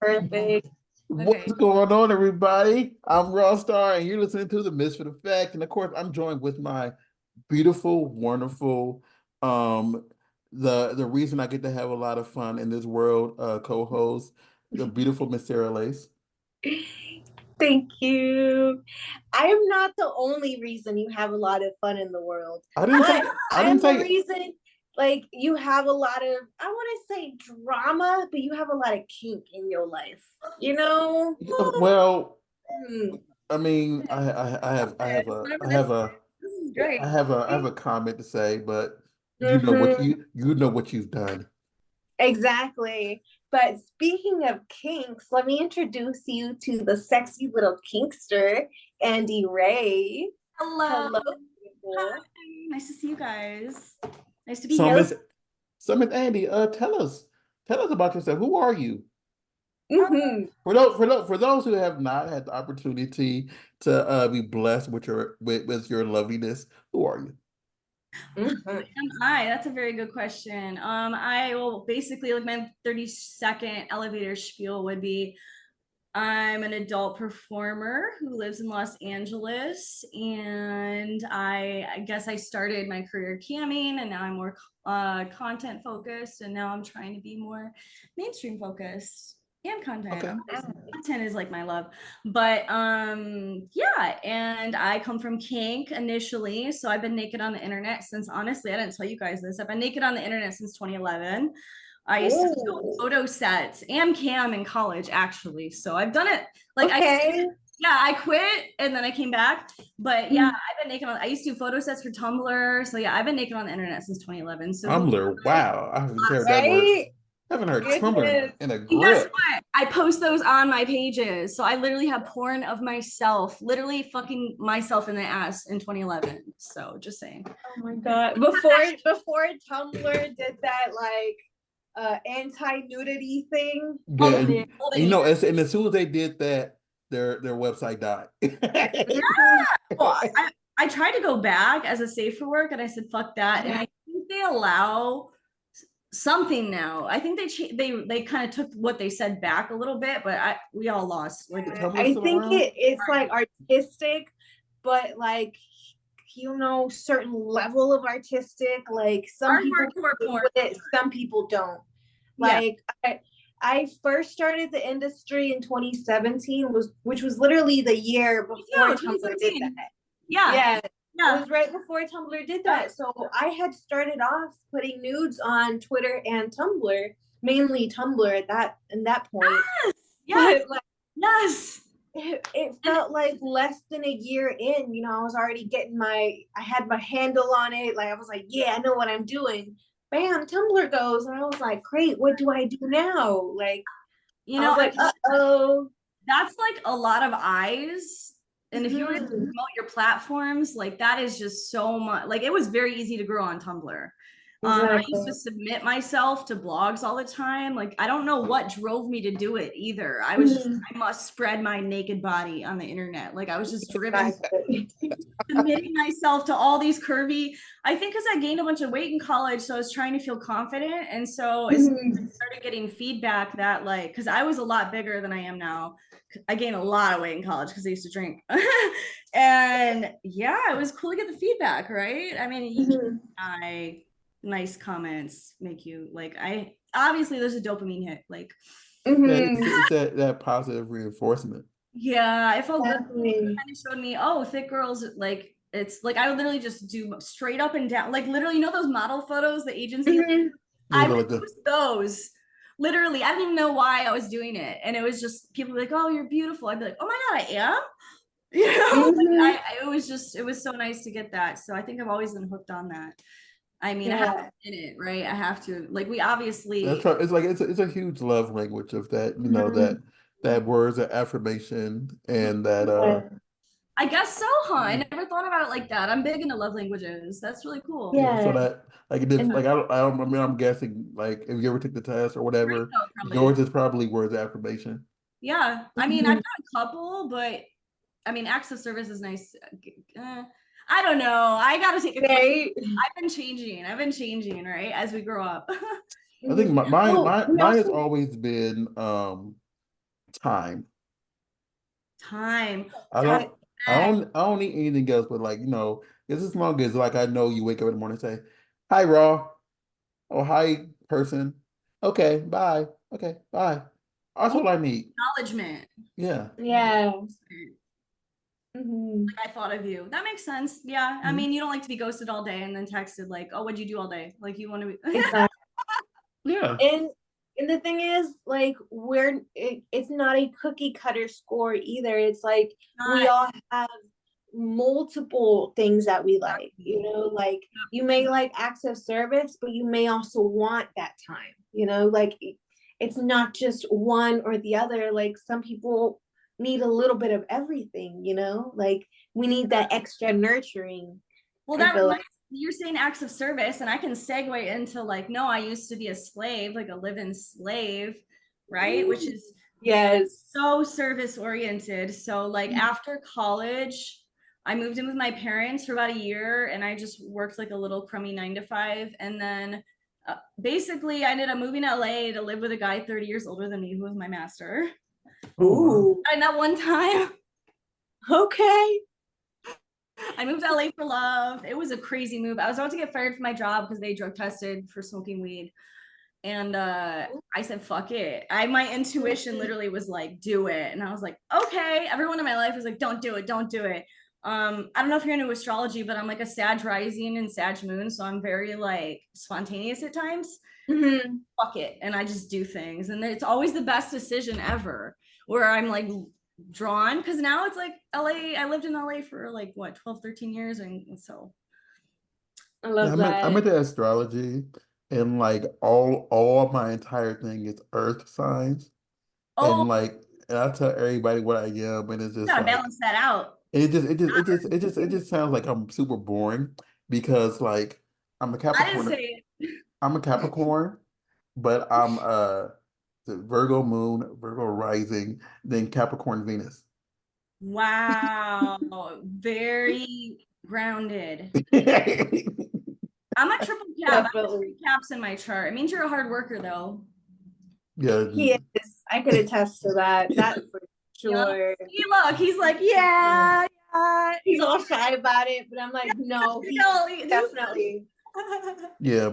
Perfect. What's Okay. going on, everybody? I'm Raw Star, and you're listening to the Misfit Effect. And of course, I'm joined with my beautiful, wonderful, um, the reason I get to have a lot of fun in this world, co-host, the beautiful Miss Sarah Lace. Thank you. I am not the only reason you have a lot of fun in the world, I didn't say but I I didn't am the say reason, like, you have a lot of, I want to say drama, but you have a lot of kink in your life, you know? well, Hmm. I mean, I This, have a this is great. I have a comment to say, but Mm-hmm. you know what you've done. Exactly. But speaking of kinks, let me introduce you to the sexy little kinkster, Andy Ray. Hello. Hello, Hi. people. Nice to see you guys. Nice to be So here. Hello. Miss Andy, tell us about yourself. Who are you? Um, Mm-hmm. For those who have not had the opportunity to be blessed with with your loveliness, who are you? Mm-hmm. am I? That's a very good question. I will basically like my 30-second elevator spiel would be I'm an adult performer who lives in Los Angeles, and I guess I started my career camming, and now I'm more content focused, and now I'm trying to be more mainstream focused and content. Okay. Content is like my love, but yeah, and I come from kink initially, so I've been naked on the internet since, honestly, I didn't tell you guys this. I've been naked on the internet since 2011. I used to film Oh, photo sets and cam in college, actually. So I've done it. Like okay. yeah, I quit and then I came back. But yeah, I've been naked on. I used to do photo sets for Tumblr. So yeah, I've been naked on the internet since 2011. So who Tumblr. Wow, I haven't heard that word. Right? I haven't heard Tumblr Goodness. in a and guess grip. what? I post those on my pages. So I literally have porn of myself, literally fucking myself in the ass in 2011. So just saying. Oh my God. Before Tumblr did that like anti-nudity thing. Yeah, Oh, Yeah. and golden years. and as soon as they did that, their website died. Mhm. Well, I tried to go back as a safe for work and I said, fuck that. And I think they allow something now. I think they kind of took what they said back a little bit, but we all lost. Like Tumblr's I still think around? it's like artistic, but like certain level of artistic. Like some our people hardcore do it porn. with it, some people don't. Yeah. Like I first started the industry in 2017, which was literally the year Me before too, Tumblr did 2017. that. Yeah. Yeah, it Yeah. was right before Tumblr did Yep. that. So I had started off putting nudes on Twitter and Tumblr, mainly Tumblr at that point. Yes. But like Yes. it And felt like less than a year in, I was already I had my handle on it. Like I was like, yeah, I know what I'm doing. Bam, Tumblr goes. And I was like, great, what do I do now? Like, you I know, was like, uh-oh. that's like a lot of eyes. And if you were to Mm-hmm. promote your platforms, like that is just so much. Like it was very easy to grow on Tumblr. I used Exactly. to submit myself to blogs all the time. Like I don't know what drove me to do it either. Mm-hmm. I must spread my naked body on the internet. Like I was just driven Exactly. submitting myself to all these curvy. I think because I gained a bunch of weight in college, so I was trying to feel confident. And so as I Mm-hmm. started getting feedback that like, because I was a lot bigger than I am now. I gained a lot of weight in college because I used to drink. And yeah, it was cool to get the feedback, right? I mean, you can't Mm-hmm. deny nice comments make you like I obviously there's a dopamine hit. Like, Yeah, Mm-hmm. it's that positive reinforcement. yeah, I felt good. Exactly. Kind of showed me, oh, thick girls, like it's like I would literally just do straight up and down, like literally, those model photos the agency. Mm-hmm. Yeah, I would like the post those. Literally, I didn't even know why I was doing it, and it was just people were like, "Oh, you're beautiful." I'd be like, "Oh my god, I am." Mm-hmm. It was just, it was so nice to get that. So I think I've always been hooked on that. I mean, I have to Yeah. admit it, right? I have to. Like, we obviously, that's right. It's like it's a huge love language of that, Mm-hmm. that words of affirmation and that Yeah. I guess so, huh? I never thought about it like that. I'm big into love languages. That's really cool. so Yeah. that like it is And like I mean I'm guessing like if you ever took the test or whatever, Draco probably. yours is probably words of affirmation. Yeah. I mean, I've Mhm. got a couple, but I mean, acts of service is nice. I don't know. I got to take a quick. Right. I've been changing. I've been changing, right? As we grow up. I think Mhm. Well, we mine has also always been Time. Time. I Time. don't I don't need anything else, but like, just as long as like I know you wake up in the morning and say, "Hi, Raw," or "Hi, person." Okay, bye. Okay, bye. That's Oh, all I need. acknowledgement. Yeah. Yeah. Hmm. Like I thought of you. That makes sense. Yeah. I Mhm. mean, you don't like to be ghosted all day and then texted like, "Oh, what'd you do all day?" Like you want to be. Exactly. Yeah. And the thing is, like, it's not a cookie cutter score either. It's like we Not. all have multiple things that we like, like you may like acts of service, but you may also want that time, like it's not just one or the other. Like some people need a little bit of everything, like we need that extra nurturing. Well, I that feel like. reminds you're saying acts of service, and I can segue into like, no, I used to be a slave, like a live-in slave, right? Which is Yes. so service oriented. So like after college, I moved in with my parents for about a year and I just worked like a little crummy 9 to 5. And then basically I ended up moving to LA to live with a guy 30 years older than me who was my master. Oh, wow. Ooh. And that one time Okay. I moved to LA for love. It was a crazy move. I was about to get fired from my job because they drug tested for smoking weed. And I said, fuck it. My intuition literally was like, do it. And I was like, okay. Everyone in my life was like, don't do it, don't do it. I don't know if you're into astrology, but I'm like a Sag rising and Sag moon. So I'm very like spontaneous at times. Mm-hmm. Fuck it. And I just do things. And it's always the best decision ever where I'm like drawn. Cause now it's like LA. I lived in LA for like what, 12, 13 years. And so I Yeah, love I'm that. into astrology, and like all of my entire thing is earth signs. oh, And like, and I tell everybody what I am, and it's you just gotta like, balance that out. it just sounds like I'm super boring because like I'm a I didn't Capricorn, say I'm a Capricorn, but I'm the Virgo moon, Virgo rising, then Capricorn Venus. wow, very grounded. I'm a triple cap. I have Definitely. 3 caps in my chart. It means you're a hard worker, though. Yeah, He is. I could attest to that. That for You know, sure. see, look, he's like, yeah, yeah. He's all shy about it, but I'm like, no, You know, yeah, he's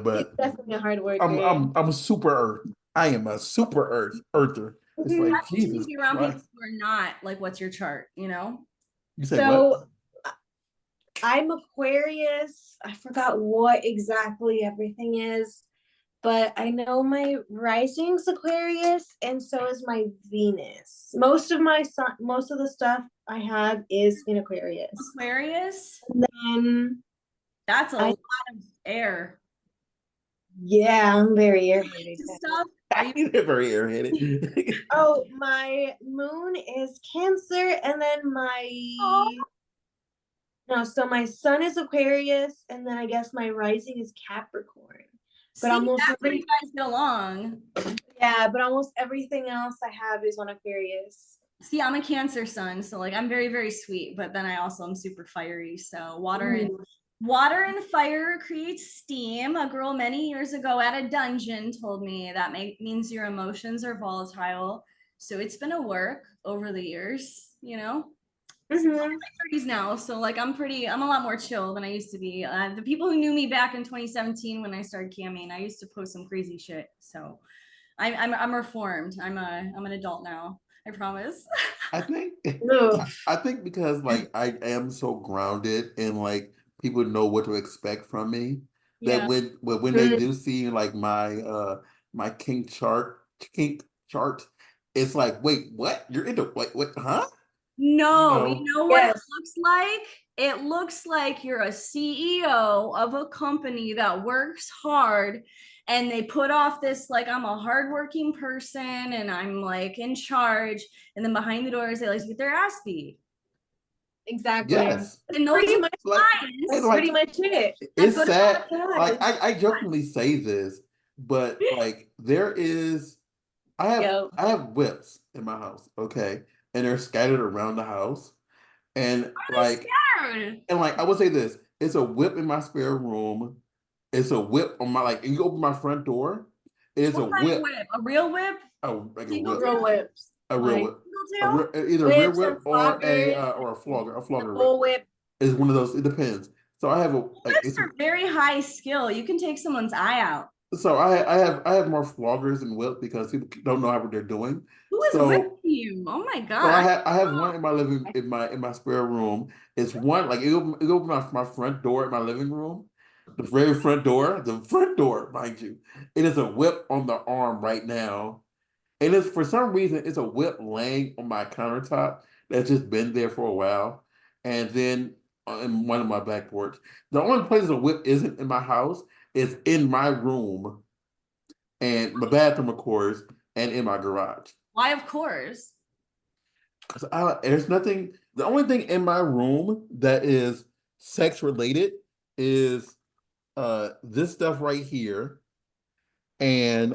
but definitely a hard worker. I'm a super earth. I am a super earther. It's Mhm. like that means you need Jesus to be around people Christ. who are not like, what's your chart? You know? You say what? So I'm Aquarius. I forgot what exactly everything is, but I know my rising's Aquarius, and so is my Venus. Most of the stuff I have is in Aquarius. Aquarius, And that's a I, lot of air. yeah, I'm very airheaded. Stuff. Are you? You're very airheaded. Oh, my moon is Cancer, and then Oh, no, so my sun is Aquarius, and then I guess my rising is Capricorn. But see, almost that's where you guys get along. but almost everything else I have is on Aquarius. See, I'm a Cancer sun, so like I'm very, very sweet, but then I also am super fiery. So Ooh. water and fire creates steam. A girl many years ago at a dungeon told me that means your emotions are volatile. So it's been a work over the years, you know. So I'm in Mm-hmm. my 30s now, so like I'm a lot more chill than I used to be. The people who knew me back in 2017 when I started camming, I used to post some crazy shit. So I'm reformed. I'm an adult now. I promise. I think Ooh. I think because like I am so grounded and like people know what to expect from me that Yeah. when they do see like my kink chart, it's like, wait, what? You're into what, huh? You No, you know? know what it Yes, looks like? It looks like you're a CEO of a company that works hard and they put off this like I'm a hardworking person and I'm like in charge. And then behind the doors, they like to get their ass beat. exactly. Yes. That's And those pretty are much Like and signs like pretty much it. that it's good sad. Yes. I jokingly say this, but like there is Yo. I have whips in my house, okay? And they're scattered around the house. And scared. I would say this, it's a whip in my spare room. It's a whip on my and you open my front door, it is a What kind of whip, whip? A real whip? like a Single whip, Real tip? whips. A real Like whip. Tail? Either a rear whips whip and floggers, or a flogger. A the flogger whip bull whip. is one of those. It depends. So I have a like Whips it's are very high skill. You can take someone's eye out. so I have more floggers and whips because people don't know what they're doing. Who is whipping So you? Oh my so god. I have one in my in my spare room. It's one like it open my front door in my living room. The front door, mind you. It is a whip on the arm right now. And it's for some reason it's a whip laying on my countertop that's just been there for a while. And then in one of my back porch. The only place a whip isn't in my house is in my room and my bathroom, of course, and in my garage. Why, of course. 'Cause there's nothing. The only thing in my room that is sex related is this stuff right here, and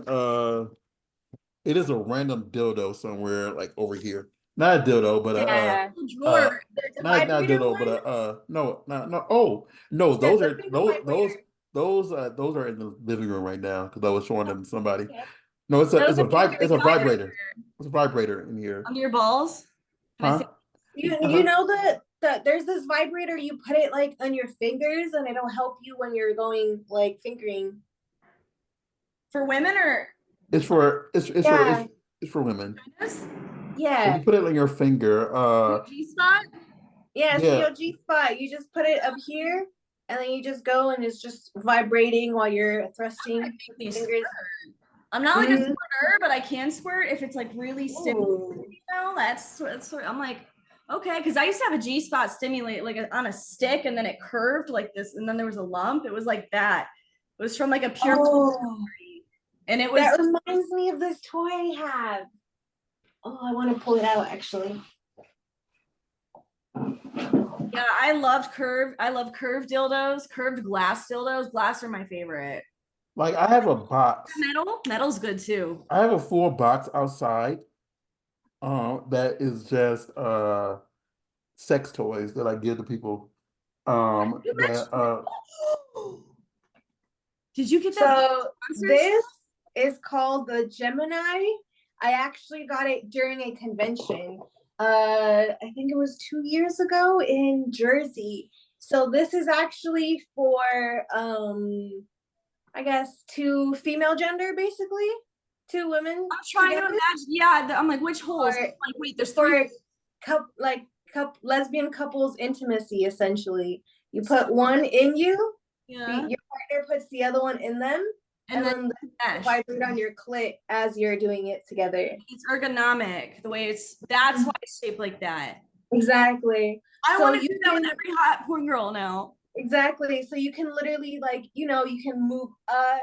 it is a random dildo somewhere like over here. Not a dildo, but Yeah. uh Drawer. There's a not a vibrator dildo, but one. no, no. Oh no, Yeah, those the are single vibrator. those are in the living room right now because I was showing them to somebody. Okay. No, Those are it's a very good. vibrator. It's a vibrator in here, Under your balls? Can I say huh? You know the there's this vibrator you put it like on your fingers and it'll help you when you're going like fingering. for women or Yeah, it's for women. this? If yeah, you put it on your finger, G spot? yeah. So yeah, your G spot, you just put it up here, and then you just go and it's just vibrating while you're thrusting Make with me your squirt. fingers. I'm not like a Mhm. squirter, but I can squirt if it's like really stimulating. Ooh. You know, that's sort. I'm like, okay, because I used to have a G spot stimulate like on a stick, and then it curved like this, and then there was a lump. It was like that. It was from like a pure, Oh, and it was that reminds me of this toy I have. Oh, I want to pull it out actually. yeah. I loved curved. I love curved dildos, curved glass dildos. Glass are my favorite. like I have a box. Metal's good too. I have a full box outside, that is just sex toys that I give to people. You That mentioned. Did you get that So sponsors? this is called the Gemini. I actually got it during a convention. I think it was 2 years ago in Jersey. So this is actually for I guess two female gender basically, two women I'm trying to together, imagine. Yeah, I'm like, which holes? or Like, wait, there's for three. lesbian couples intimacy essentially. You put one in you, Yeah, your partner puts the other one in them, and and then then mesh. vibrate on your clit as you're doing it together. It's ergonomic. The way it's. That's why it's shaped like that. Exactly. I So want to you do that with can every hot poor girl now. exactly. So you can literally like, you can move up,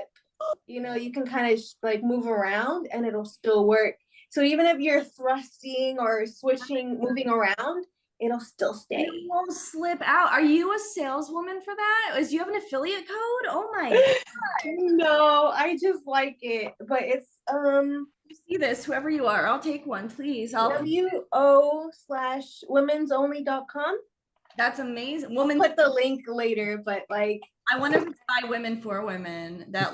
you can kind of like move around and it'll still work. So even if you're thrusting or switching, moving around, it'll still stay. It won't slip out. Are you a saleswoman for that? Do you have an affiliate code? Oh my god! No, I just like it. But it's You see this, whoever you are, I'll take one, please. wo/womensonly.com. That's amazing. Woman, Put the link later, but like I wonder if it's by women for women that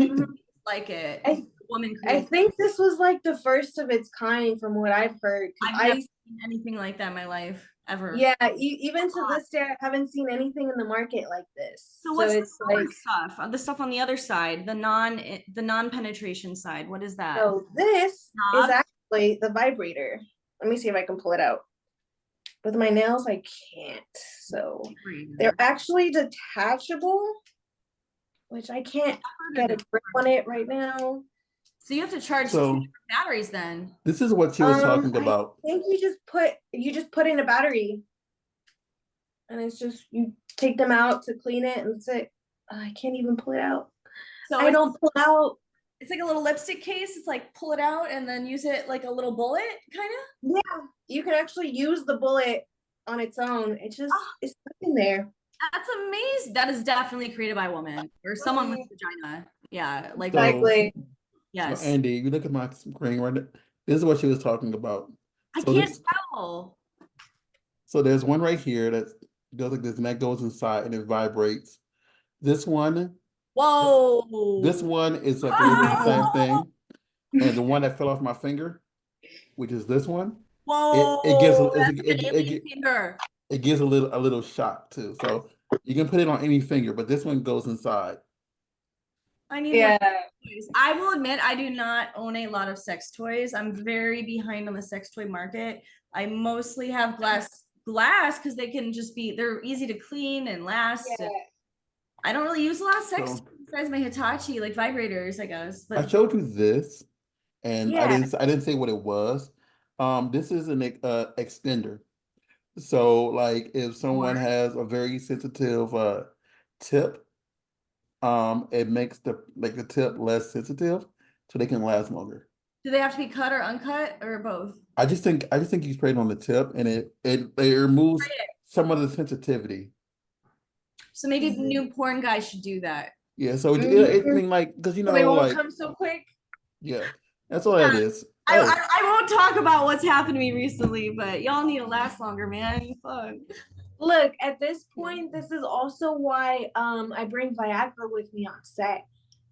like it. I Woman I creates. think this was like the first of its kind from what I've heard. I've never seen anything like that in my life ever. Yeah, even to this day, I haven't seen anything in the market like this. So what's it's the like stuff? The stuff on the other side, the non-penetration side. What is that? so this Knob? is actually the vibrator. Let me see if I can pull it out. With my nails, I can't. So they're actually detachable, which I can't get a grip on it right now. So you have to charge So- two batteries then. this is what she was talking about. I think you just put in a battery, and it's just you take them out to clean it, and that's it. I can't even pull it out. So I don't pull out. it's like a little lipstick case. It's like pull it out and then use it like a little bullet, kind of. Yeah, you can actually use the bullet on its own. It's just it's in there. That's amazing. That is definitely created by a woman or someone with a vagina. Yeah, like Exactly. yes. So Andy, you look at my screen right now. This is what she was talking about. I So can't tell. So there's one right here that goes like this, and that goes inside and it vibrates. This one Whoa. This one is like the same thing. And the one that fell off my finger, which is this one, it gives Whoa, that's like an alien finger. it gives a little shock too. So you can put it on any finger, but this one goes inside. I need more Yeah. toys. I will admit I do not own a lot of sex toys. I'm very behind on the sex toy market. I mostly have glass because they can just be they're easy to clean and last. Yeah. And I don't really use a lot of sex So toys besides my Hitachi, like vibrators, I guess. I But showed you this, and Yeah. I didn't say what it was. This is an extender. So like if someone more. has a very sensitive tip, it makes the tip less sensitive, so they can last longer. Do they have to be cut or uncut or both? I just think you spray it on the tip, and it removes some of the sensitivity. So maybe new porn guys should do that. Yeah, so I Mhm. mean, like, because So they won't like, come so quick. yeah, that's all that is. I, Oh, I, I won't talk about what's happened to me recently, but y'all need to last longer, man. Fuck. Look, at this point, this is also why I bring Viagra with me on set.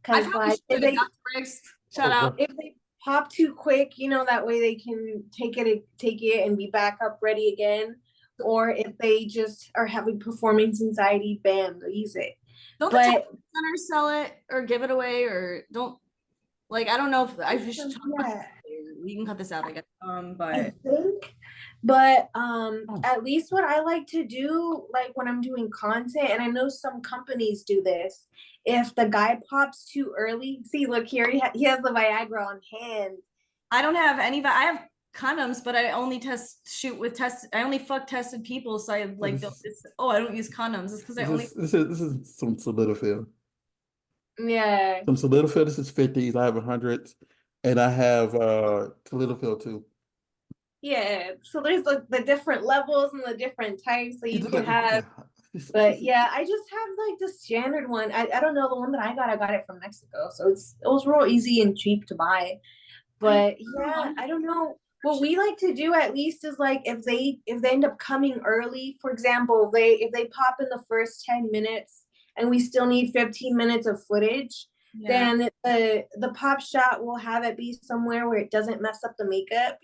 I Cause probably like should. Dr. Briggs, shout out. if they pop too quick, that way they can take it and be back up ready again. Or if they just are having performance anxiety, bam, they'll use it. Don't the But tech centers sell it or give it away or don't like I don't know if I should talk about yeah, we can cut this out, I guess. I But think. But at least what I like to do, like when I'm doing content, and I know some companies do this, if the guy pops too early, see, look here, he has the Viagra on hand. I don't have any I have condoms, but I only I only fuck tested people, so I like don't I don't use condoms. It's because I only this is some Solidophil. Yeah. Some Solidophil. This is 50s. I have 100s, and I have Solidophil too. Yeah. So there's the different levels and the different types that you Look can at have. yeah. But yeah, I just have like the standard one. I don't know the one that I got it from Mexico. So it was real easy and cheap to buy. But yeah, I don't know. What we like to do at least is like if they end up coming early, for example, if they pop in the first 10 minutes and we still need 15 minutes of footage, then the pop shot will have it be somewhere where it doesn't mess up the makeup.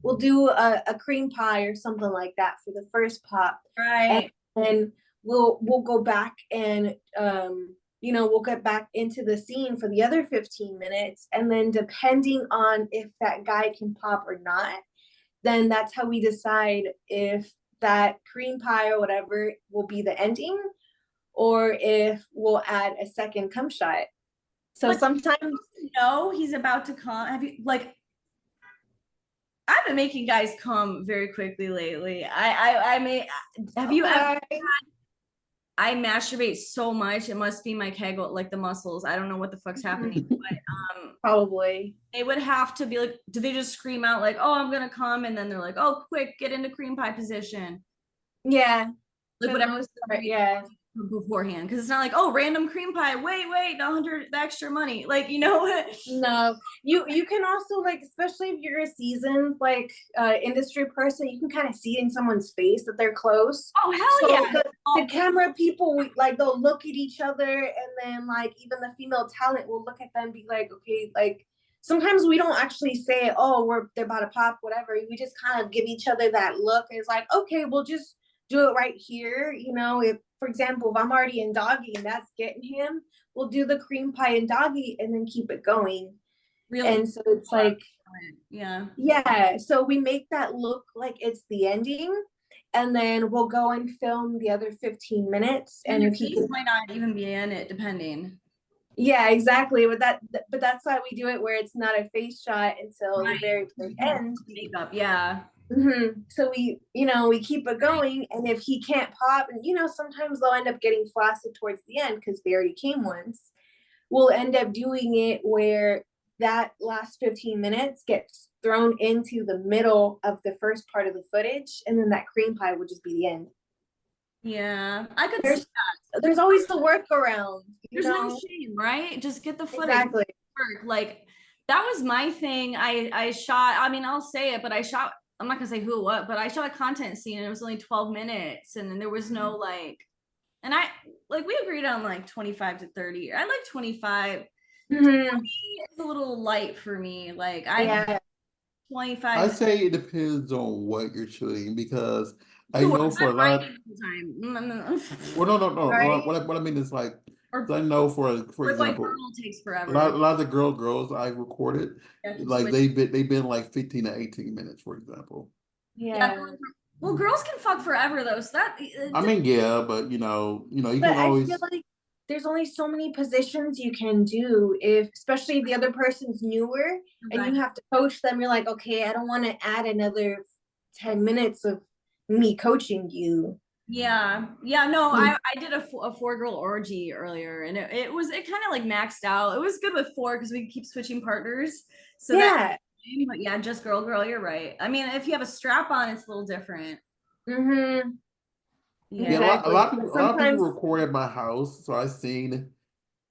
We'll do a cream pie or something like that for the first pop. right. And then we'll go back and we'll get back into the scene for the other 15 minutes. And then depending on if that guy can pop or not, then that's how we decide if that cream pie or whatever will be the ending or if we'll add a second cum shot. So but sometimes he's about to come. Have you like I've been making guys come very quickly lately. I may have you ever I masturbate so much. It must be my kegel, like the muscles. I don't know what the fuck's happening. But probably they would have to be like, do they just scream out like, "Oh, I'm gonna come," and then they're like, "Oh, quick, get into cream pie position." Yeah. Like whatever. Yeah. Beforehand, because it's not like, oh, random cream pie. Wait, 100 the extra money. Like No, you can also like, especially if you're a seasoned like industry person, you can kind of see in someone's face that they're close. Oh hell yeah! The camera people like they'll look at each other, and then like even the female talent will look at them and be like, okay, like sometimes we don't actually say, oh, they're about to pop, whatever. We just kind of give each other that look. And it's like, okay, we'll just do it right here. If, for example, if I'm already in doggy and that's getting him, we'll do the cream pie and doggy and then keep it going. Really? And so it's like, yeah. So we make that look like it's the ending, and then we'll go and film the other 15 minutes. And if he might not even be in it, depending. Yeah, exactly. But that's why we do it where it's not a face shot until the very end. Makeup, yeah. Mm-hmm. So we keep it going, and if he can't pop, and sometimes they'll end up getting flaccid towards the end because they already came once. We'll end up doing it where that last 15 minutes gets thrown into the middle of the first part of the footage, and then that cream pie would just be the end. Yeah, I could see that. There's always the workaround. There's no shame, right? Just get the footage. Exactly. Like that was my thing. I shot. I mean, I'll say it, but I shot. I'm not gonna say who or what, but I shot a content scene and it was only 12 minutes, and then there was no like, and I like we agreed on like 25 to 30. I like 25. 20 is a little light for me. Like 25 I minutes. say it depends on what you're shooting because I Sure, know I'm for a lot. writing the time. Well, no. Right? What I mean is like, 'cause Or, I know for or like example, girl takes forever. a lot of the girls I recorded, I can like switch. they've been like 15 to 18 minutes, for example. Yeah. Yeah. Well, girls can fuck forever though, so that I mean, yeah, but you But can I feel always. like there's only so many positions you can do if, especially if the other person's newer and you have to coach them. You're like, okay, I don't want to add another 10 minutes of me coaching you. Yeah, yeah, no, I did a four girl orgy earlier, and it kind of like maxed out. It was good with four because we keep switching partners, so that. Yeah. But yeah, just girl, you're right. I mean, if you have a strap on, it's a little different. Mm-hmm. Yeah. Yeah, Exactly. But a lot of people sometimes record at my house, so I've seen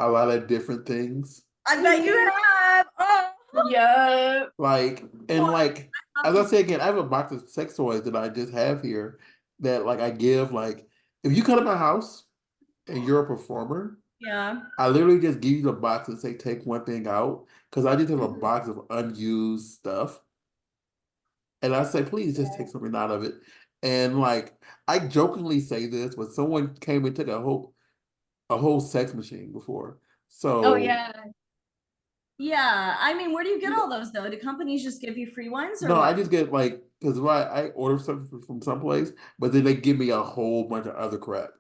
a lot of different things. I bet you have. Oh. yeah. Like and Well, like as I say again, I have a box of sex toys that I just have here that like I give like if you come to my house and you're a performer, yeah. I literally just give you the box and say take one thing out because I just have a Mhm. box of unused stuff. And I say, please just take something out of it. And like I jokingly say this, but someone came and took a whole sex machine before. Oh So yeah. Yeah, I mean, where do you get all those though? Do companies just give you free ones or no, I what? just get like because I order something from someplace, but then they give me a whole bunch of other crap,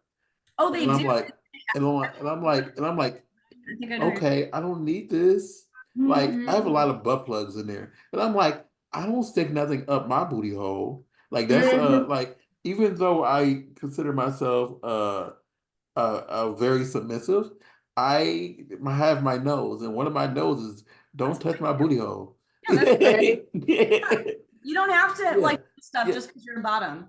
Oh, and they I'm do. like, and I'm like, I think I know. okay, I don't need this. Like, I have a Mm-hmm. lot of butt plugs in there, and I'm like, I don't stick nothing up my booty hole. Like that's Mm-hmm. like even though I consider myself very submissive, I have my nose, and one of my noses That's don't touch great. my booty hole. Yeah, that's Right. you don't have to Yeah, like stuff yeah, just because you're a bottom.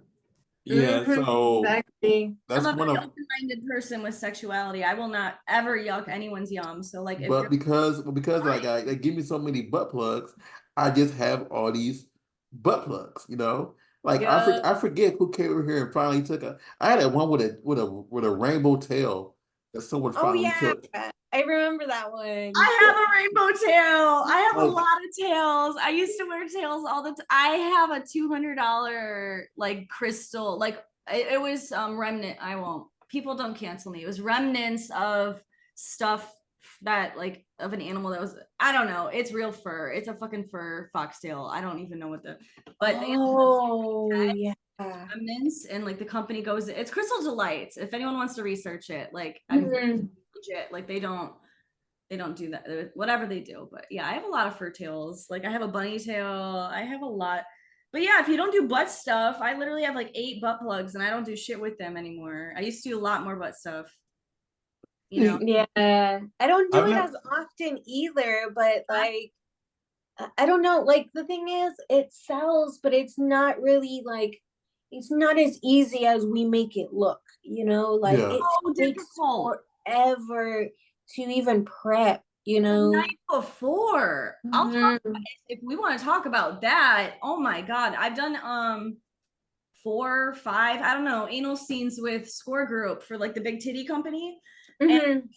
yeah. Mm-hmm. So Exactly. I'm that's a one very of, open-minded person with sexuality. I will not ever yuck anyone's yum. So like if but you're because like they give me so many butt plugs, I just have all these butt plugs. Like Yeah. I forget who came over here and finally took a. I had a one with a rainbow tail that someone Oh finally yeah. took. I remember that one. I have a rainbow tail. I have a Like lot of tails. I used to wear tails all the time. I have a $200 like crystal, like it was remnant. I won't. People don't cancel me. It was remnants of stuff that like of an animal that was I don't know. It's real fur. It's a fucking fur foxtail. I don't even know what the but the animal Oh yeah. remnants and like the company goes it's Crystal Delights. If anyone wants to research it, like I'm Mhm. legit. Like they don't do that whatever they do, but yeah, I have a lot of fur tails. Like I have a bunny tail, I have a lot, but yeah, if you don't do butt stuff, I literally have like 8 butt plugs and I don't do shit with them anymore. I used to do a lot more butt stuff, you know. Yeah. I don't do I've it never. as often either, but like I don't know. Like the thing is, it sells, but it's not really like it's not as easy as we make it look, like Yeah. it Oh, takes difficult. forever to even prep, The night before, I'll talk Mhm. if we want to talk about that. Oh my god, I've done 4 5 I don't know anal scenes with Score Group for like the big titty company, and Mhm.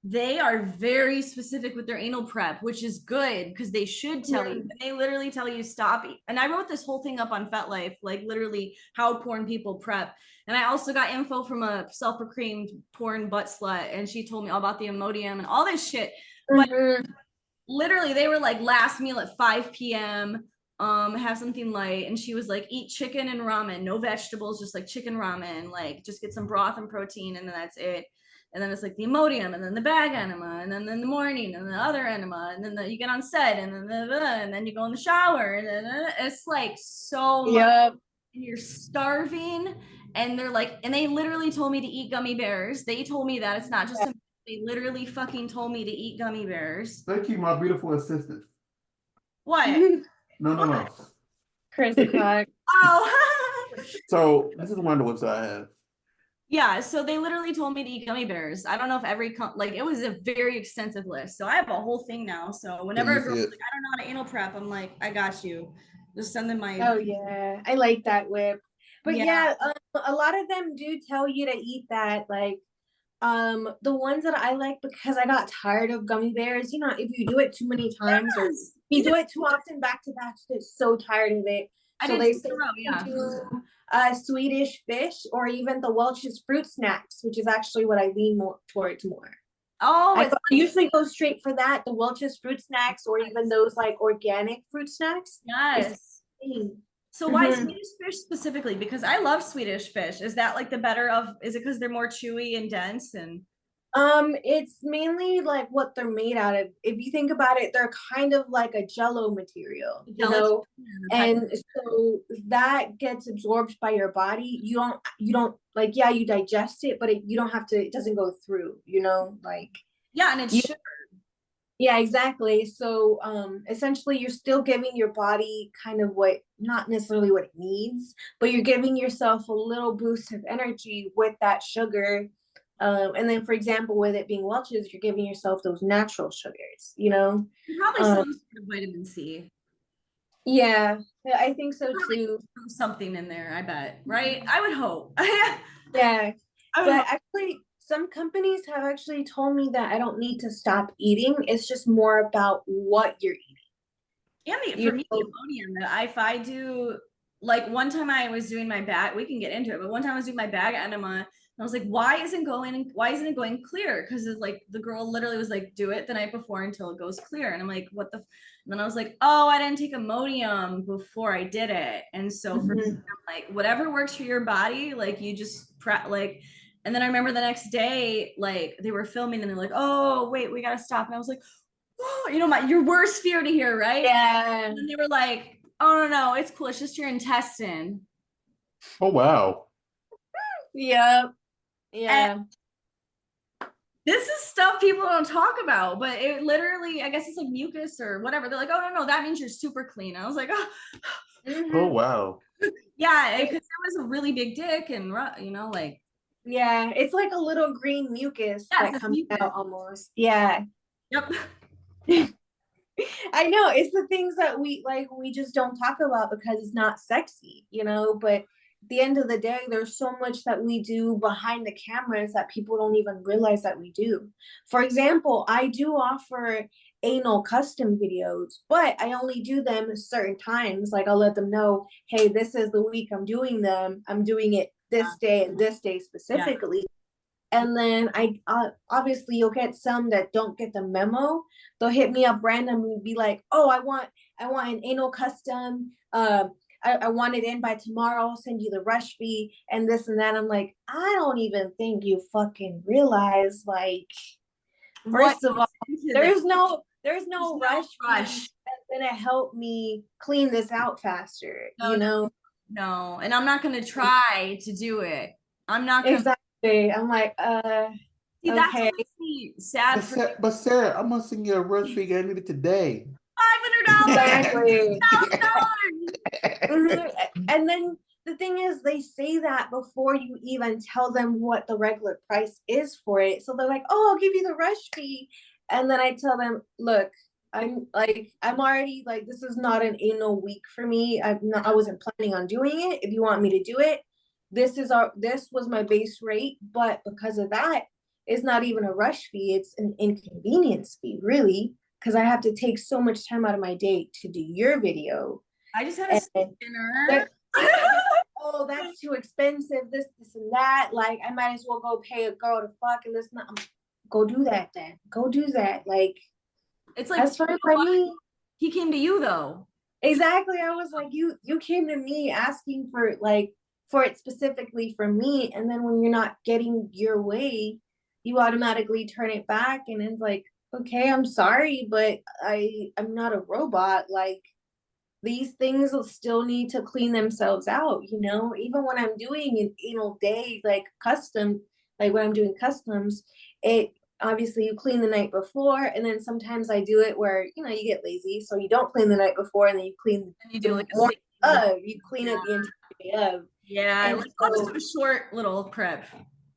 they are very specific with their anal prep, which is good because they should tell you. Mhm. They literally tell you stop. And I wrote this whole thing up on FetLife, like literally how porn people prep. And I also got info from a self-proclaimed porn butt slut, and she told me all about the Imodium and all this shit. But Mhm. literally, they were like last meal at 5 p.m. Have something light, and she was like, eat chicken and ramen, no vegetables, just like chicken ramen, like just get some broth and protein, and then that's it. And then it's like the Imodium, and then the bag enema, and then in the morning, and the other enema, and then you get on set, and then you go in the shower, and then it's like so much. Yep. And you're starving, and they're like, and they literally told me to eat gummy bears. They told me that it's not just a. They literally fucking told me to eat gummy bears. Thank you, my beautiful assistant. What? No, no, What? no. Chris Cock. Oh. So this is one of the ones I have. Yeah, so they literally told me to eat gummy bears. I don't know if like it was a very extensive list. So I have a whole thing now. So Can whenever you a see girl's it? like, I don't know how to anal prep, I'm like, I got you. Just send them my Oh yeah, I like that whip. But yeah. yeah, a lot of them do tell you to eat that like The ones that I like because I got tired of gummy bears, if you do it too many times or Yes. you do it too often back to back, you get so tired of it. I So did they too, say yeah. do Swedish fish or even the Welch's fruit snacks, which is actually what I lean more towards more. Oh, I usually go straight for that, the Welch's fruit snacks or even those like organic fruit snacks. yes. So why Swedish fish specifically? Because I love Swedish fish. Is that like the better of, is it because they're more chewy and dense and? It's mainly like what they're made out of. If you think about it, they're kind of like a jello material, and so that gets absorbed by your body. You don't like, yeah, you digest it, but you don't have to, it doesn't go through, like. Yeah, and it's sugar. Yeah, exactly. So essentially you're still giving your body kind of what, not necessarily what it needs, but you're giving yourself a little boost of energy with that sugar. And then, for example, with it being Welch's, you're giving yourself those natural sugars, Probably some sort of vitamin C. Yeah, I think so too. Something in there, I bet, right? I would hope. Yeah, but actually, some companies have actually told me that I don't need to stop eating. It's just more about what you're eating. Andi, for me, ammonium, if I do, like one time I was doing my bag, we can get into it, but one time I was doing my bag enema, I was like, why isn't it going clear? Because it's like the girl literally was like, do it the night before until it goes clear. And I'm like, what the? And then I was like, oh, I didn't take Imodium before I did it. And so for me, I'm like, whatever works for your body, like you just like. And then I remember the next day, like they were filming and they're like, oh, wait, we got to stop. And I was like, oh, your worst fear to hear, right? Yeah. And then they were like, oh, no, it's cool. It's just your intestine. Oh, wow. Yep. Yeah. And this is stuff people don't talk about, but it literally, I guess it's like mucus or whatever. They're like, oh, no, that means you're super clean. I was like, oh, oh wow. Yeah, because it was a really big dick and, like. Yeah, it's like a little green mucus that comes out almost. Yeah. Yep. I know, it's the things that we just don't talk about because it's not sexy, but at the end of the day, there's so much that we do behind the cameras that people don't even realize that we do. For example, I do offer anal custom videos, but I only do them certain times. Like I'll let them know, hey, this is the week I'm doing them. I'm doing it this day and this day specifically. Yeah. And then I obviously you'll get some that don't get the memo. They'll hit me up randomly and be like, oh, I want an anal custom. I want it in by tomorrow. I'll send you the rush fee and this and that. I'm like, I don't even think you fucking realize, like, first of all, there's no rush that's gonna help me clean this out faster, No, and I'm not gonna try to do it. I'm not gonna. Exactly. I'm like, See, okay. That's sad. But Sarah, I'm gonna send you a rush fee. I need it today. $500. Exactly. And then the thing is, they say that before you even tell them what the regular price is for it. So they're like, oh, I'll give you the rush fee. And then I tell them, look, I'm already like, this is not an anal week for me. I wasn't planning on doing it. If you want me to do it, this was my base rate, but because of that, it's not even a rush fee. It's an inconvenience fee, really, because I have to take so much time out of my day to do your video. I just had a dinner. Oh, that's too expensive. This and that. Like, I might as well go pay a girl to fuck and this. Go do that then. Go do that. Like, it's like that's fine by me. He came to you though. Exactly. I was like, you came to me asking for it specifically for me, and then when you're not getting your way, you automatically turn it back, and it's like, okay, I'm sorry, but I'm not a robot. Like, these things will still need to clean themselves out, even when I'm doing an anal day, like custom, like when I'm doing customs, it obviously you clean the night before, and then sometimes I do it where you get lazy, so you don't clean the night before, and then you clean and you do like you clean it the entire day of. Yeah, I'll just do a short little prep.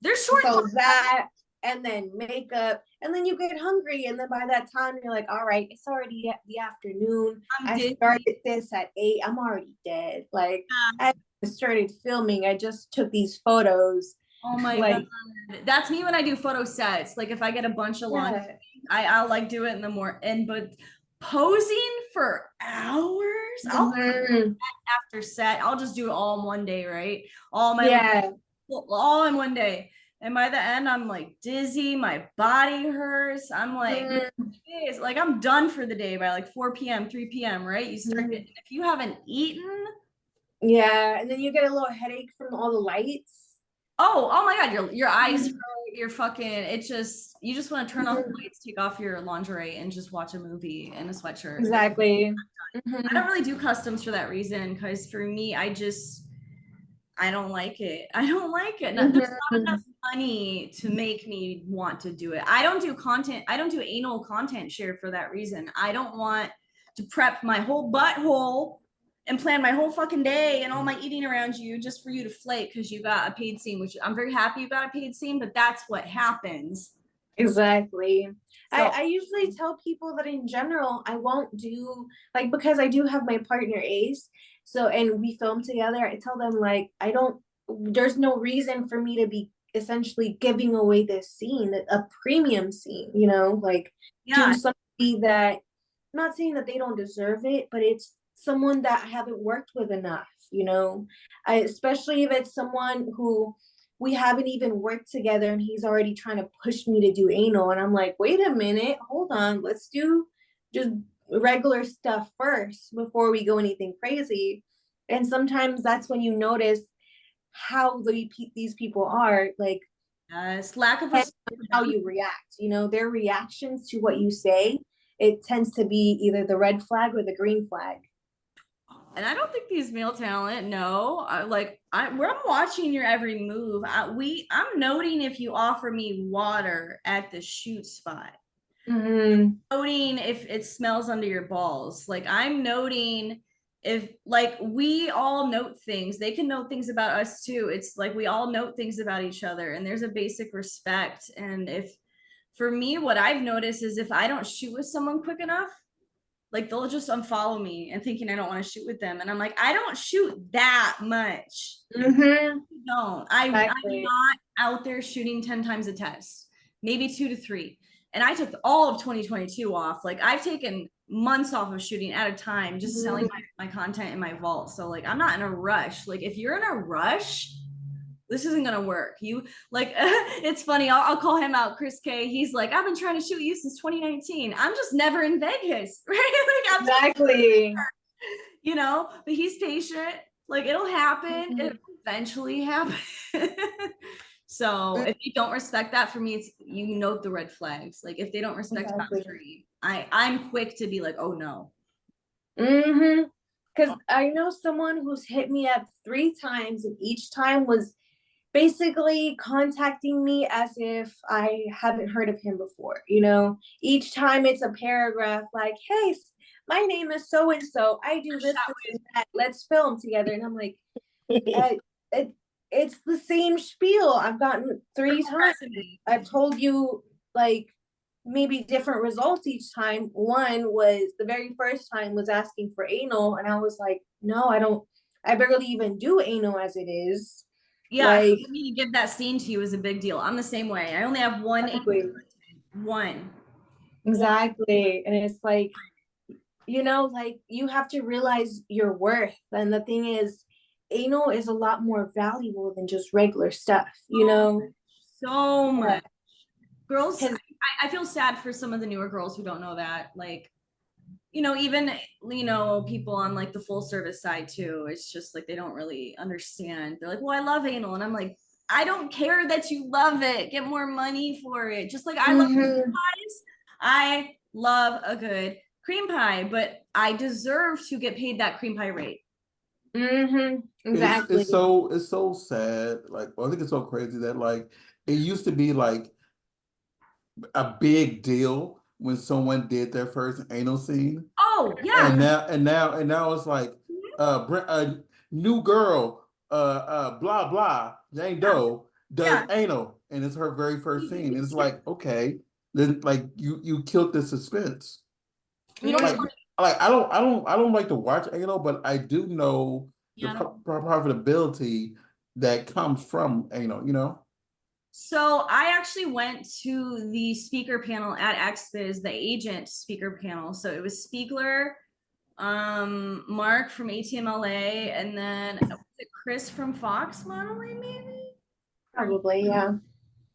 They're short. So that, and then makeup, and then you get hungry, and then by that time you're like, all right, it's already the afternoon. I started this at 8. I'm already dead. Like, I started filming. I just took these photos, Oh my Like, God. That's me when I do photo sets. Like if I get a bunch of laundry, yeah. I'll like do it in the morning. But posing for hours, I'll Mhm. after set, I'll just do it all in one day, right? All my Yeah. all in one day. And by the end, I'm like dizzy, my body hurts. I'm like, Mhm. it's like I'm done for the day by like 4 p.m., 3 p.m., right? You start getting, if you haven't eaten, Yeah, and then you get a little headache from all the lights. oh my God, your eyes Mhm. hurt, you're fucking, it's just, you just want to turn off the lights, take off your lingerie, and just watch a movie in a sweatshirt. Like, Exactly. I don't really do customs for that reason, because for me, I don't like it. I don't like it. No, there's not enough Mhm. money to make me want to do it. I don't do content. I don't do anal content share for that reason. I don't want to prep my whole butthole and plan my whole fucking day and all my eating around you just for you to flake because you got a paid scene, which I'm very happy you got a paid scene, but that's what happens. Exactly. So I usually tell people that in general, I won't do like because I do have my partner Ace. So, and we film together, I tell them like, I don't, there's no reason for me to be essentially giving away this scene, a premium scene, you know, like do yeah, something that, I'm not saying that they don't deserve it, but it's someone that I haven't worked with enough, you know, especially if it's someone who we haven't even worked together and he's already trying to push me to do anal. And I'm like, wait a minute, hold on, let's do just regular stuff first before we go anything crazy. And sometimes that's when you notice how these people are, like yes, lack of respect. how you react. You know, their reactions to what you say, it tends to be either the red flag or the green flag. And I don't think these male talent know. I'm watching your every move. I'm noting if you offer me water at the shoot spot. Mm-hmm. Noting if it smells under your balls. Like I'm noting if like we all note things. They can note things about us too. It's like we all note things about each other, and there's a basic respect. And if for me, what I've noticed is if I don't shoot with someone quick enough, like they'll just unfollow me and thinking I don't want to shoot with them. And I'm like, I don't shoot that much. Mm-hmm. Don't. I'm Exactly. not out there shooting 10 times a test, maybe 2 to 3. And I took all of 2022 off. Like I've taken months off of shooting at a time, just selling Mm-hmm. my content in my vault. So like I'm not in a rush. Like if you're in a rush, this isn't gonna work. You like it's funny. I'll call him out, Chris K. He's like, I've been trying to shoot you since 2019. I'm just never in Vegas, right? Like I'm just, Exactly. but he's patient. Like it'll happen. Mm-hmm. It'll eventually happen. So if you don't respect that, for me, it's you note the red flags. Like if they don't respect Exactly. boundary, I'm quick to be like, oh no. Mm-hmm. Because I know someone who's hit me up 3 times, and each time was basically contacting me as if I haven't heard of him before. You know, each time it's a paragraph like, "Hey, my name is so and so. I do this, this, and that. Let's film together." And I'm like, it, it's the same spiel I've gotten 3 times. I've told you like maybe different results each time. One was the very first time was asking for anal, and I was like, no, I don't. I barely even do anal as it is. Yeah, Like, for me to give that scene to you is a big deal. I'm the same way. I only have exactly, one. exactly, and it's like, like you have to realize your worth. And the thing is, anal is a lot more valuable than just regular stuff. You know, So yeah. much. Girls, Because I feel sad for some of the newer girls who don't know that. Like, even, people on like the full service side too. It's just like they don't really understand. They're like, well, I love anal. And I'm like, I don't care that you love it. Get more money for it. Just like I love mm-hmm, pies. I love a good cream pie, but I deserve to get paid that cream pie rate. mm-hmm, It's exactly. it's so it's so sad. Like, well, I think it's so crazy that like it used to be like a big deal when someone did their first anal scene, Oh, and yeah. now it's like a new girl blah blah Jane Doe does Yeah. anal, and it's her very first scene. And it's like, okay, then like you killed the suspense. You know what's Like Mm-hmm. funny? I don't like to watch anal, but I do know the Yeah. profitability that comes from anal. So I actually went to the speaker panel at XBiz, the agent speaker panel. So it was Spiegler, Mark from ATMLA, and then was it Chris from Fox Modeling, maybe? Probably, yeah.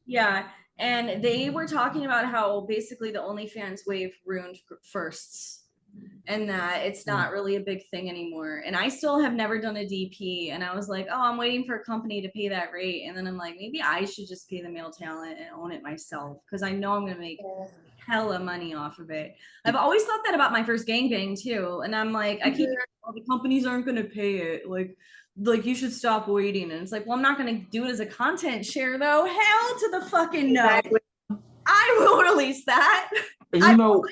Yeah. And they were talking about how basically the OnlyFans wave ruined firsts and that it's not really a big thing anymore. And I still have never done a DP. And I was like, oh, I'm waiting for a company to pay that rate. And then I'm like, maybe I should just pay the male talent and own it myself because I know I'm going to make hella money off of it. I've always thought that about my first gangbang too. And I'm like, I keep hearing, oh, the companies aren't going to pay it. Like you should stop waiting. And it's like, well, I'm not going to do it as a content share though. Hell to the fucking no. Exactly. I will release that. And I you will know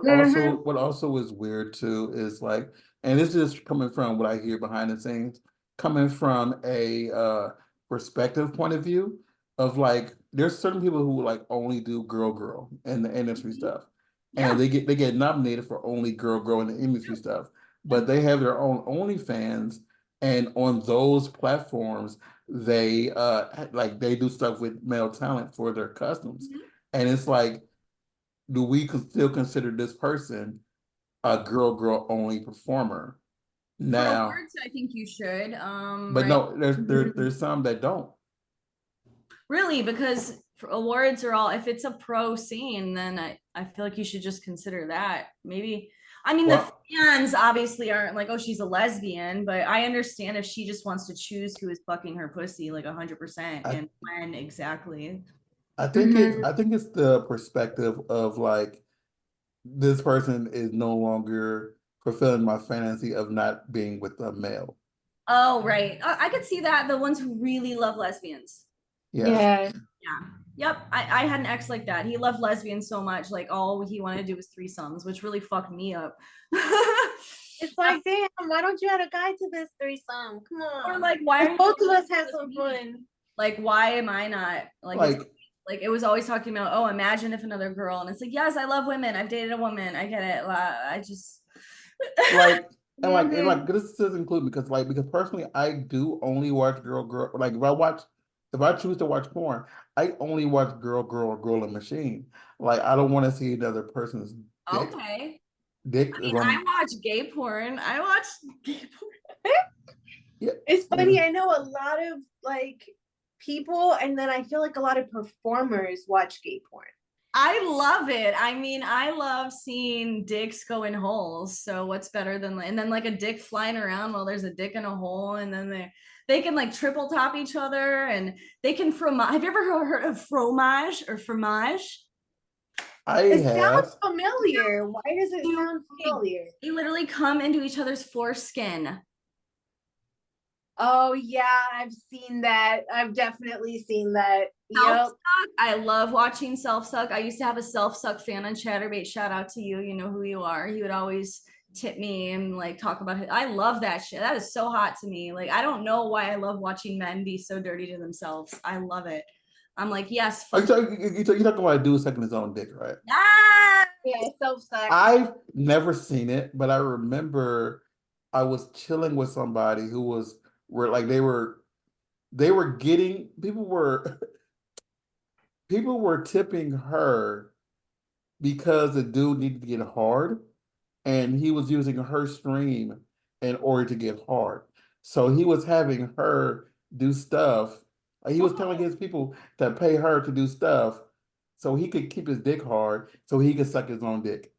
hire you. what also is weird too is like, and this is coming from what I hear behind the scenes, coming from a perspective point of view of like there's certain people who like only do girl in the industry stuff. Yeah. And they get nominated for only girl in the industry stuff, but they have their own OnlyFans, and on those platforms they like they do stuff with male talent for their customs. Mhm. And it's like, do we still consider this person a girl only performer For now? awards, I think you should. But Right. no, there's some that don't. Really, because awards are all, if it's a pro scene, then I feel like you should just consider that. Maybe, I mean, the Well, fans obviously aren't like, oh, she's a lesbian, but I understand if she just wants to choose who is fucking her pussy like 100% I and when exactly. I think it's the perspective of like this person is no longer fulfilling my fantasy of not being with a male. Oh, right. I could see that. The ones who really love lesbians. Yes. Yeah. Yeah. Yep. I had an ex like that. He loved lesbians so much, like all he wanted to do was threesomes, which really fucked me up. It's like, damn, why don't you add a guy to this threesome? Come Or on. like, why are Both you of us have some fun. like, why am I not like it's Like like it was always talking about, oh, imagine if another girl, and it's like, yes, I love women. I've dated a woman. I get it. I just like and Mhm. like this does include because like because personally I do only watch girl like if I choose to watch porn, I only watch girl and machine. Like I don't want to see another person's okay. dick I if mean, I I'm watch gay porn. I watch gay porn. yeah. It's Yeah. funny, I know a lot of like people, and then I feel like a lot of performers watch gay porn. I love it. I mean, I love seeing dicks go in holes. So what's better than, and then like a dick flying around while there's a dick in a hole, and then they can like triple top each other, and they can fromage. Have you ever heard of fromage or fromage? I It sounds have familiar. Why does it You- sound familiar? They literally come into each other's foreskin. Oh yeah, I've seen that. I've definitely seen that. Self Yep. suck. I love watching self suck. I used to have a self suck fan on Chatterbait. Shout out to you. You know who you are. He would always tip me and like talk about it. I love that shit. That is so hot to me. Like I don't know why I love watching men be so dirty to themselves. I love it. I'm like, yes, are you fuck. talking about a dude sucking his own dick, right? Ah! Yeah, self-suck. I've never seen it, but I remember I was chilling with somebody who was were like they were getting people were tipping her because the dude needed to get hard and he was using her stream in order to get hard. So he was having her do stuff. He was telling his people to pay her to do stuff so he could keep his dick hard so he could suck his own dick.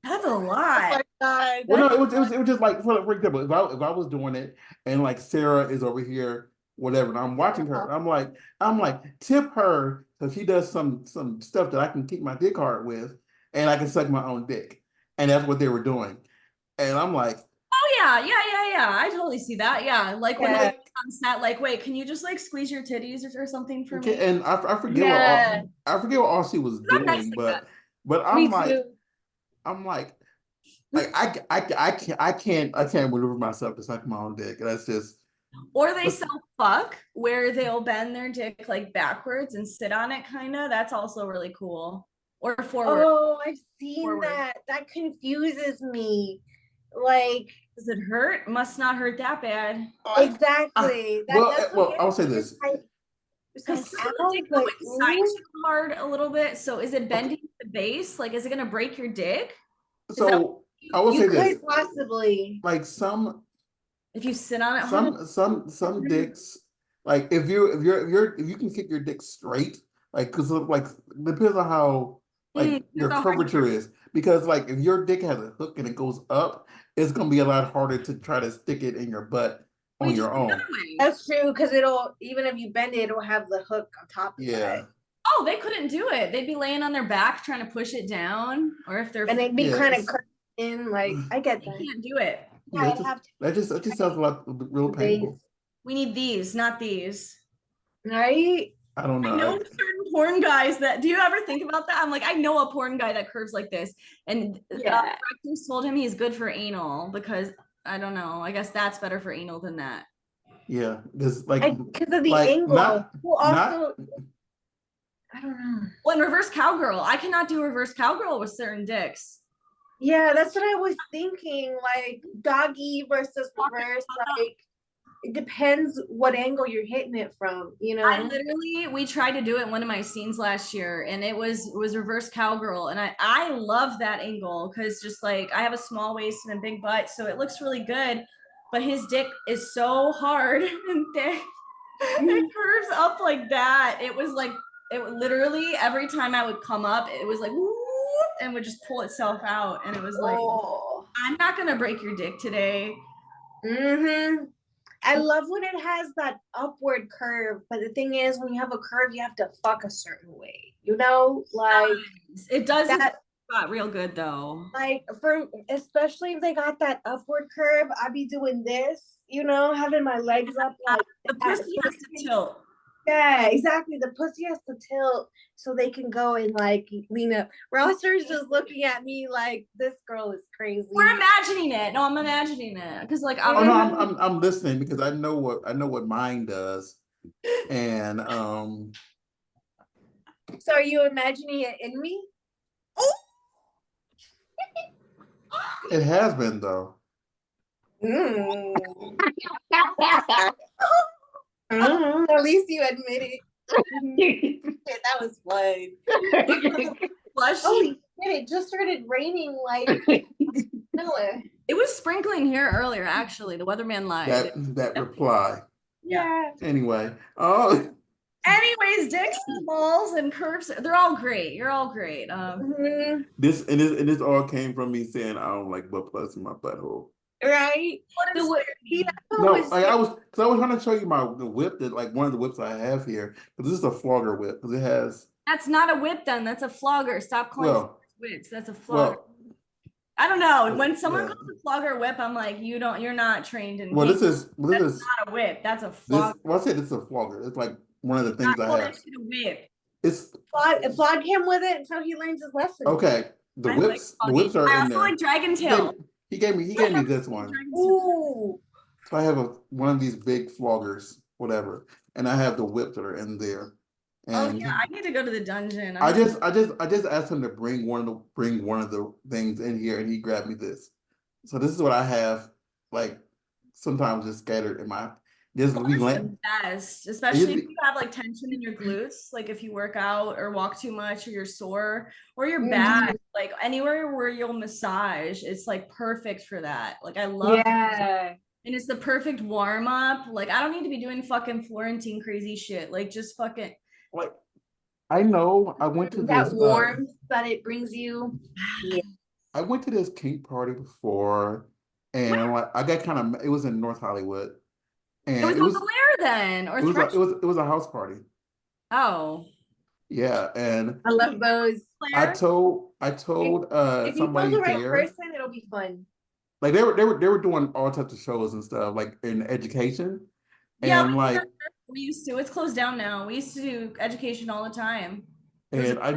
That's a Oh lot. my God, Well, no, that's it was just like for example, if I was doing it and like Sarah is over here, whatever, and I'm watching her, and I'm like tip her so she does some stuff that I can keep my dick hard with, and I can suck my own dick, and that's what they were doing, and I'm like, Oh yeah. I totally see that. Yeah. Like when they yeah. on set, like, wait, can you just like squeeze your titties or something for okay, me? and Yeah, I forget what all she was I'm nice doing, like that. but me too. I'm like I can't maneuver myself to suck my own dick. That's just. Or they self fuck where they'll bend their dick like backwards and sit on it, kind of. That's also really cool. Or forward. Oh, I've seen Forward. that. That confuses me. Like, Does it hurt? Must not hurt that bad. exactly. That's what well, I gets will say me. this. It's like, Because some of the ow, dick go but inside ooh. too hard a little bit. So is it Okay, bending the base? Like, is it gonna break your dick? Is that so I will You say this. could possibly. Like if you sit on it hard? some dicks, like if you can kick your dick straight, like because like depends on how like That's your how hard you curvature is. Because like if your dick has a hook and it goes up, it's gonna be a lot harder to try to stick it in your butt we on just your the own. other way. That's true because it'll, even if you bend it, it'll have the hook on top of Yeah, that. Oh, they couldn't do it. They'd be laying on their back trying to push it down. Or if they're And it'd be yeah, kind of in, like, I get they that. can't do it. Yeah, yeah. I'd have to That just sounds a lot real base, painful. We need these, not these. right? I don't I know. know certain porn guys that do you ever think about that? I'm like, I know a porn guy that curves like this. And Yeah. directors told him he's good for anal because I don't know. I guess that's better for anal than that. Yeah, because like Because of the like angle. Well, not also, I don't know. Well, in reverse cowgirl, I cannot do reverse cowgirl with certain dicks. Yeah, that's what I was thinking. Like doggy versus reverse. Like it depends what angle you're hitting it from. You I know. literally we tried to do it in one of my scenes last year and it was reverse cowgirl and I love that angle because just like I have a small waist and a big butt so it looks really good but his dick is so hard and thick it curves up like that it was like it literally every time I would come up it was like whoop, and would just pull itself out and it was like Oh. I'm not gonna break your dick today. Mm-hmm. I love when it has that upward curve, but the thing is, when you have a curve, you have to fuck a certain way. You know, like It does that. got real good though. Like for especially if they got that upward curve, I'd be doing this. You know, having my legs up like The that. pussy has to tilt. Yeah, exactly. The pussy has to tilt so they can go and like lean up. Roster's just looking at me like this girl is crazy. We're imagining it. No, I'm imagining it because like Oh no, I'm I'm listening because I know what mine does, and So are you imagining it in me? it has been though. Mm. At least you admit it. Shit, that was fun. blush. Holy shit, it just started raining like Noah. It was sprinkling here earlier, actually. The weatherman lied. That reply. Yeah. Anyway, oh, Anyways, dicks and balls and curves, they're all great. You're all great. Mhm. this all came from me saying I don't like butt plugs in my butthole. Right? What The is way he No, was like I was trying to show you the whip that like one of the whips I have here, but this is a flogger whip because it has That's not a whip then. That's a flogger. Stop calling well whips. That's a flogger. well I don't know. When someone yeah. calls a flogger a whip, I'm like, you're not trained in Well, case. this is Not a whip. That's a this. flogger. Well, I say this is a flogger. It's like one of the Not things I call that have. shit a whip. It's flog him with it until he learns his lesson. okay. I like The whips are I in also there. like dragon He tail. he gave me this one. Ooh. So I have one of these big floggers, whatever, and I have the whips that are in there. Oh And yeah, I need to go to the dungeon. I just asked him to bring one of the things in here, and he grabbed me this. So this is what I have, like sometimes just scattered in my just we That's land. the best, especially if you have like tension in your glutes, like if you work out or walk too much or you're sore or your back, like anywhere where you'll massage, it's like perfect for that. Like I love Yeah. and it's the perfect warm up. Like I don't need to be doing fucking Florentine crazy shit. Like just fucking Like I know I went to That this warmth that it brings you. Yeah. I went to this kink party before, and like I got kind of it was in North Hollywood, it was and on the lair then or thresh. it was a house party. Oh, Yeah, and I love those. lair. I told If you know somebody the right there, person, it'll be fun. like they were doing all types of shows and stuff like in education, Yeah, and like we used to. It's closed down now. We used to do education all the time. It was and I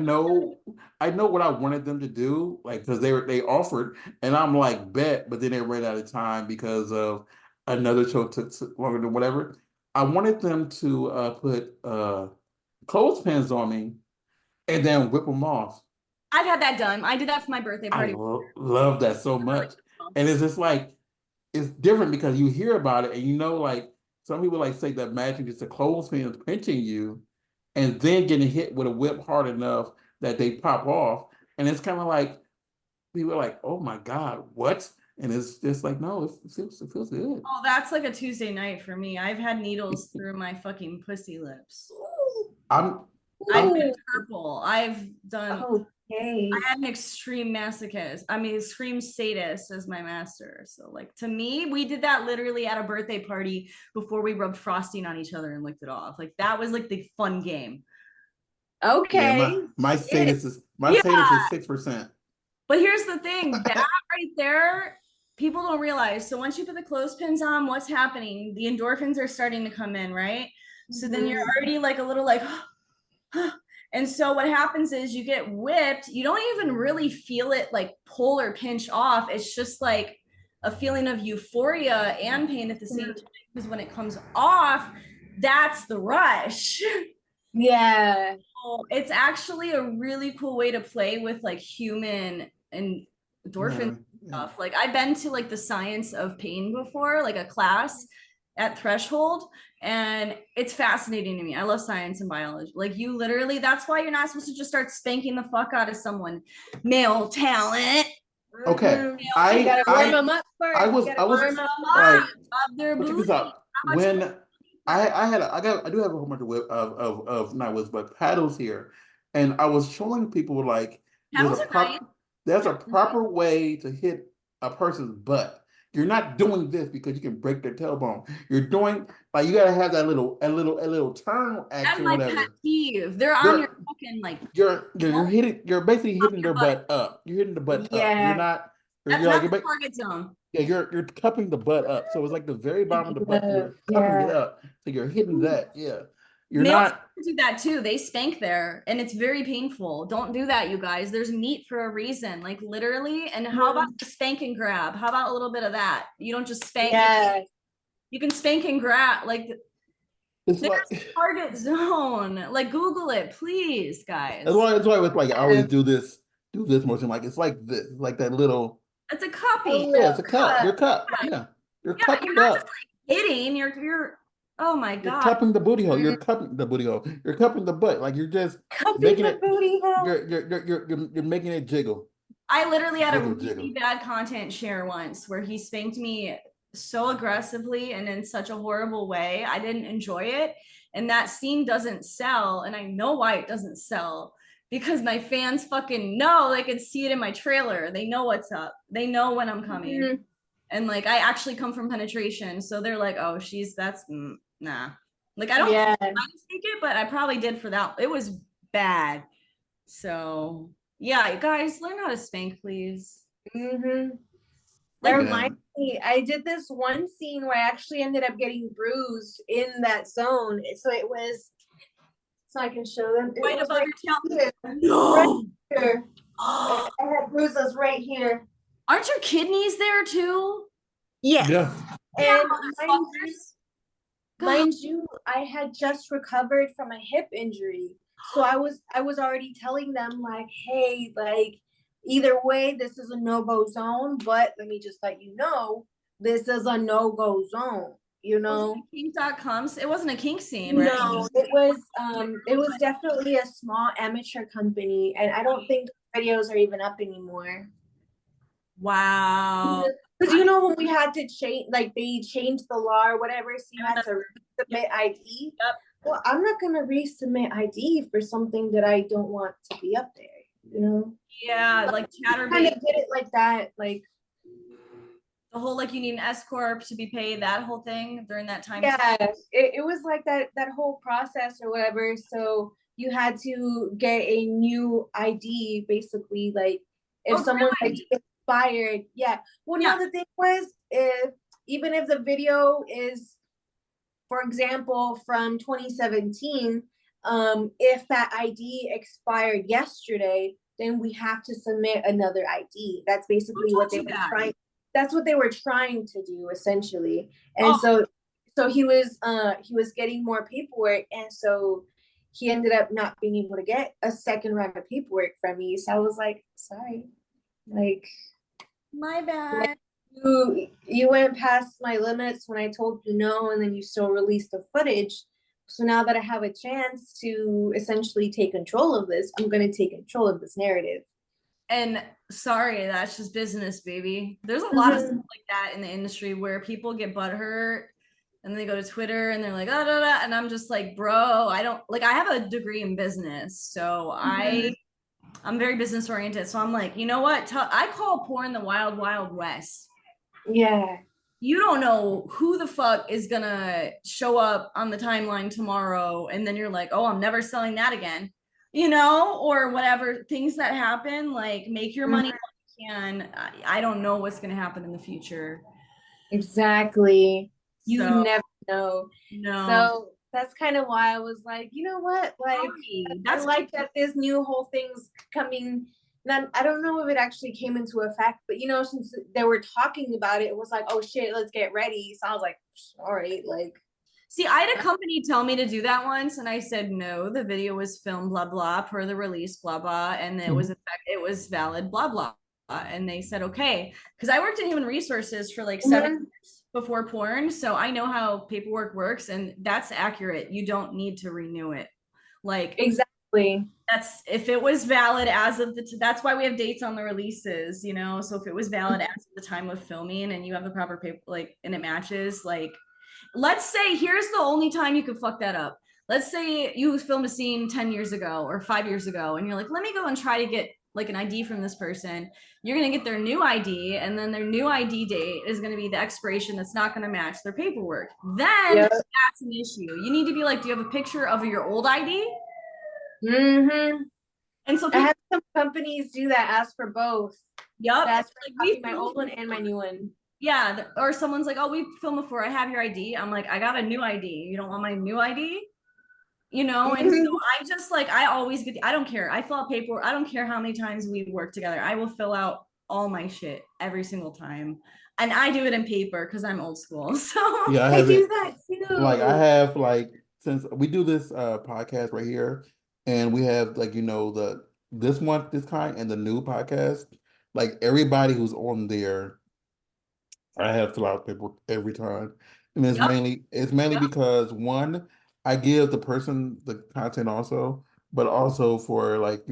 know what I wanted them to do, like because they offered, and I'm like bet, but then they ran out of time because of another show took longer than whatever. I wanted them to put clothespins on me and then whip them off. I've had that done. I did that for my birthday I party. love that so much. And it's just like, it's different because you hear about it and you know, like some people like say that imagine just a clothespin pinching you and then getting hit with a whip hard enough that they pop off. And it's kind of like people are like, oh my God, what? And it's just like, no, it feels good. Oh, that's like a Tuesday night for me. I've had needles through my fucking pussy lips. I'm I've been purple. I've done. Okay. I had an extreme masochist. I mean, extreme sadist as my master. So, like, to me, we did that literally at a birthday party before we rubbed frosting on each other and licked it off. Like, that was like the fun game. Okay. yeah, my sadist is Yeah. 6%. But here's the thing, that right there, people don't realize. So once you put the clothespins on, what's happening? The endorphins are starting to come in, right? So then you're already like a little like, and so what happens is you get whipped. You don't even really feel it like pull or pinch off. It's just like a feeling of euphoria and pain at the same time. Because when it comes off, that's the rush. Yeah. It's actually a really cool way to play with like human and endorphin stuff. Like I've been to like the science of pain before, like a class at Threshold, and it's fascinating to me. I love science and biology. Like you literally, that's why you're not supposed to just start spanking the fuck out of someone. Male talent. Okay, You gotta warm them up first. I was Warm them like, up, rub their check this booty. out. When I do have a whole bunch of not whips but paddles here, and I was showing people like Paddles are nice. there's a proper way to hit a person's butt. You're not doing this because you can break their tailbone. You're doing like you gotta have that little turn action, That's my whatever. pet peeve. They're on your fucking like. You're basically hitting their butt up. You're hitting the butt up. You're not. That's you're not like, the target zone. yeah, you're cupping the butt up. So it's like the very bottom of the butt, you're cupping it up. So you're hitting that. Yeah. You're Males not do that too. They spank there and it's very painful. Don't do that, you guys. There's meat for a reason, like literally. And how about the spank and grab? How about a little bit of that? You don't just spank. Yeah. You can spank and grab. Like it's there's like a target zone. Like Google it, please, guys. that's why it's like I always do this motion. Like it's like this, like that little. It's a copy. Yeah, it's a cup. You're cup. Yeah. You're cupping you're not up. just like hitting. You're oh my You're God. cupping the booty hole. You're cupping the booty hole. You're cupping the butt. Like you're just Cupping making the it. booty hole. You're making it jiggle. I literally had a Jiggle, really jiggle. bad content share once where he spanked me so aggressively and in such a horrible way. I didn't enjoy it. And that scene doesn't sell. And I know why it doesn't sell because my fans fucking know. They can see it in my trailer. They know what's up. They know when I'm coming. And like I actually come from penetration. So they're like, oh, nah. Like I don't Yeah. I didn't speak it, but I probably did for that. It was bad. So yeah, guys, learn how to spank, please. That Like, reminds me, I did this one scene where I actually ended up getting bruised in that zone. So it was, so I can show them. right above your tail. No. Right here. Oh, I had bruises right here. aren't your kidneys there too? Yes. Yeah. And motherfuckers. mind you, I had just recovered from a hip injury. So I was already telling them like, hey, like either way, this is a no-go zone, but let me just let you know, this is a no-go zone, you know. Kink.com. It wasn't a kink scene, right? No, it was definitely a small amateur company, and I don't think videos are even up anymore. Wow. Because you know when we had to change, like they changed the law or whatever, so you had to submit ID. Yep. Well, I'm not gonna resubmit ID for something that I don't want to be up there, you know? Yeah, like Kind Chatterbait. of did it like that, like The whole like you need an S corp to be paid, that whole thing during that time. yeah, it was like that whole process or whatever. So you had to get a new ID, basically, like if someone like expired, yeah. Well, no, the thing was, even if the video is, for example, from 2017, if that ID expired yesterday, then we have to submit another ID. That's basically what they were trying. That's what they were trying to do, essentially. And so he was getting more paperwork, and so he ended up not being able to get a second round of paperwork from me. So I was like, sorry, like my bad. You went past my limits when I told you no, and then you still released the footage. So now that I have a chance to essentially take control of this, I'm going to take control of this narrative. And sorry, that's just business, baby. There's a lot of Mhm. stuff like that in the industry where people get butthurt and they go to Twitter and they're like, oh, da, da. And I'm just like, bro, I don't like, I have a degree in business. So I'm very business oriented. So I'm like, you know what? I call porn the wild, wild west. Yeah. You don't know who the fuck is gonna show up on the timeline tomorrow. And then you're like, oh, I'm never selling that again, or whatever things that happen, like make your money Mhm. while you can. I don't know what's gonna happen in the future. Exactly. You So never know. no, So that's kind of why I was like, you know what? Like, sorry. I That's like that this new whole thing's coming. Now, I don't know if it actually came into effect, but since they were talking about it, it was like, oh shit, let's get ready. So I was like, all right, like, See, I had a company tell me to do that once, and I said no. The video was filmed, blah blah, per the release, blah blah, and it was valid, blah blah. And they said okay, because I worked in human resources for like 7 years before porn, so I know how paperwork works, and that's accurate. You don't need to renew it. Like exactly. that's if it was valid as of that's why we have dates on the releases, So if it was valid as of the time of filming, and you have the proper paper, like, and it matches, like let's say here's the only time you could fuck that up. Let's say you filmed a scene 10 years ago or 5 years ago, and you're like, let me go and try to get like an ID from this person. You're going to get their new ID, and then their new ID date is going to be the expiration that's not going to match their paperwork. Then Yep. that's an issue. You need to be like, do you have a picture of your old ID? Mm-hmm. And so I people, have some companies do that, ask for both. yep, That's for like copy we my old one and my new one. yeah, or someone's like, oh, we filmed before. I have your ID. I'm like, I got a new ID. You don't want my new ID? And so I just like, I always I don't care. I fill out paperwork. I don't care how many times we work together. I will fill out all my shit every single time. And I do it in paper because I'm old school. So Yeah, I I have do it. that Like I too. have like since we do this podcast right here, and we have like the this one this kind and the new podcast. Like everybody who's on there, I have to fill out paperwork every time, and yep, it's mainly yep. because one, I give the person the content also, but also for like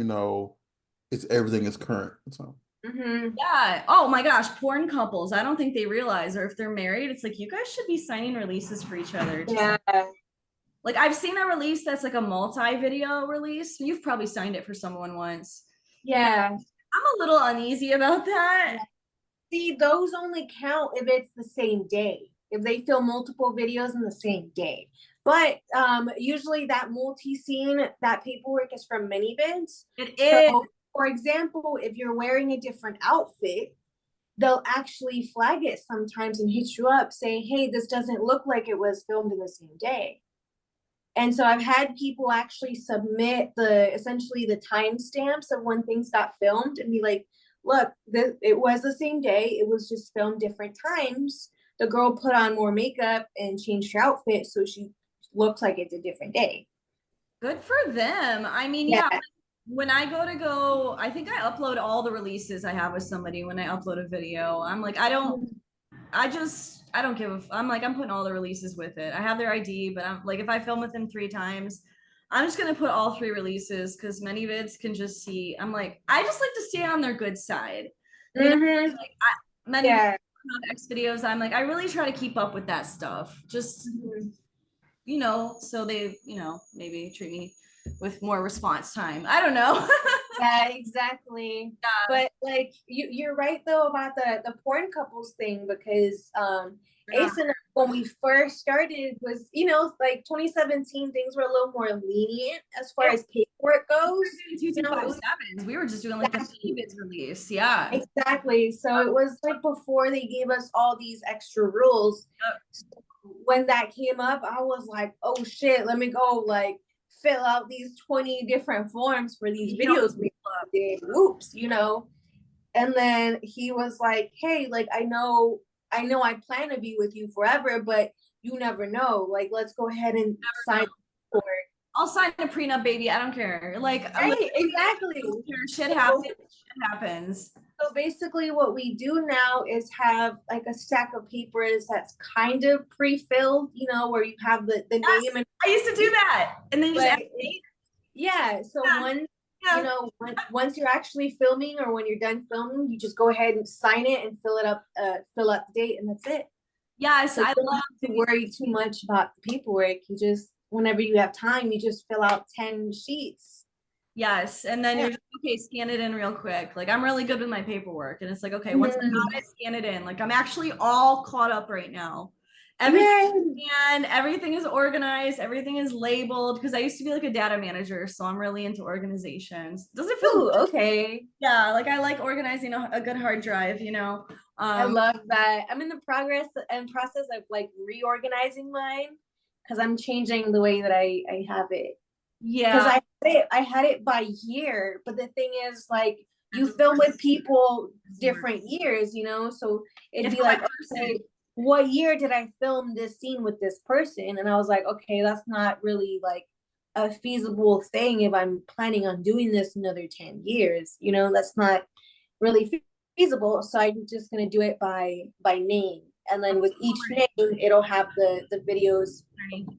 it's everything is current. So Mm-hmm. Yeah. Oh my gosh, porn couples. I don't think they realize, or if they're married, it's like you guys should be signing releases for each other. Just Yeah. like I've seen a release that's like a multi-video release. You've probably signed it for someone once. And Yeah. I'm a little uneasy about that. See, those only count if it's the same day, if they film multiple videos in the same day. But usually that multi-scene, that paperwork is from many bids. It is. So, for example, if you're wearing a different outfit, they'll actually flag it sometimes and hit you up saying, hey, this doesn't look like it was filmed in the same day. And so I've had people actually submit essentially the timestamps of when things got filmed and be like, look, it was the same day. It was just filmed different times. The girl put on more makeup and changed her outfit so she looks like it's a different day. Good for them. I mean, Yeah. yeah, when I I think I upload all the releases I have with somebody when I upload a video. I'm like, I don't give I'm like, I'm putting all the releases with it. I have their ID, but I'm like, if I film with them 3 times, I'm just gonna put all 3 releases because many vids can just see. I'm like, I just like to stay on their good side. Mm-hmm. Like many Yeah. X videos, I'm like, I really try to keep up with that stuff. Just Mm-hmm. so they, maybe treat me with more response time. I don't know. Yeah, exactly. Yeah. But like you're right though about the porn couples thing because Ace and I, when we first started was like 2017 things were a little more lenient as far as paperwork goes. We were just doing like the mini bids release. Yeah. Exactly. So it was like before they gave us all these extra rules. So when that came up, I was like, oh shit, let me go like fill out these 20 different forms for these videos we did. Whoops. And then he was like, hey, like I plan to be with you forever, but you never know. Like, let's go ahead and sign for it. I'll sign a prenup, baby. I don't care. Like, Right, exactly. shit happens. Shit happens. So basically what we do now is have like a stack of papers that's kind of pre-filled, you know, where you have the Yes, name and I used to do that. And then you just add date. yeah. So Yeah. one, Yeah. you know, once you're actually filming or when you're done filming, you just go ahead and sign it and fill up the date, and that's it. Yes, So I you don't love have to worry too much about the paperwork. You just, whenever you have time, you just fill out 10 sheets. yes. And then Yeah. you're just, okay, scan it in real quick. Like I'm really good with my paperwork. And it's like, okay, once I got it, scan it in. Like I'm actually all caught up right now. Everything and everything is organized, everything is labeled. Because I used to be like a data manager, so I'm really into organizations. Does it feel Ooh, okay. Yeah, like I like organizing a good hard drive, you know. I love that. I'm in the process of like reorganizing mine because I'm changing the way that I have it. Because Yeah. I had it by year, but the thing is, like, you film with people different years, you know, so it'd be like, okay, what year did I film this scene with this person? And I was like, okay, that's not really like a feasible thing if I'm planning on doing this another 10 years, you know, that's not really feasible. So I'm just gonna do it by name. And then with each name, it'll have the videos,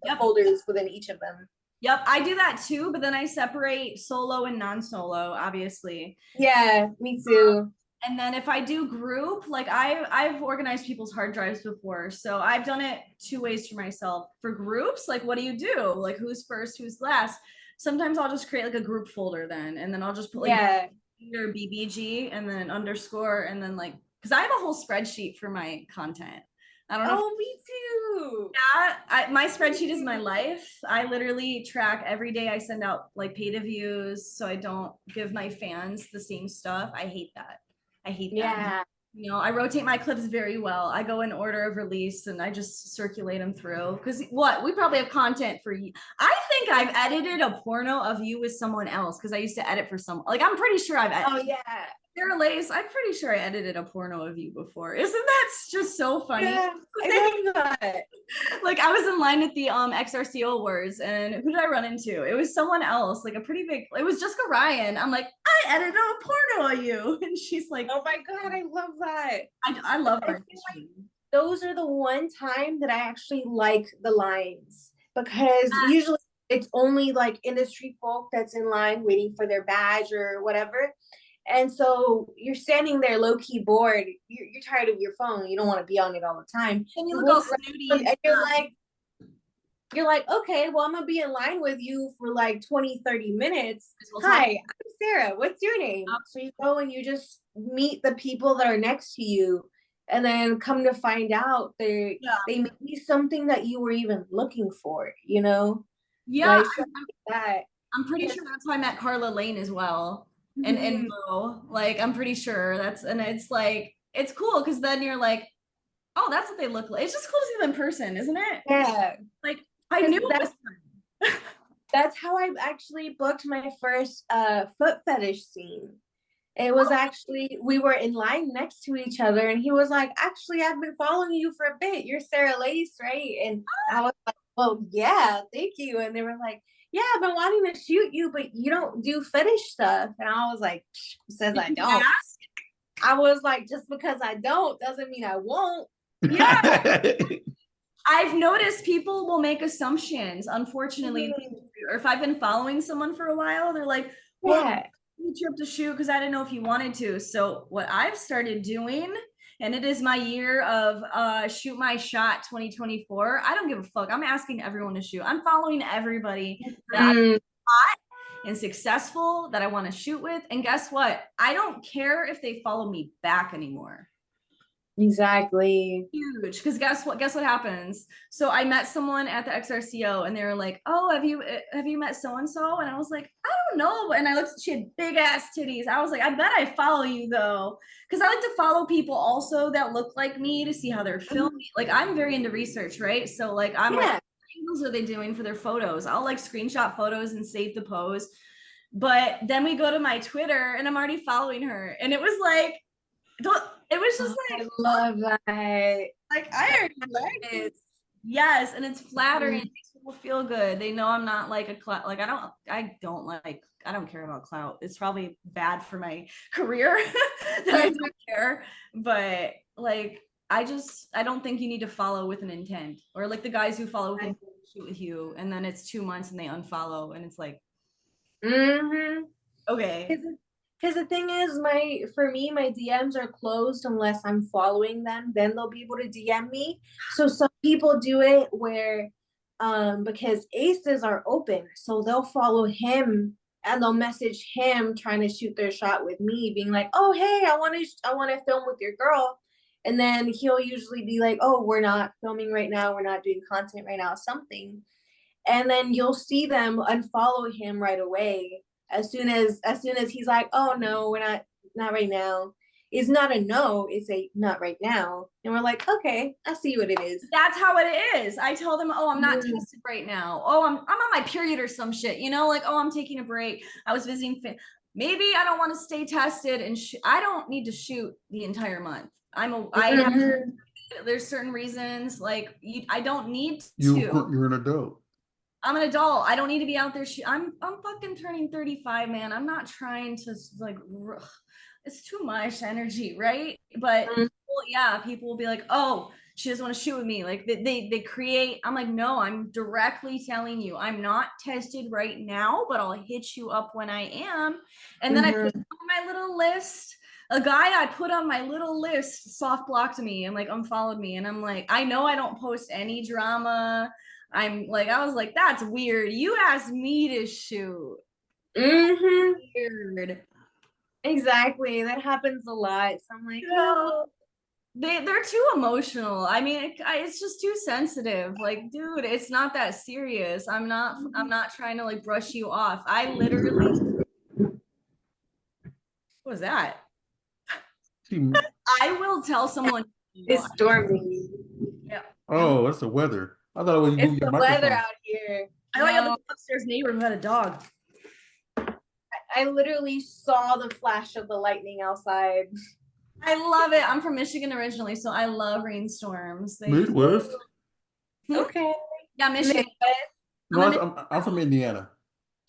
the folders within each of them. Yep, I do that too, but then I separate solo and non-solo, obviously. Yeah, me too. And then if I do group, like I've organized people's hard drives before. So I've done it two ways for myself. For groups, like what do you do? Like who's first, who's last? Sometimes I'll just create like a group folder then, and then I'll just put like your BBG and then underscore and then like because I have a whole spreadsheet for my content. I don't know. Oh, me too. Yeah, my spreadsheet is my life. I literally track every day I send out like pay to views so I don't give my fans the same stuff. I hate that. I hate that. Yeah. You know, I rotate my clips very well. I go in order of release and I just circulate them through. Because what? We probably have content for you. I think I've edited a porno of you with someone else because I used to edit for someone. Like, I'm pretty sure I've edited. Oh, yeah. Sarah Lace, I'm pretty sure I edited a porno of you before. Isn't that just so funny? Yeah, I love that. Like I was in line at the XRCO Awards, and who did I run into? It was someone else, like a pretty big. It was Jessica Ryan. I'm like, I edited a porno of you, and she's like, oh my god, I love that. I love her. Like those are the one time that I actually like the lines because usually it's only like industry folk that's in line waiting for their badge or whatever. And so you're standing there low-key bored. You're tired of your phone. You don't want to be on it all the time. And you look all snooty. And you're like, okay, well, I'm going to be in line with you for like 20, 30 minutes. Hi, I'm Sarah. What's your name? So you go and you just meet the people that are next to you. And then come to find out they may be something that you were even looking for, you know? Yeah. Like, that. I'm pretty sure that's how I met Carla Lane as well. And Mo, like I'm pretty sure and it's like it's cool because then you're like, oh, that's what they look like. It's just cool to see them in person, isn't it? Yeah. Like I knew that's how I actually booked my first foot fetish scene. It was actually we were in line next to each other, and he was like, "Actually, I've been following you for a bit. You're Sarah Lace, right?" And I was like, "Well, yeah, thank you." And they were like, yeah, I've been wanting to shoot you, but you don't do fetish stuff. And I was like, says I don't. I was like, just because I don't doesn't mean I won't. Yeah. I've noticed people will make assumptions, unfortunately. Or if I've been following someone for a while, they're like, well, you trip to shoot because I didn't know if you wanted to. So what I've started doing, and it is my year of shoot my shot 2024. I don't give a fuck. I'm asking everyone to shoot. I'm following everybody that I'm hot and successful that I want to shoot with. And guess what? I don't care if they follow me back anymore. Exactly. Huge. Because guess what happens? So I met someone at the XRCO and they were like, oh, have you met so-and-so? And I was like, I don't know. And I looked, she had big ass titties. I was like, I bet I follow you though. Because I like to follow people also that look like me to see how they're filming. Like I'm very into research, right? So like I'm like, what angles are they doing for their photos? I'll like screenshot photos and save the pose. But then we go to my Twitter and I'm already following her. And it was like, it was just like, I love that. Like I already like it. Yes, and it's flattering. Thanks for people feel good. They know I'm not like a clout. Like I don't care about clout. It's probably bad for my career that I don't care. But like I don't think you need to follow with an intent. Or like the guys who follow with intent shoot with you and then it's 2 months and they unfollow and it's like okay. Because the thing is, for me, my DMs are closed unless I'm following them. Then they'll be able to DM me. So some people do it where, because aces are open, so they'll follow him and they'll message him trying to shoot their shot with me, being like, "Oh, hey, I want to film with your girl," and then he'll usually be like, "Oh, we're not filming right now. We're not doing content right now. Something." And then you'll see them unfollow him right away as soon as he's like, "Oh no, we're not right now." It's not a no, it's a not right now. And we're like, "Okay, I see what it is." That's how it is. I tell them, "Oh, I'm not tested right now. Oh, I'm on my period or some shit, you know, like, oh, I'm taking a break. I was visiting maybe I don't want to stay tested and I don't need to shoot the entire month. There's certain reasons like I don't need to. You're an adult. I'm an adult. I don't need to be out there. I'm fucking turning 35, man. I'm not trying to like, it's too much energy, right? But people will be like, "Oh, she doesn't want to shoot with me." Like they create. I'm like, no, I'm directly telling you, I'm not tested right now, but I'll hit you up when I am. And then I put on my little list. A guy I put on my little list soft blocked me and like unfollowed me, and I'm like, I know I don't post any drama. I was like, that's weird. You asked me to shoot. Weird. Exactly. That happens a lot. So I'm like, no. They're too emotional. I mean, it's just too sensitive. Like, dude, it's not that serious. I'm not trying to like brush you off. I literally. What was that? I will tell someone. It's stormy. Yeah. Oh, that's the weather. I thought it was it's the weather out here. I have an upstairs neighbor who had a dog. I literally saw the flash of the lightning outside. I love it. I'm from Michigan originally, so I love rainstorms. Midwest? Okay. Yeah, Michigan. No, I'm from Indiana.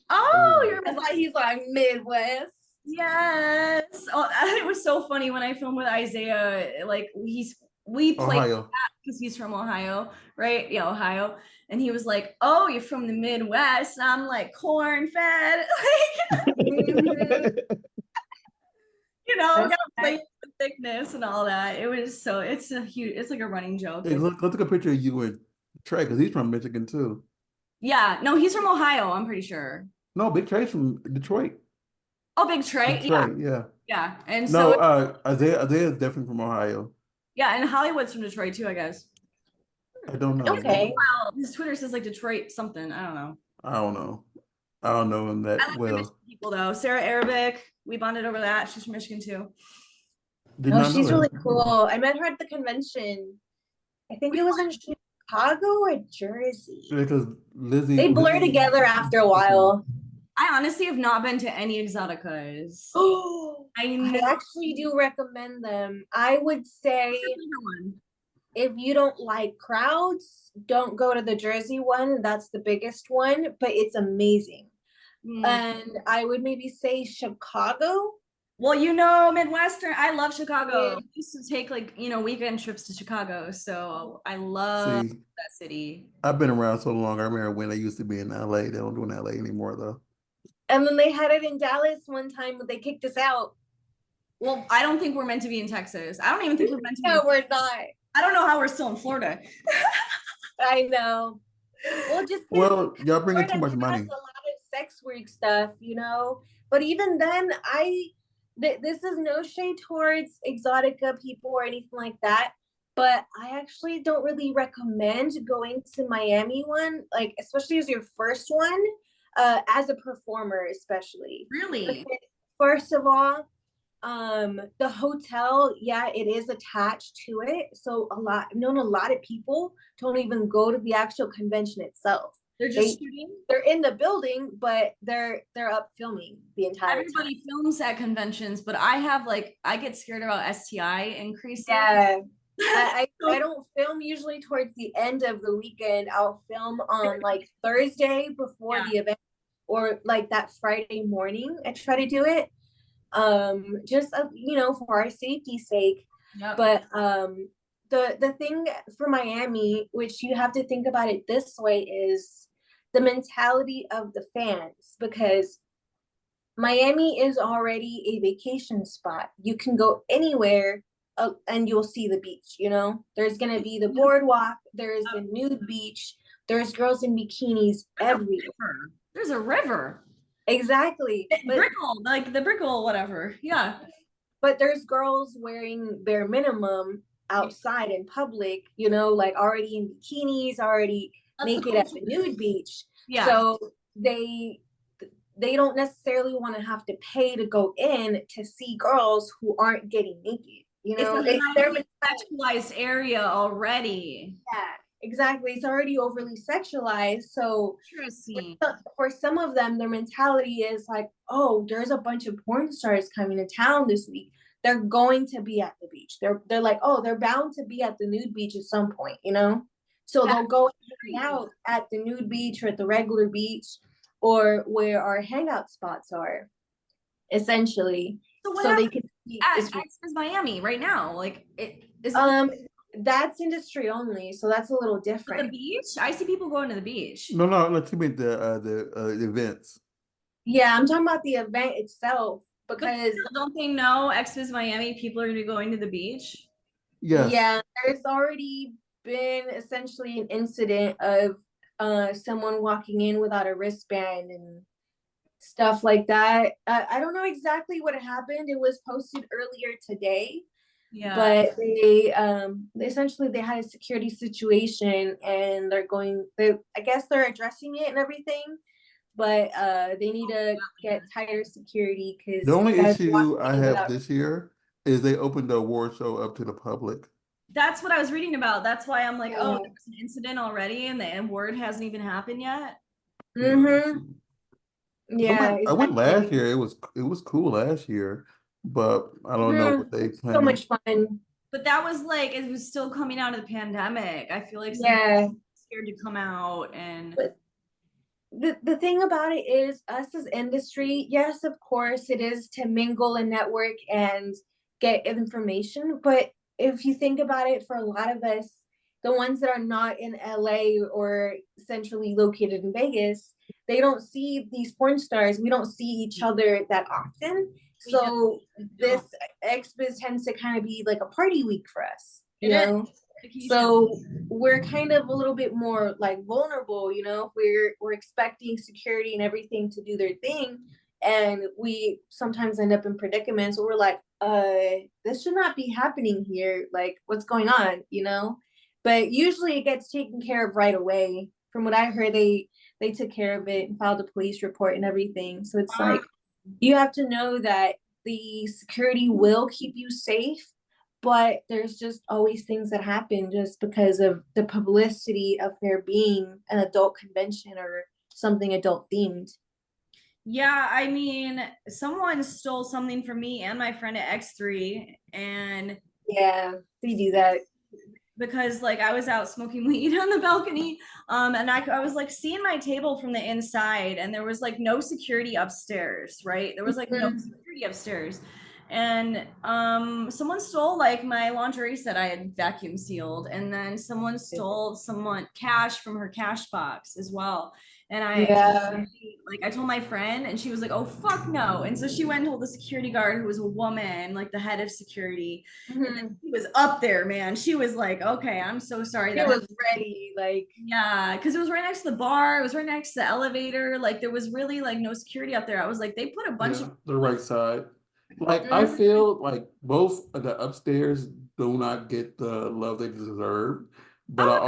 Oh, he's like Midwest. Yes. Oh, it was so funny when I filmed with Isaiah. Like we played because he's from Ohio, right? Yeah, Ohio. And he was like, "Oh, you're from the Midwest." And I'm like, corn fed. You know, gotta play the thickness and all that. It's like a running joke. Hey, let's take a picture of you and Trey, because he's from Michigan too. Yeah, no, he's from Ohio, I'm pretty sure. No, Big Trey's from Detroit. Oh, Big Trey? Yeah. Yeah. And so Isaiah is definitely from Ohio. Yeah, and Hollywood's from Detroit too, I guess. I don't know. Okay. Well, his Twitter says like Detroit something. I don't know. I don't know him that well. Michigan people though. Sarah Arabic, we bonded over that. She's from Michigan too. She's really cool. I met her at the convention. I think it was in Chicago or Jersey. Because they blur together after a while. I honestly have not been to any Exoticas. I actually do recommend them. I would say if you don't like crowds, don't go to the Jersey one. That's the biggest one, but it's amazing. And I would maybe say Chicago. Well, you know, Midwestern, I love Chicago. I used to take like, weekend trips to Chicago. So I love that city. I've been around so long. I remember when they used to be in LA. They don't do it in LA anymore though. And then they had it in Dallas one time, but they kicked us out. Well, I don't think we're meant to be in Texas. I don't even think we're meant to be. No, we're not. I don't know how we're still in Florida. I know. Well, y'all bringing too much money. A lot of sex work stuff, But even then, this is no shade towards Exotica people or anything like that. But I actually don't really recommend going to Miami one, like especially as your first one, as a performer, especially. Really? Because first of all, the hotel, it is attached to it. So I've known a lot of people don't even go to the actual convention itself. They're just shooting. They're in the building, but they're up filming the entire Everybody time. films at conventions, but I get scared about STI increasing. Yeah. I don't film usually towards the end of the weekend. I'll film on like Thursday before Yeah. the event, or like that Friday morning. I try to do it, just for our safety's sake. Yep. But the thing for Miami, which you have to think about it this way, is the mentality of the fans, because Miami is already a vacation spot. You can go anywhere, and you'll see the beach. There's going to be the boardwalk, there's the nude beach, there's girls in bikinis everywhere. There's a river. Exactly. Brickle, like the Brickle, whatever. Yeah. But there's girls wearing bare minimum outside in public, like already in bikinis, already naked at the nude beach. Yeah. So they don't necessarily want to have to pay to go in to see girls who aren't getting naked. It's a sexualized area already. Yeah, exactly. It's already overly sexualized. So for some of them, their mentality is like, oh, there's a bunch of porn stars coming to town this week. They're going to be at the beach. They're like, oh, they're bound to be at the nude beach at some point, So they'll go hang out at the nude beach or at the regular beach, or where our hangout spots are, essentially. So they can see Expos Miami right now. Like that's industry only, so that's a little different. The beach? I see people going to the beach. No, let's mean the events. Yeah, I'm talking about the event itself, because don't they know Expos Miami people are gonna be going to the beach? Yes. Yeah, there's already been essentially an incident of someone walking in without a wristband and stuff like that. I don't know exactly what happened. It was posted earlier today. Yeah. But they essentially they had a security situation, and I guess they're addressing it and everything, but they need to get tighter security, because the only issue I have this year is they opened the award show up to the public. That's what I was reading about. That's why I'm like, oh, there's an incident already and the award hasn't even happened yet. Mm-hmm. Yeah, I went last year. It was cool last year, but I don't know what they planned. So much fun. But that was like, it was still coming out of the pandemic. I feel like scared to come out. And the thing about it is, us as industry, yes, of course it is to mingle and network and get information, but if you think about it, for a lot of us, the ones that are not in LA or centrally located in Vegas, they don't see these porn stars. We don't see each other that often. So this Expos tends to kind of be like a party week for us, So we're kind of a little bit more like vulnerable, we're expecting security and everything to do their thing. And we sometimes end up in predicaments where we're like, this should not be happening here. Like, what's going on, But usually it gets taken care of right away. From what I heard, they took care of it and filed a police report and everything. So it's like, you have to know that the security will keep you safe, but there's just always things that happen just because of the publicity of there being an adult convention or something adult themed. Yeah, I mean, someone stole something from me and my friend at X3, and yeah, they do that. Because like I was out smoking weed on the balcony, and I was like seeing my table from the inside, and there was like no security upstairs, right? There was like no security upstairs, and someone stole like my lingerie set I had vacuum sealed, and then someone stole cash from her cash box as well. And I told my friend, and she was like, oh, fuck no. And so she went and told the security guard, who was a woman, like the head of security. And then she was up there, man. She was like, okay, I'm so sorry. She was ready. Like, yeah, because it was right next to the bar. It was right next to the elevator. Like, there was really like no security up there. I was like, they put a bunch of the right side. Like, I feel like both of the upstairs do not get the love they deserve. But I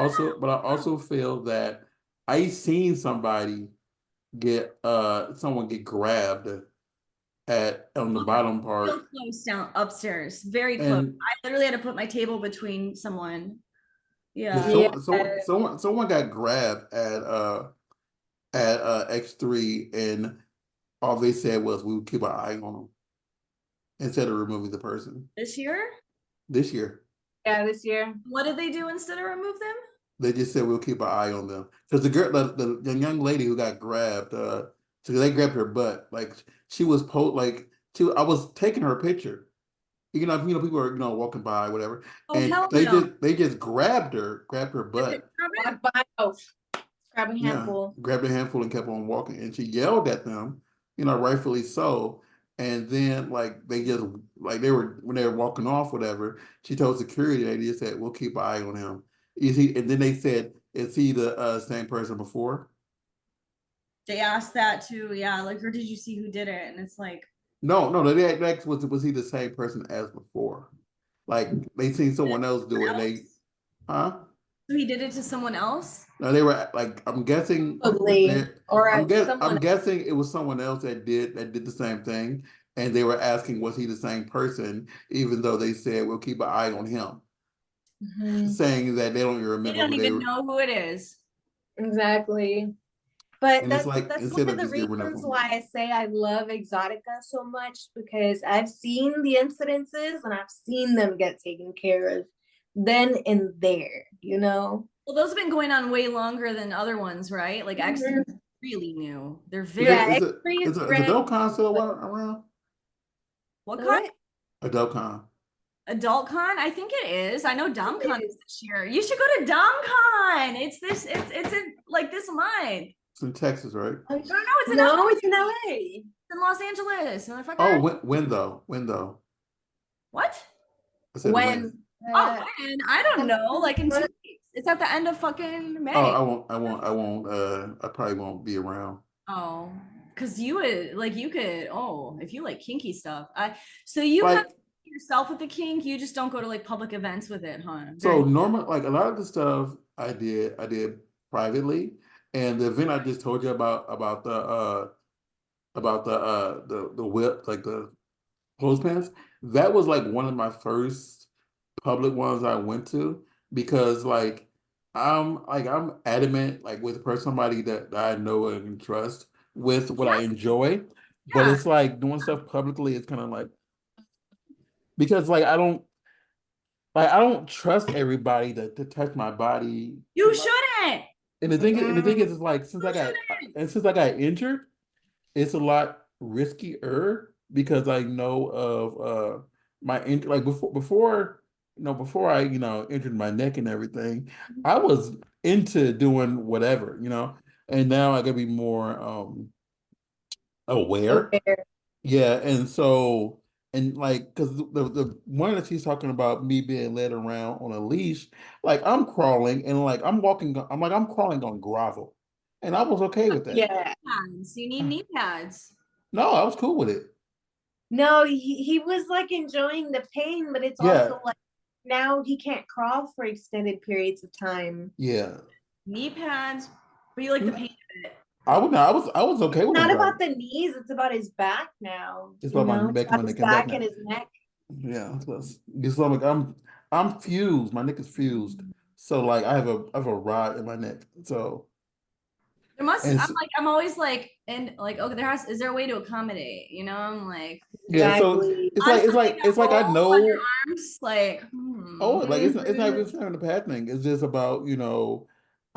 also feel that I seen someone get grabbed on the bottom part. Real close down upstairs, very close. I literally had to put my table between someone. Yeah. Someone got grabbed at X3, and all they said was we would keep an eye on them instead of removing the person. This year? This year. Yeah, this year. What did they do instead of remove them? They just said we'll keep an eye on them because the girl, the young lady who got grabbed, so they grabbed her butt. Like she was I was taking her picture. People are walking by, whatever, Oh, and hell no. they just grabbed her butt. Oh, grab a Yeah, handful. grabbed a handful and kept on walking, and she yelled at them, rightfully so. And then like they just like they were when they were walking off, whatever. She told security, they just said, "We'll keep an eye on him." Is he? And then they said, "Is he the same person before?" They asked that too. Yeah, like, or did you see who did it? And it's like, No, no, they asked was he the same person as before? Like they seen someone else do it, and they, huh? so he did it to someone else. No, they were like, I'm guessing Probably. Or I'm someone. guessing it was someone else that did the same thing, and they were asking was he the same person, even though they said we'll keep an eye on him, saying that they don't even They remember don't who they even were, know who it is. Exactly. But and it's like that's one instead of of the just getting rid of reasons them. why I say I love Exotica so much, because I've seen the incidences and I've seen them get taken care of then and there, you know? Well, those have been going on way longer than other ones, right? Like X really new. They're Is it very. Yeah, is it X3 is is a brand Dokkan still new. around? What kind? What? A Dokkan. Adult Con? I think it is. I know DomCon It is is. this year. You should go to DomCon. It's in like this month. It's in Texas, right? No, it's in No, LA. it's in LA. It's in Los Angeles, Oh, motherfucker. when though? When though? What? I said when. When? Oh, when? I don't know. Like in 2 What? weeks. It's at the end of fucking Oh, May. I probably won't be around. Oh, because you would like you could. Oh, if you like kinky stuff, so you kind Like, of yourself with the kink. You just don't go to like public events with it, huh? so Very. normal, like a lot of the stuff I did privately, and the event I just told you about the whip, like the clothespins, that was like one of my first public ones I went to because I'm adamant like with somebody that I know and trust with what I Yes. enjoy, but Yeah. it's like doing stuff publicly. It's kind of like because I don't trust everybody to touch my body. You shouldn't. And the thing is, it's like You shouldn't. since I got injured, it's a lot riskier because I know of my like before I injured my neck and everything, I was into doing whatever, and now I gotta be more aware. Aware. Yeah, and so and like because the one that she's talking about me being led around on a leash, like I'm crawling and like I'm crawling on gravel, and I was okay with that. Yeah. Pads. You need knee pads. No, I was cool with it. No, he was like enjoying the pain, but it's Yeah, also like now he can't crawl for extended periods of time. yeah. Knee pads. But you like the N- pain of it. I was okay with him Not about grabbing. the knees, it's about his back now, It's you about my know? It's back, about my his neck, and back back and now. his neck. Yeah, because I'm fused. My neck is fused. So like I have a rod in my neck. So There must. and s I'm always like, and like, okay, is there a way to accommodate? I'm like, yeah, so Exactly. it's on like it's something like to it's like I hold on your know. arms, like, Oh, like it's Mhm. not even a bad thing. It's just about,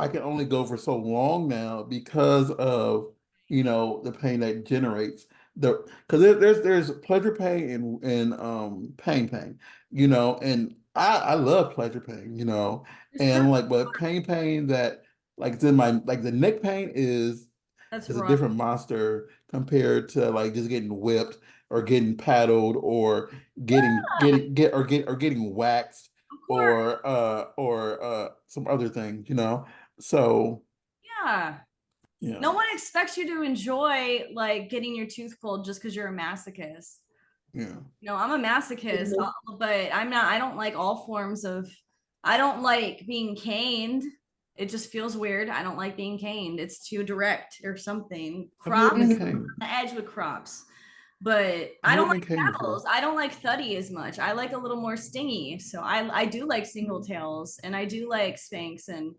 I can only go for so long now because of, the pain that generates because there's pleasure pain and pain, and I love pleasure pain, there's and purpose. like but pain that like it's in my like the neck pain That's is a rough. different monster compared to like just getting whipped or getting paddled or Yeah, getting waxed of course. or some other thing. So Yeah. yeah, No one expects you to enjoy like getting your tooth pulled just because you're a masochist. yeah. I'm a masochist, but I'm not. I don't like all forms of. I don't like being caned. It just feels weird. I don't like being caned. It's too direct or something. Have you ever Crops been Mhm. caned? on the edge with crops, but Have I you don't ever like been caned before? paddles. I don't like thuddy as much. I like a little more stingy. So I do like single tails and I do like spanks and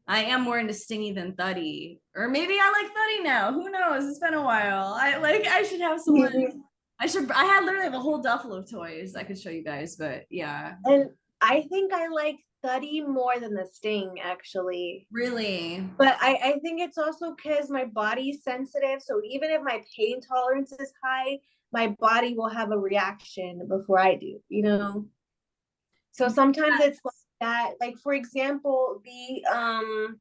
I am more into stingy than thuddy. Or maybe I like thuddy now. Who knows? It's been a while. I should have someone. I had literally have a whole duffel of toys I could show you guys, but yeah. And I think I like Thuddy more than the Sting, actually. Really? But I think it's also because my body's sensitive. So even if my pain tolerance is high, my body will have a reaction before I do, you know? So sometimes it's like that. Like for example, the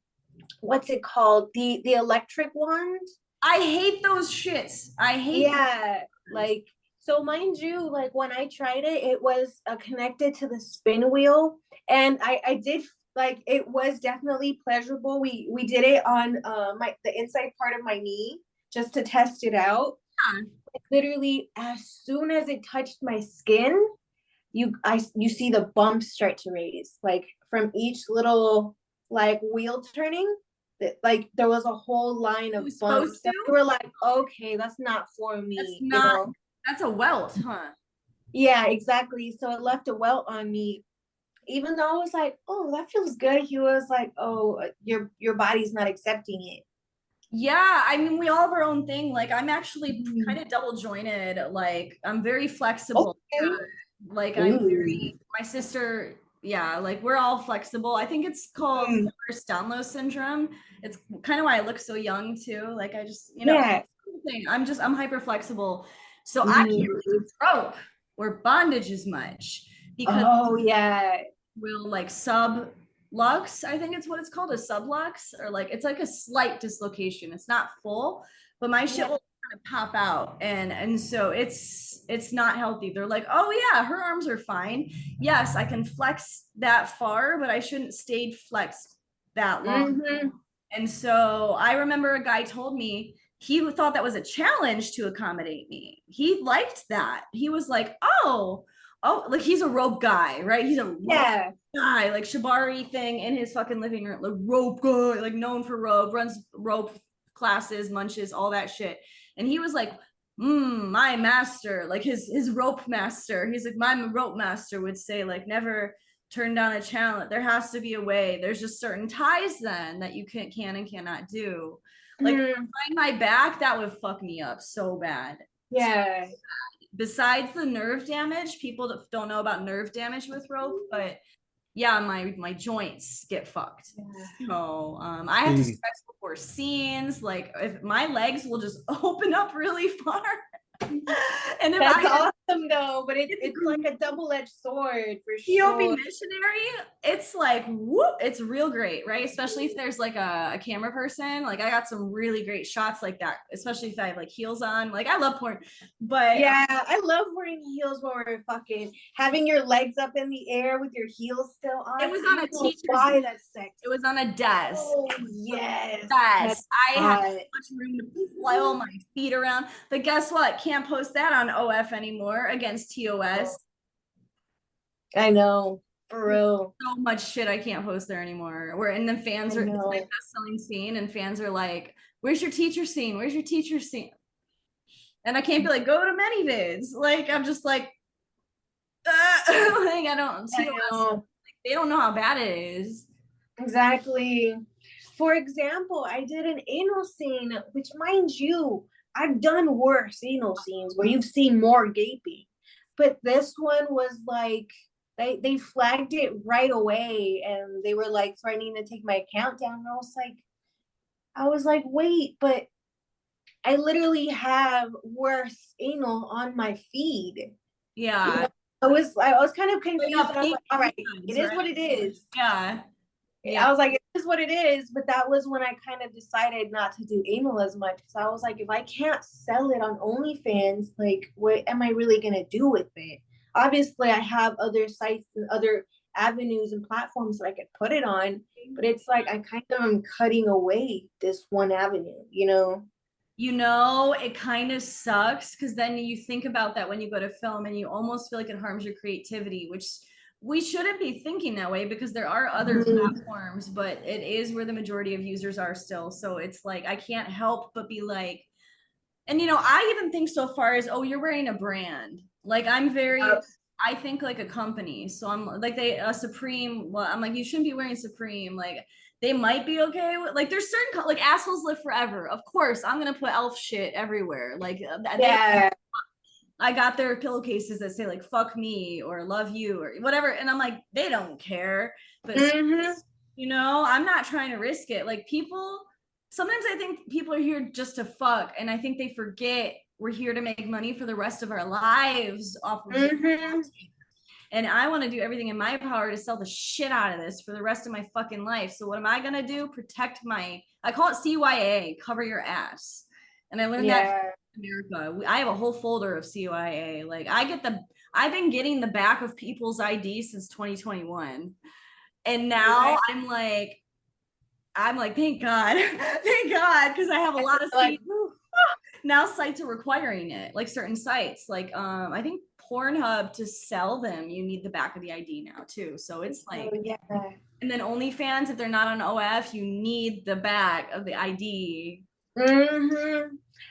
what's it called? The electric wand. I hate those shits. I hate Yeah, like so mind you, like when I tried it, it was connected to the spin wheel, and I did like it was definitely pleasurable. We did it on my the inside part of my knee just to test it out. them. Literally, as soon as it touched my skin, you see the bumps start to raise, like from each little like wheel turning. Like there was a whole line It of was bumps supposed that to? we were like, okay, that's not for That's me, you not, know? that's a welt, huh? Yeah, exactly. So it left a welt on me. Even though I was like, oh, that feels good. He was like, oh, your body's not accepting it. Yeah, I mean, we all have our own thing. Like, I'm actually Mm. kind of double jointed. Like, I'm very flexible. Okay. Like, I'm Ooh. very, my sister, yeah, like, we're all flexible. I think it's called Mm. Ehlers-Danlos syndrome. It's kind of why I look so young, too. Like, I just, Yeah. I'm hyper flexible. So I can't Mm. use rope or bondage as much because Oh yeah. will like sublux, I think it's what it's called, a sublux, or like it's like a slight dislocation. It's not full, but my shit Yeah. will kind of pop out, and so it's not healthy. They're like, oh yeah, her arms are fine. Yes, I can flex that far, but I shouldn't stay flexed that long. Mm-hmm. And so I remember a guy told me he thought that was a challenge to accommodate me. He liked that. He was like, oh, like he's a rope guy, right? He's a rope Yeah. guy, like Shibari thing in his fucking living room, like rope guy, like known for rope, runs rope classes, munches, all that shit. And he was like, my master, like his rope master. He's like, my rope master would say, like, never turn down a challenge. There has to be a way. There's just certain ties then that you can and cannot do. Like Mm. behind my back, that would fuck me up so bad. Yeah. Besides the nerve damage, people that don't know about nerve damage with rope, but yeah, my joints get fucked. Yeah. So I have to See, stretch before scenes. Like if my legs will just open up really far. And if That's I awesome though, but it's like a double-edged sword for POV sure. missionary, it's like whoop, it's real great, right? Especially if there's like a camera person. Like I got some really great shots like that, especially if I have like heels on. Like I love porn, but Yeah, I love wearing heels when we're fucking having your legs up in the air with your heels still on. it was on a teacher's. Why that's sexy. It was on a desk. Oh yes. Yes, I had hot. so much room to flail my feet around. But guess what? Can't post that on OF anymore against TOS. I know, for real. So much shit I can't post there anymore. Where and then fans I are, it's my know. best-selling scene, and fans are like, "Where's your teacher scene? Where's your teacher scene?" And I can't be like, "Go to many vids." Like I'm just like, like I don't. I TOS, know. like, they don't know how bad it is. Exactly. For example, I did an anal scene, which mind you, I've done worse anal scenes where you've seen more gaping. But this one was like they flagged it right away and they were like threatening to take my account down. And I was like, wait, but I literally have worse anal on my feed. Yeah. You know, I was kind of confused. Yeah, I was like, all right, it is what it is. Yeah. I was like, it is what it is. But that was when I kind of decided not to do anal as much. So I was like, if I can't sell it on OnlyFans, like, what am I really going to do with it? Obviously, I have other sites and other avenues and platforms that I could put it on. But it's like, I kind of am cutting away this one avenue, you know? You know, it kind of sucks because then you think about that when you go to film and you almost feel like it harms your creativity, which we shouldn't be thinking that way because there are other platforms, but it is where the majority of users are still. So it's like I can't help but be like, and you know, I even think so far as, oh, you're wearing a brand. Like I'm very, I think like a company. So I'm like Supreme. Well, I'm like, you shouldn't be wearing Supreme. Like they might be okay with like there's certain like assholes live forever. Of course, I'm gonna put elf shit everywhere. Like Yeah. I got their pillowcases that say like "fuck me" or "love you" or whatever, and I'm like, they don't care. But I'm not trying to risk it. Like people, sometimes I think people are here just to fuck, and I think they forget we're here to make money for the rest of our lives off of and I want to do everything in my power to sell the shit out of this for the rest of my fucking life. So what am I gonna do? Protect I call it CYA, cover your ass. And I learned that in America. I have a whole folder of CYA. Like I've been getting the back of people's ID since 2021. And now I'm like, thank God, thank God, because I have a lot of now sites are requiring it, like certain sites, like I think Pornhub, to sell them, you need the back of the ID now too. So it's like, and then OnlyFans, if they're not on OF, you need the back of the ID.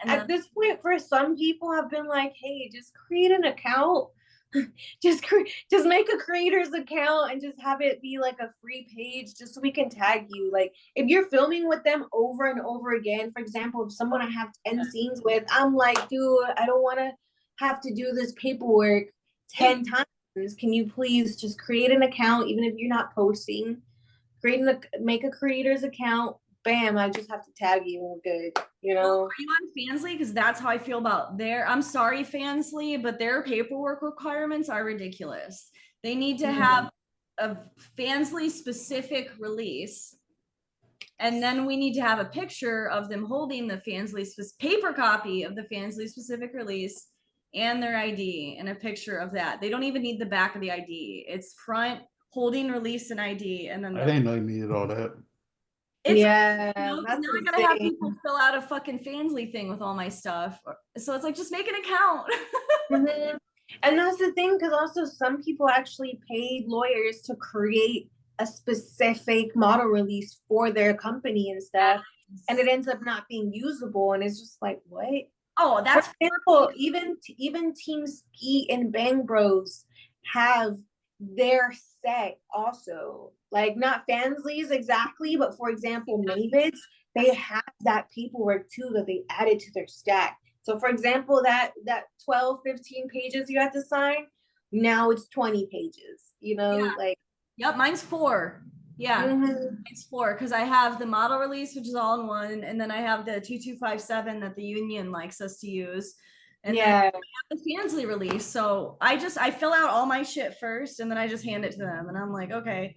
At this point, for some people, have been like, hey, just create an account. just make a creator's account and just have it be like a free page just so we can tag you. Like if you're filming with them over and over again, for example, if someone I have 10 scenes with, I'm like, dude, I don't want to have to do this paperwork 10 times. Can you please just create an account, even if you're not posting, make a creator's account, bam, I just have to tag you and we're good, you know? Are you on Fansly? Because that's how I feel about I'm sorry, Fansly, but their paperwork requirements are ridiculous. They need to have a Fansly specific release. And then we need to have a picture of them holding the Fansly paper copy of the Fansly specific release and their ID and a picture of that. They don't even need the back of the ID. It's front, holding, release, and ID. And then I didn't know you needed all that. It's that's now I gotta have people fill out a fucking Fansly thing with all my stuff. So it's like, just make an account. And that's the thing, because also some people actually paid lawyers to create a specific model release for their company and stuff, and it ends up not being usable, and it's just like, what? Oh, that's for example, even Team Skeet and Bang Bros have their set also, like not Fansly's exactly, but for example, Mavid's, they have that paperwork too that they added to their stack. So for example, that 12, 15 pages you have to sign, now it's 20 pages, like. Yep, mine's 4. Yeah, it's 4 because I have the model release, which is all in one, and then I have the 2257 that the union likes us to use. And then I have the Fansly release. So I fill out all my shit first, and then I just hand it to them, and I'm like, okay,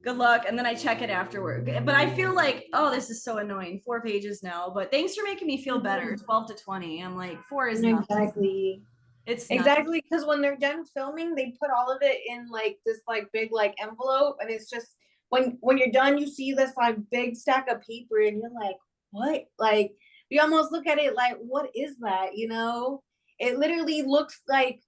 good luck. And then I check it afterward. But I feel like, oh, this is so annoying. 4 pages now. But thanks for making me feel better. 12 to 20. I'm like, 4 is nothing. Exactly. It's exactly, because when they're done filming, they put all of it in like this like big like envelope, and it's just when you're done, you see this like big stack of paper, and you're like, what? Like you almost look at it like, what is that? It literally looks like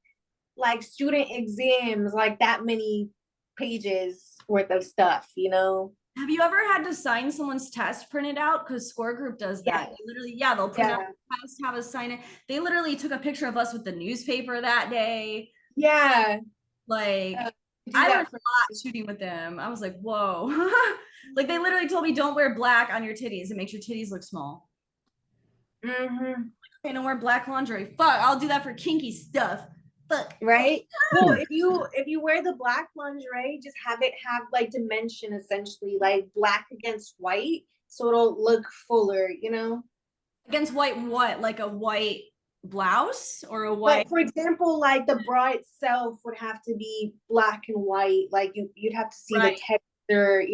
student exams, like that many pages worth of stuff, Have you ever had to sign someone's test printed out? Because Score Group does that. Yes. Literally, they'll print out the test, have us sign it. They literally took a picture of us with the newspaper that day. Yeah. Like, I learned a lot shooting with them. I was like, whoa. Like, they literally told me, don't wear black on your titties. It makes your titties look small. Okay, don't wear black lingerie. Fuck, I'll do that for kinky stuff. Fuck. Right? Well, if you wear the black lingerie, just have it have like dimension, essentially, like black against white, so it'll look fuller, Against white what? Like a white blouse or a white? But for example, like the bra itself would have to be black and white. Like you'd have to see the texture,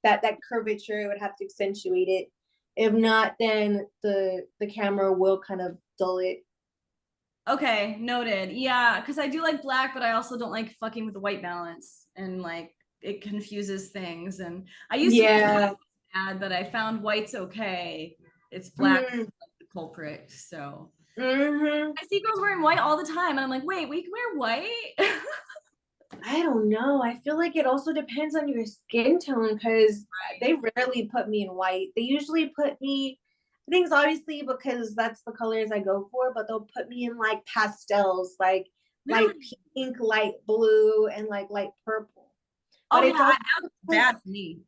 that curvature. It would have to accentuate it. If not, then the camera will kind of dull it. Okay, noted. Yeah, because I do like black, but I also don't like fucking with the white balance, and like it confuses things. And I used to add, but I found white's okay. It's black like the culprit. So I see girls wearing white all the time, and I'm like, wait, we can wear white? I don't know. I feel like it also depends on your skin tone, because they rarely put me in white. They usually put me, I think it's obviously because that's the colors I go for, but they'll put me in like pastels, like light pink, light blue, and like light purple. Oh but yeah, it's also that's bad for me.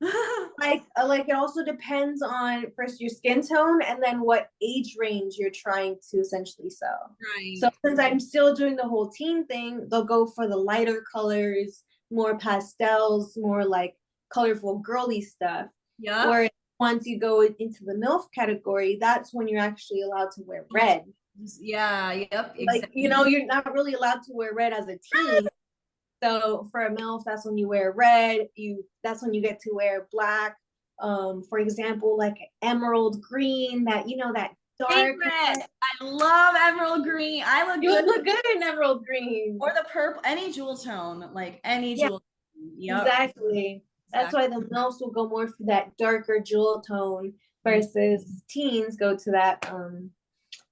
like it also depends on first your skin tone and then what age range you're trying to essentially sell. Right. So since I'm still doing the whole teen thing, they'll go for the lighter colors, more pastels, more like colorful girly stuff. Yeah. Whereas once you go into the MILF category, that's when you're actually allowed to wear red. Yeah, yep, Like, exactly. you know, you're not really allowed to wear red as a teen. So for a MILF, that's when you wear red. That's when you get to wear black. For example, like emerald green, that you know, that dark. Favorite. I love emerald green. I look You good. look good in emerald green. Or the purple, any jewel tone, like any Yeah, jewel tone. Yep. exactly. That's why the MILFs will go more for that darker jewel tone versus teens go to that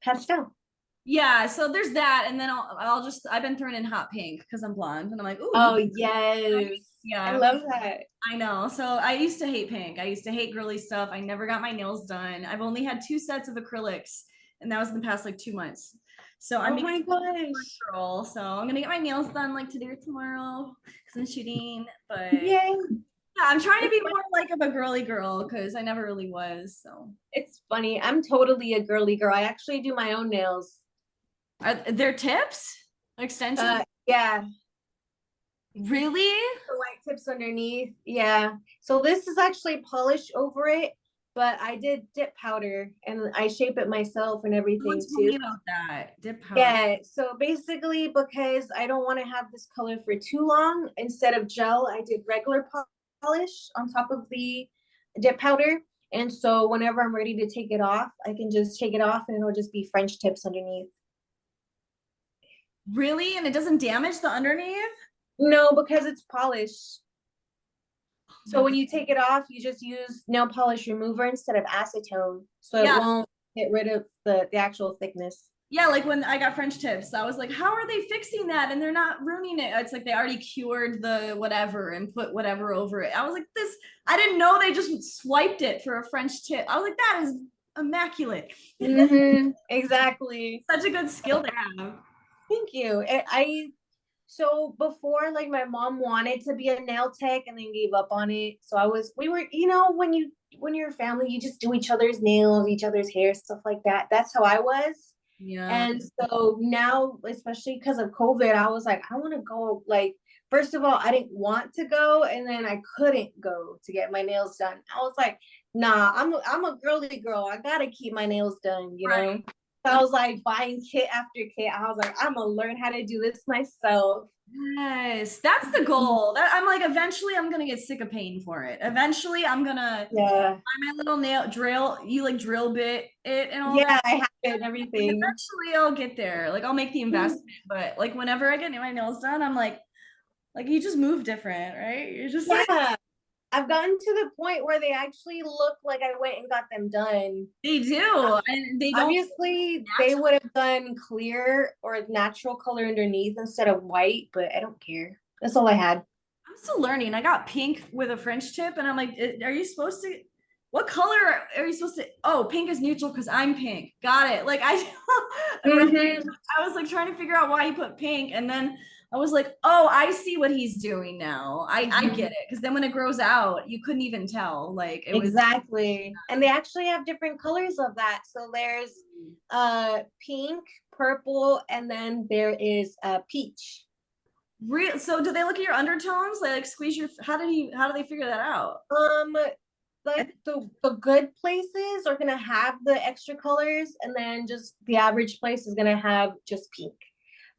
pastel. Yeah, so there's that, and then I've been throwing in hot pink because I'm blonde, and I'm like, ooh, Oh yes, I yeah, love that. I know. So I used to hate pink. I used to hate girly stuff. I never got my nails done. I've only had 2 sets of acrylics, and that was in the past like 2 months. So I'm Oh my gosh. girl. So I'm gonna get my nails done like today or tomorrow because I'm shooting. But Yay. yeah, I'm trying to be more like of a girly girl because I never really was. So It's funny. I'm totally a girly girl. I actually do my own nails. are there tips? Extensions? Yeah. Really? The white tips underneath. Yeah. So this is actually polish over it, but I did dip powder and I shape it myself and everything Someone told me too. about that. Dip powder. Yeah. So basically, because I don't want to have this color for too long, instead of gel, I did regular polish on top of the dip powder. And so whenever I'm ready to take it off, I can just take it off and it'll just be French tips underneath. Really? And it doesn't damage the underneath? No, because it's polished. So Oh when you take it off, you just use nail polish remover instead of acetone. So yeah. it won't get rid of the actual thickness. Yeah, like when I got French tips, I was like, how are they fixing that? And they're not ruining it. It's like they already cured the whatever and put whatever over it. I was like, I didn't know they just swiped it for a French tip. I was like, that is immaculate. Exactly. Such a good skill to have. Thank you. So before, like my mom wanted to be a nail tech and then gave up on it. So we were, you know, when you're a family, you just do each other's nails, each other's hair, stuff like that. That's how I was. Yeah. And so now, especially because of COVID, I was like, I want to go. Like, first of all, I didn't want to go, and then I couldn't go to get my nails done. I was like, nah, I'm a girly girl. I gotta keep my nails done, you know. So I was like buying kit after kit. I was like, I'm gonna learn how to do this myself. Yes, that's the goal. I'm like, eventually I'm gonna get sick of paying for it. Eventually I'm gonna buy my little nail drill. You like drill bit it and all that. Yeah, I have it and everything. Eventually I'll get there. Like I'll make the investment. But like whenever I get my nails done, I'm like you just move different, right? You're just like I've gotten to the point where they actually look like I went and got them done. they do. And they don't obviously they would have done clear or natural color underneath instead of white, but I don't care. That's all I had. I'm still learning. I got pink with a French tip, and I'm like, are you supposed to? What color are you supposed to? Oh, pink is neutral because I'm pink. Got it. Like I was like trying to figure out why he put pink, and then I was like, oh, I see what he's doing now. I get it. Because then when it grows out, you couldn't even tell. Like it exactly. And they actually have different colors of that. So there's pink, purple, and then there is peach. Real. So do they look at your undertones? They like squeeze your. How do they figure that out? Like the good places are gonna have the extra colors, and then just the average place is gonna have just pink.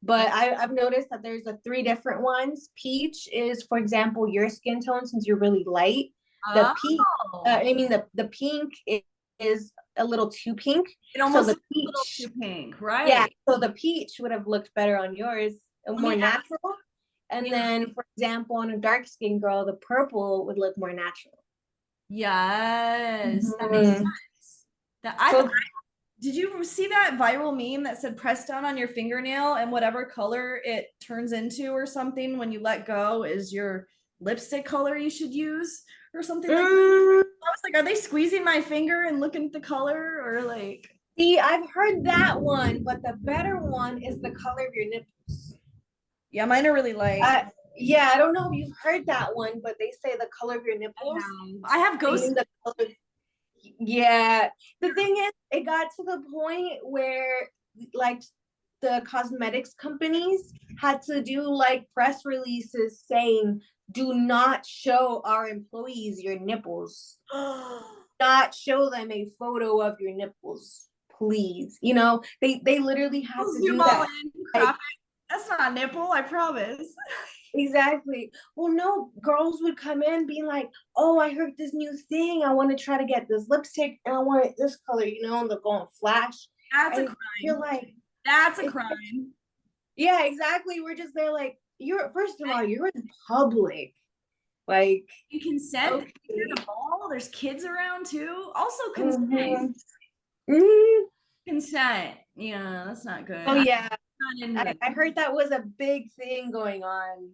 But I've noticed that there's 3 different ones. Peach is, for example, your skin tone since you're really light. The the pink is a little too pink. It almost looks a little too pink, right? Yeah. So the peach would have looked better on yours, more natural. And then, for example, on a dark skin girl, the purple would look more natural. Yes, that makes sense. Did you see that viral meme that said press down on your fingernail and whatever color it turns into or something when you let go is your lipstick color you should use or something like that? I was like, are they squeezing my finger and looking at the color or like? See, I've heard that one, but the better one is the color of your nipples. Yeah, mine are really light. Yeah, I don't know if you've heard that one, but they say the color of your nipples. I have They ghost. mean the color. Yeah. The thing is, it got to the point where like the cosmetics companies had to do like press releases saying, do not show our employees your nipples. Not show them a photo of your nipples, please. You know, they literally had I'll to zoom do all that. in. Like, Crap. That's not a nipple, I promise. exactly. Well, no, girls would come in being like, oh, I heard this new thing. I want to try to get this lipstick and I want it this color, you know, and they're going flash. That's a And you're crime. like, That's a crime. yeah, exactly. We're just there like, you're, first of all, you're in public. Like, You consent. okay. You're in a mall. There's kids around too. Also consent. Mhm. Mhm. Consent. Yeah, that's not good. Oh, yeah. Not into it. I heard that was a big thing going on.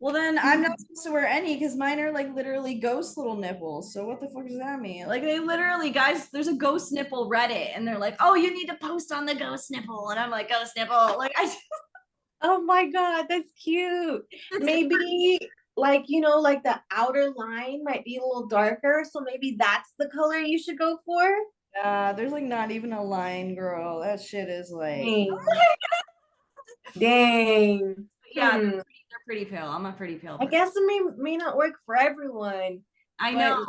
Well, then I'm not supposed to wear any because mine are like literally ghost little nipples. So what the fuck does that mean? Like they literally, guys, there's a ghost nipple Reddit, and they're like, "Oh, you need to post on the ghost nipple," and I'm like, "Ghost nipple." Like I, Oh my God, that's cute. Maybe like, you know, like the outer line might be a little darker. So maybe that's the color you should go for. there's like not even a line, girl. That shit is like, Dang. Dang. yeah, Hmm. they're pretty pale. I'm a pretty pale I person. guess it may not work for everyone, I but know,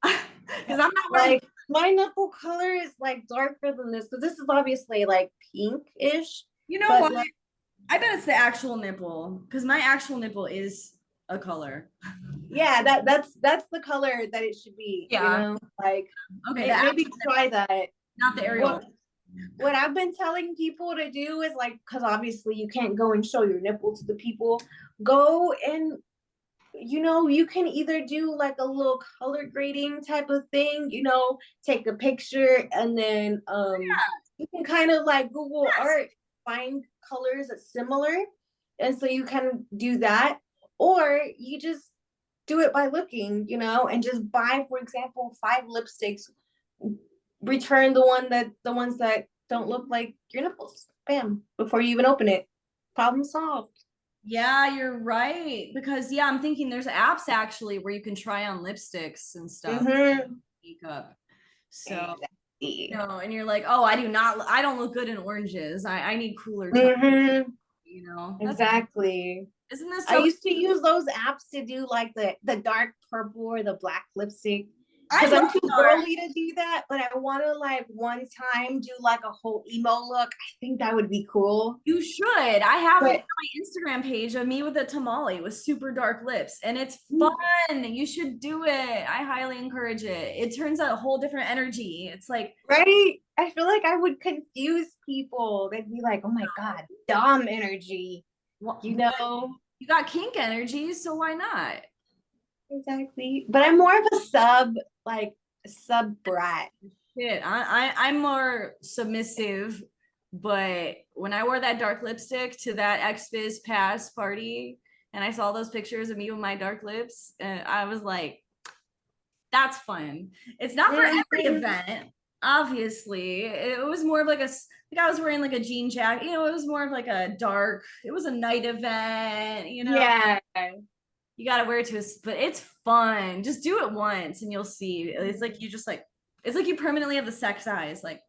because I'm not wearing. like my nipple color is like darker than this because this is obviously like pink-ish. You know But what? like, I bet it's the actual nipple because my actual nipple is a color. yeah, that's the color that it should be, you Yeah. know, like Okay, the maybe actual, try that. not the What areola. what I've been telling people to do is like, because obviously you can't go and show your nipple to the people. Go and you know, you can either do like a little color grading type of thing, you know, take a picture and then you can kind of like Google Yes. art, find colors that's similar. And so you can do that. Or you just do it by looking, you know, and just buy, for example, 5 lipsticks, return the ones that don't look like your nipples. Bam, before you even open it. Problem solved. Yeah, you're right. Because yeah, I'm thinking there's apps actually where you can try on lipsticks and stuff, Mm-hmm. makeup. So, Exactly. and you're like, oh, I don't look good in oranges. I need cooler tones, Mm-hmm. That's, Exactly. isn't this I so? used to use those apps to do like the dark purple or the black lipstick I because love I'm too dark. girly to do that, but I want to like one time do like a whole emo look. I think that would be cool. You should. I have it But on my Instagram page of me with a tamale with super dark lips, and it's fun. You should do it. I highly encourage it. It turns out a whole different energy. It's like, right, I feel like I would confuse people. They'd be like, "Oh my God, dumb energy," well, you know? you got kink energy, so why not? Exactly. But I'm more of a like sub brat. Shit, I'm more submissive, but when I wore that dark lipstick to that XFizz Pass party, and I saw those pictures of me with my dark lips, I was like, that's fun. It's not for every event, obviously. It was more of like like I was wearing like a jean jacket, it was more of like a dark, it was a night event, Yeah. you got to wear it to us, but it's fun. Just do it once and you'll see. It's like you just like, it's like you permanently have the sex eyes. Like,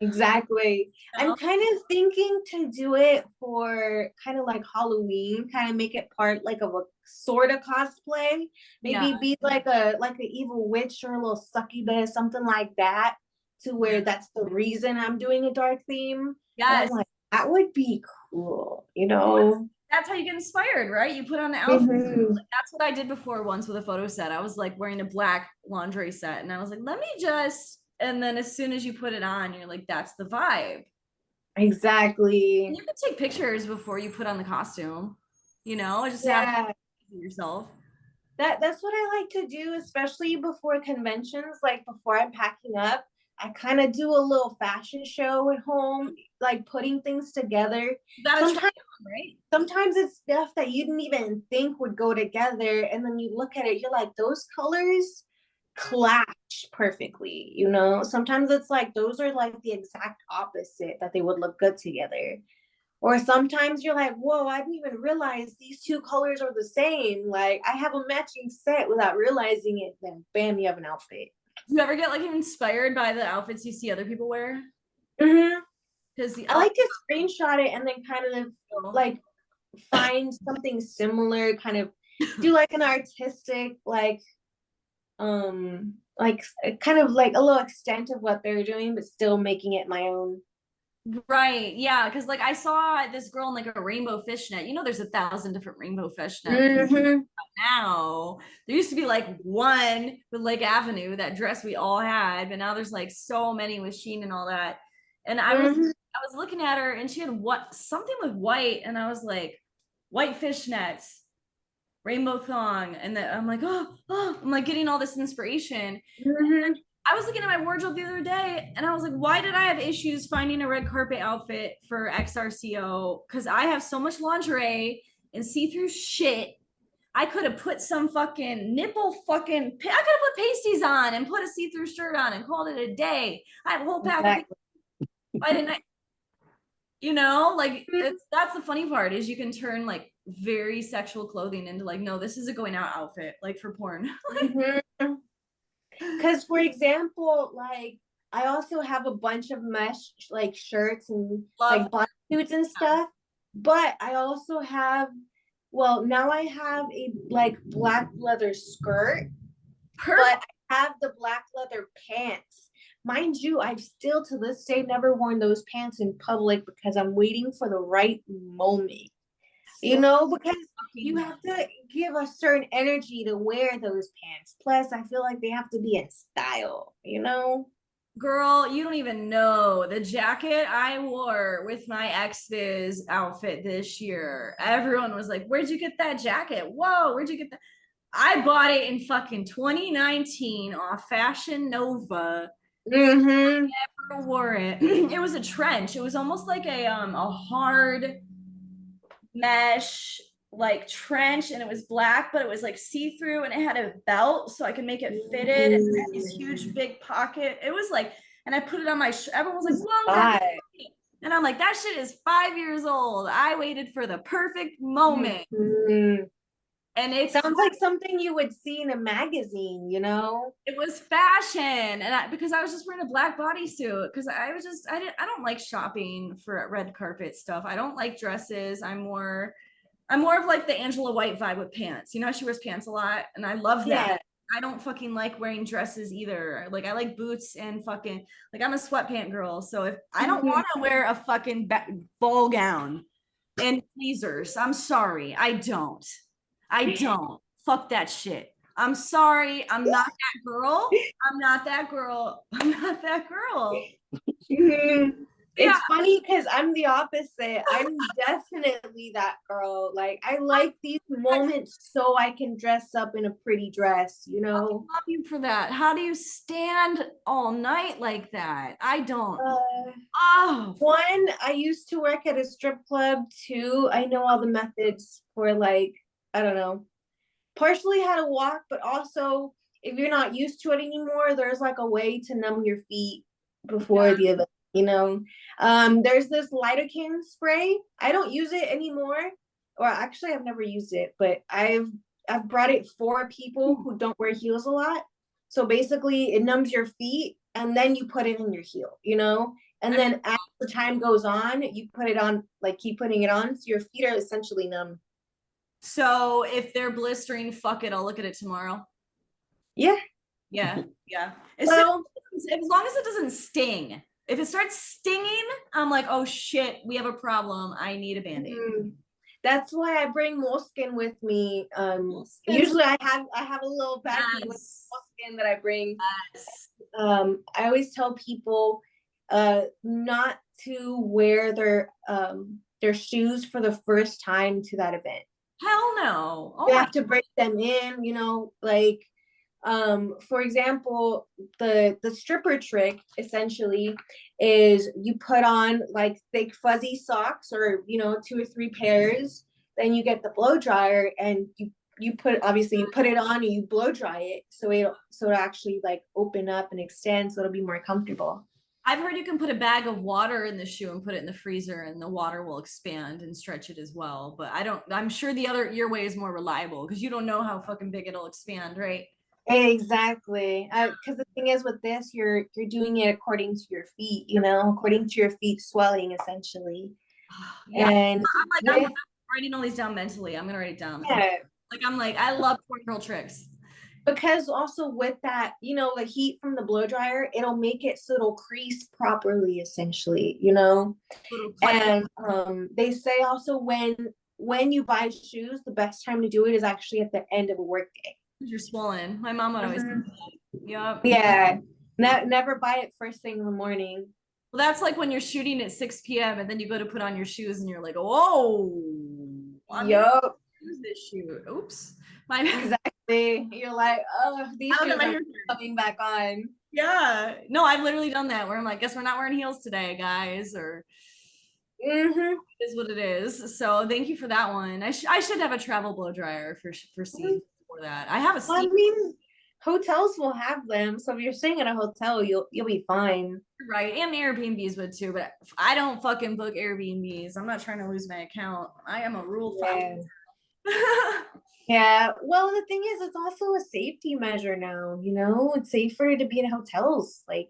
Exactly. you I'm know? kind of thinking to do it for kind of like Halloween, kind of make it part like of a sort of cosplay. Yeah. Maybe be like an evil witch or a little succubus, something like that, to where that's the reason I'm doing a dark theme. And I'm Yes. like, that would be cool, you know? That's how you get inspired, right? You put on the outfit. Mhm. Like, that's what I did before once with a photo set. I was like wearing a black lingerie set and I was like, let me just, and then as soon as you put it on, you're like, that's the vibe. Exactly. And you can take pictures before you put on the costume, just to have Yeah. yourself. That's what I like to do, especially before conventions, like before I'm packing up. I kind of do a little fashion show at home, like putting things together. You gotta try Sometimes it on, right? sometimes it's stuff that you didn't even think would go together, and then you look at it, you're like, those colors clash perfectly, you know? Sometimes it's like those are like the exact opposite that they would look good together. Or sometimes you're like, whoa, I didn't even realize these two colors are the same. Like I have a matching set without realizing it. Then bam, you have an outfit. Do you ever get like inspired by the outfits you see other people wear? Mm-hmm. Because I like to screenshot it and then kind of like find something similar, kind of do like an artistic, like kind of like a little extent of what they're doing, but still making it my own. right, yeah, because like I saw this girl in like a rainbow fishnet. You know, there's 1,000 different rainbow fishnet Mm-hmm. now. There used to be like one with Lake Avenue, that dress we all had, but now there's like so many with Sheen and all that. And I was looking at her and she had what something with white, and I was like, white fishnets, rainbow thong, and then I'm like, I'm like getting all this inspiration. Mm-hmm. I was looking at my wardrobe the other day and I was like, why did I have issues finding a red carpet outfit for XRCO? Because I have so much lingerie and see-through shit. I could have put some fucking nipple fucking, I could have put pasties on and put a see-through shirt on and called it a day. I have a whole pack of, why didn't I, you know, like that's the funny part is you can turn like very sexual clothing into like, no, this is a going out outfit, like for porn. Mm-hmm. Because, for example, like I also have a bunch of mesh like shirts and Love. like bodysuits and stuff. But I also have, well, now I have a like black leather skirt, Perfect. but I have the black leather pants. Mind you, I've still to this day never worn those pants in public because I'm waiting for the right moment. You know, because you have to give a certain energy to wear those pants. Plus, I feel like they have to be in style, you know? Girl, you don't even know the jacket I wore with my ex-viz outfit this year. Everyone was like, where'd you get that jacket? Whoa, where'd you get that? I bought it in fucking 2019 off Fashion Nova. Mm-hmm. Never wore it. It was a trench. It was almost like a hard mesh like trench, and it was black, but it was like see-through, and it had a belt so I could make it fitted, and it had this huge big pocket. It was like, and I put it on my everyone was like, whoa, and I'm like, that shit is 5 years old. I waited for the perfect moment. Mm-hmm. And it sounds like something you would see in a magazine, you know? It was fashion, and because I was just wearing a black bodysuit, because I don't like shopping for red carpet stuff. I don't like dresses. I'm more of like the Angela White vibe with pants. You know, she wears pants a lot, and I love that. Yeah. I don't fucking like wearing dresses either. Like I like boots and fucking like I'm a sweatpant girl. So if I don't want to wear a fucking ball gown and tweezers, I'm sorry, I don't. Fuck that shit. I'm sorry. I'm not that girl. I'm not that girl. I'm not that girl. Mm-hmm. It's funny because I'm the opposite. I'm definitely that girl. Like I like these moments so I can dress up in a pretty dress, you know? I love you for that. How do you stand all night like that? I don't. One, I used to work at a strip club. Two, I know all the methods for like, I don't know, partially how to walk, but also if you're not used to it anymore, there's like a way to numb your feet before the event, you know. There's this lidocaine spray. I don't use it anymore, or actually I've never used it, but I've brought it for people who don't wear heels a lot. So basically it numbs your feet and then you put it in your heel, you know. And then as the time goes on, you put it on, like keep putting it on, so your feet are essentially numb. So if they're blistering, fuck it, I'll look at it tomorrow. Yeah. As long as it doesn't sting. If it starts stinging, I'm like, oh shit, we have a problem. I need a Band-Aid. Mm-hmm. That's why I bring moleskin with me. Usually I have a little baggie with moleskin that I bring. I always tell people not to wear their shoes for the first time to that event. Hell no. You have to break them in, you know, like for example, the stripper trick essentially is you put on like thick fuzzy socks, or you know, 2 or 3 pairs, then you get the blow dryer and you put it on and you blow dry it so it'll actually like open up and extend, so it'll be more comfortable. I've heard you can put a bag of water in the shoe and put it in the freezer and the water will expand and stretch it as well. But I'm sure your way is more reliable because you don't know how fucking big it'll expand, right? Exactly. Because the thing is with this, you're doing it according to your feet, according to your feet swelling essentially. Yeah. And I'm with writing all these down mentally. I'm gonna write it down. yeah, I love girl tricks. because also with that, the heat from the blow dryer, it'll make it so it'll crease properly, essentially, And they say also when you buy shoes, the best time to do it is actually at the end of a workday. You're swollen. My mom would always say that. Yep. Yeah. Never buy it first thing in the morning. Well, that's like when you're shooting at 6 p.m. and then you go to put on your shoes and you're like, whoa, Yup. use this shoe. Oops. Exactly. You're like, oh, these shoes are coming back on. Yeah. No, I've literally done that where I'm like, guess we're not wearing heels today, guys, or is what it is. So thank you for that one. I should have a travel blow dryer for season for that. I have a well, I mean, hotels will have them. So if you're staying at a hotel, you'll be fine. Right. And Airbnbs would too, but I don't fucking book Airbnbs. I'm not trying to lose my account. I am a rule follower. Yeah. Well, the thing is, it's also a safety measure now, it's safer to be in hotels. Like,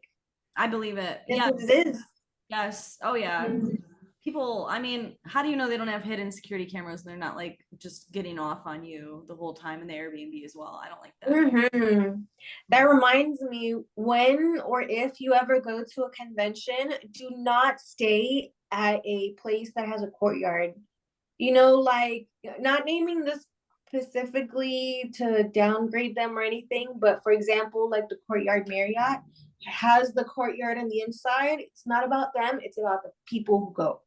I believe it. Yeah. It is. Yes. Oh yeah. People, I mean, how do you know they don't have hidden security cameras and they're not like just getting off on you the whole time in the Airbnb as well? I don't like that. That reminds me, when or if you ever go to a convention, do not stay at a place that has a courtyard. Like, not naming this specifically to downgrade them or anything, but for example, like the Courtyard Marriott has the courtyard on the inside. It's not about them, it's about the people who go.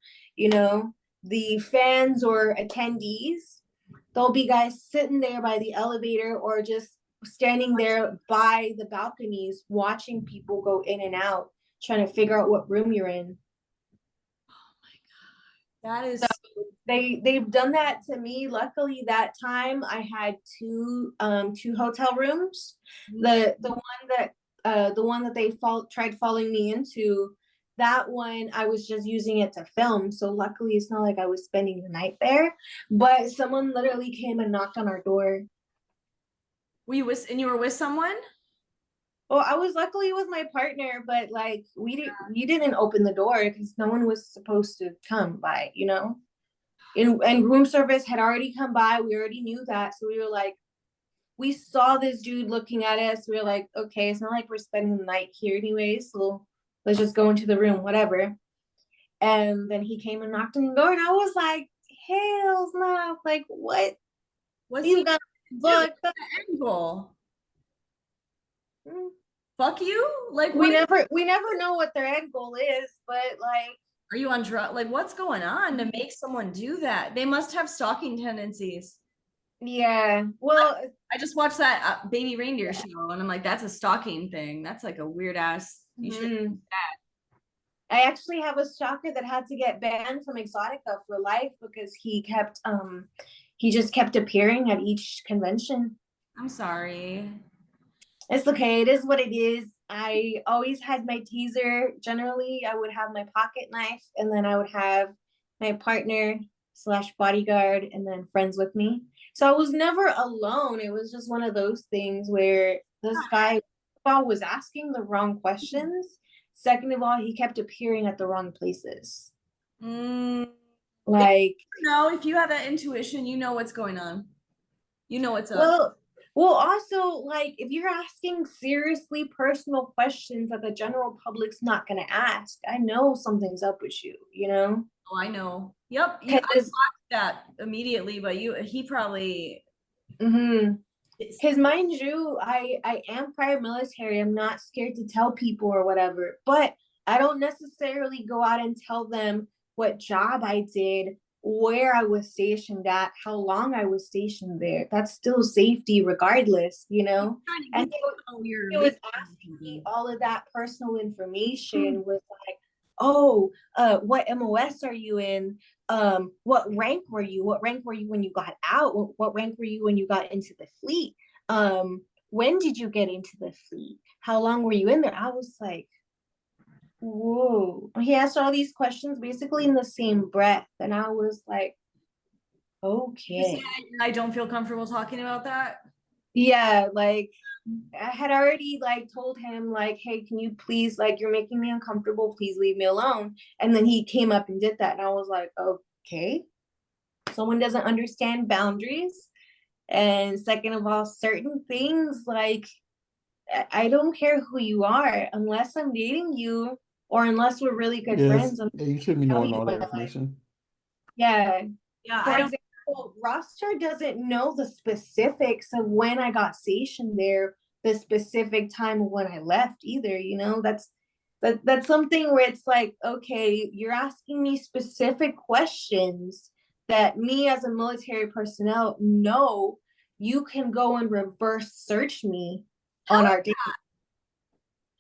The fans or attendees, there'll be guys sitting there by the elevator or just standing there by the balconies watching people go in and out, trying to figure out what room you're in. That is so they've done that to me. Luckily that time I had two hotel rooms. The one that they tried following me into, that one I was just using it to film, so luckily it's not like I was spending the night there, but someone literally came and knocked on our door. You were with someone? Well, I was luckily with my partner, but like we didn't open the door because no one was supposed to come by, and room service had already come by. We already knew that, so we were like, we saw this dude looking at us. We were like, okay, it's not like we're spending the night here anyway, so let's just go into the room, whatever. And then he came and knocked on the door, and I was like, hell's no, like what? You got look the angle. Fuck you? Like we never know what their end goal is, but like, are you on drug? Like, what's going on to make someone do that? They must have stalking tendencies. Yeah. Well, I just watched that Baby Reindeer show, and I'm like, that's a stalking thing. That's like a weird ass. You should do that. I actually have a stalker that had to get banned from Exotica for life because he just kept appearing at each convention. I'm sorry. It's okay. It is what it is. I always had my taser. Generally, I would have my pocket knife, and then I would have my partner / bodyguard, and then friends with me. So I was never alone. It was just one of those things where this guy was asking the wrong questions. Second of all, he kept appearing at the wrong places. Like, if you have that intuition, you know what's going on. You know what's up. Well, also, like, if you're asking seriously personal questions that the general public's not going to ask, I know something's up with you, Oh, I know. Yep. I blocked that immediately, but he probably. Because mind you, I am prior military. I'm not scared to tell people or whatever, but I don't necessarily go out and tell them what job I did, where I was stationed at, how long I was stationed there. That's still safety regardless, And he was asking me all of that personal information was like, oh, what MOS are you in? What rank were you? What rank were you when you got out? What rank were you when you got into the fleet? When did you get into the fleet? How long were you in there? I was like, whoa. He asked all these questions basically in the same breath. And I was like, You say okay. I don't feel comfortable talking about that. Yeah, like I had already like told him like, hey, can you please, like, you're making me uncomfortable, please leave me alone. And then he came up and did that. And I was like, okay, someone doesn't understand boundaries. And second of all, certain things like I don't care who you are unless I'm dating you or unless we're really good Yes, friends. I'm yeah, you shouldn't be tell knowing you all my that life. information. Yeah. Yeah, For I don't. example, Rockstar doesn't know the specifics of when I got stationed there, the specific time of when I left either. That's something where it's like, okay, you're asking me specific questions that me as a military personnel know you can go and reverse search me on Hell, our data.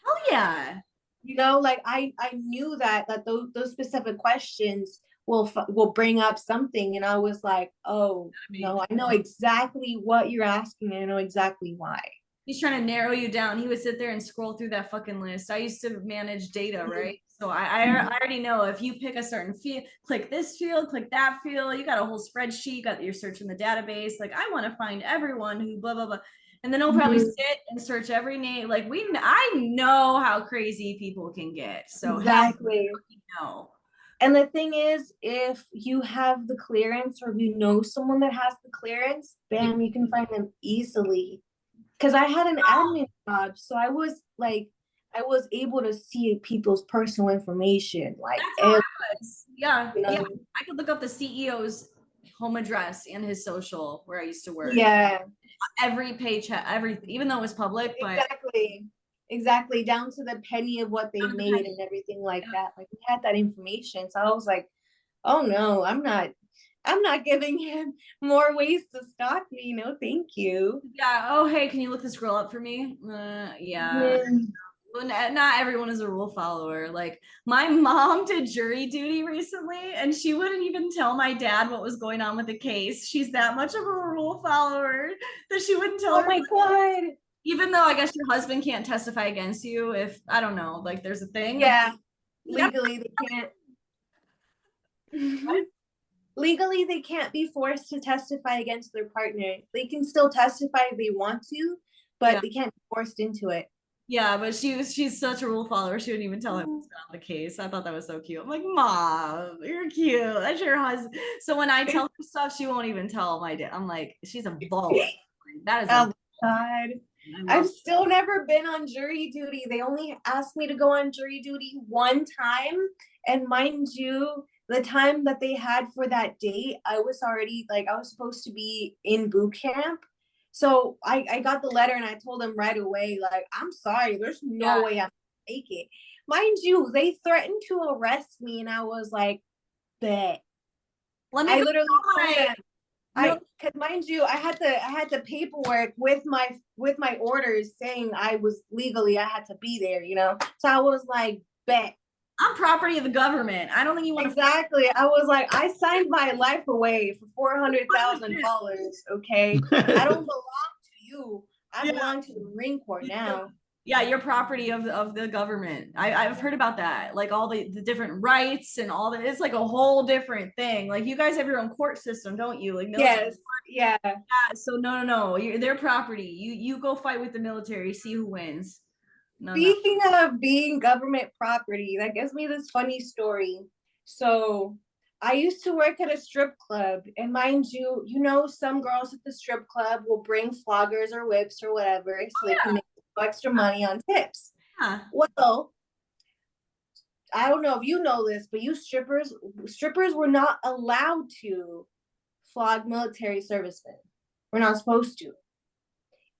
hell yeah. Like I knew that those specific questions will bring up something, and I was like, oh no, I know exactly what you're asking, and I know exactly why. He's trying to narrow you down. He would sit there and scroll through that fucking list. I used to manage data, right? So I already know if you pick a certain field, click this field, click that field, you got a whole spreadsheet, you got your search in the database. Like I want to find everyone who blah blah blah. And then he'll probably sit and search every name. Like I know how crazy people can get. So hell Exactly. no. And the thing is, if you have the clearance or if you know someone that has the clearance, bam, you can find them easily. Because I had an admin job, so I was able to see people's personal information, like That's how I was. Yeah, you yeah. know, I could look up the CEO's home address and his social where I used to work. yeah, Every paycheck, everything, even though it was public, but exactly down to the penny of what they down to the made penny. and everything like that. Like we had that information, so I was like, oh no, I'm not giving him more ways to stalk me. No, thank you. Yeah. Oh, hey, can you look this girl up for me? Yeah. Mhm. Well, not everyone is a rule follower. Like my mom did jury duty recently, and she wouldn't even tell my dad what was going on with the case. She's that much of a rule follower that she wouldn't tell Oh her. my god. Even though I guess your husband can't testify against you if I don't know, like there's a thing. Yeah, Yeah. legally they can't. Legally, they can't be forced to testify against their partner. They can still testify if they want to, but Yeah. they can't be forced into it. Yeah, but she's such a rule follower. She wouldn't even tell him what's on the case. I thought that was so cute. I'm like, Mom, you're cute. That's your husband. So when I tell her stuff, she won't even tell my dad. I'm like, she's a vault. That is a Oh God. I I've love still never been on jury duty. They only asked me to go on jury duty one time. And mind you, the time that they had for that date, I was already like, I was supposed to be in boot camp. So I got the letter and I told them right away, like, I'm sorry, there's no yeah. way I'm gonna make it. Mind you, they threatened to arrest me, and I was like, bet. Let me I go literally told my them, no. because mind you, I had the paperwork with my orders saying I was legally I had to be there, So I was like, bet. I'm property of the government. I don't think you want to Exactly. I was like, I signed my life away for $400,000. Okay. I don't belong to you. I yeah. belong to the Marine Corps now. Yeah, you're property of the government. I've heard about that. Like all the different rights and all that. It's like a whole different thing. Like you guys have your own court system, don't you? Like military. Yes. Yeah. Yeah, so no. You're their property. You go fight with the military, see who wins. No. Speaking of being government property, that gives me this funny story. So I used to work at a strip club, and mind you, some girls at the strip club will bring floggers or whips or whatever so they can make extra money on tips. Yeah. Well, I don't know if you know this, but strippers were not allowed to flog military servicemen. We're not supposed to.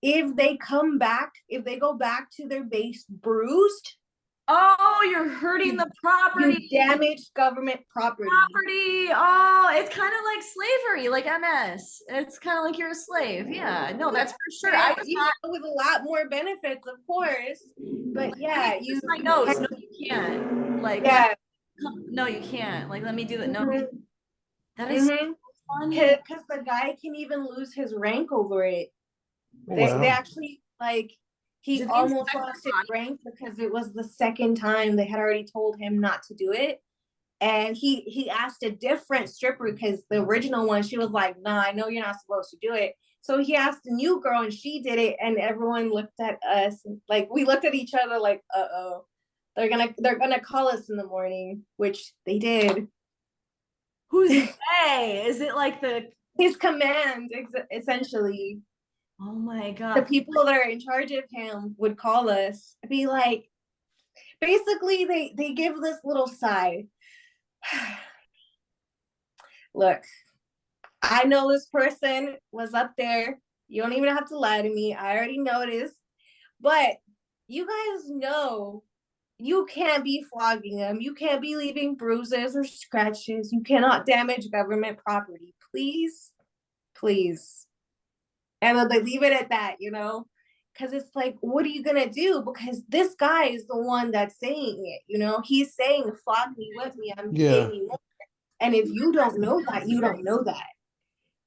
If they go back to their base bruised, Oh, you're hurting the property. you damage government property. Oh, it's kind of like slavery, like MS. It's kind of like you're a slave. Yeah, no, that's for sure. Yeah, with a lot more benefits, of course. But yeah, you my notes. No, you can't. Like, yeah. no, you can't. Like, let me do that. No, that is funny. Because the guy can even lose his rank over it. They actually He Did they almost inspect lost her his body? rank because it was the second time they had already told him not to do it. And he asked a different stripper because the original one, she was like, nah, I know you're not supposed to do it. So he asked the new girl and she did it, and everyone looked at us like, we looked at each other like, uh-oh, they're gonna call us in the morning, which they did. Who's they? Is it like the His command, essentially. oh my The god. people that are in charge of him would call us, be like, basically they give this little sigh. Look, I know this person was up there. You don't even have to lie to me. I already noticed. But you guys know you can't be flogging them. You can't be leaving bruises or scratches. You cannot damage government property. Please, please. And then they leave it at that, you know? Because it's like, what are you going to do? Because this guy is the one that's saying it, you know? He's saying, flog me, whip me, I'm Yeah. paying you more. And if you don't know that, you don't know that.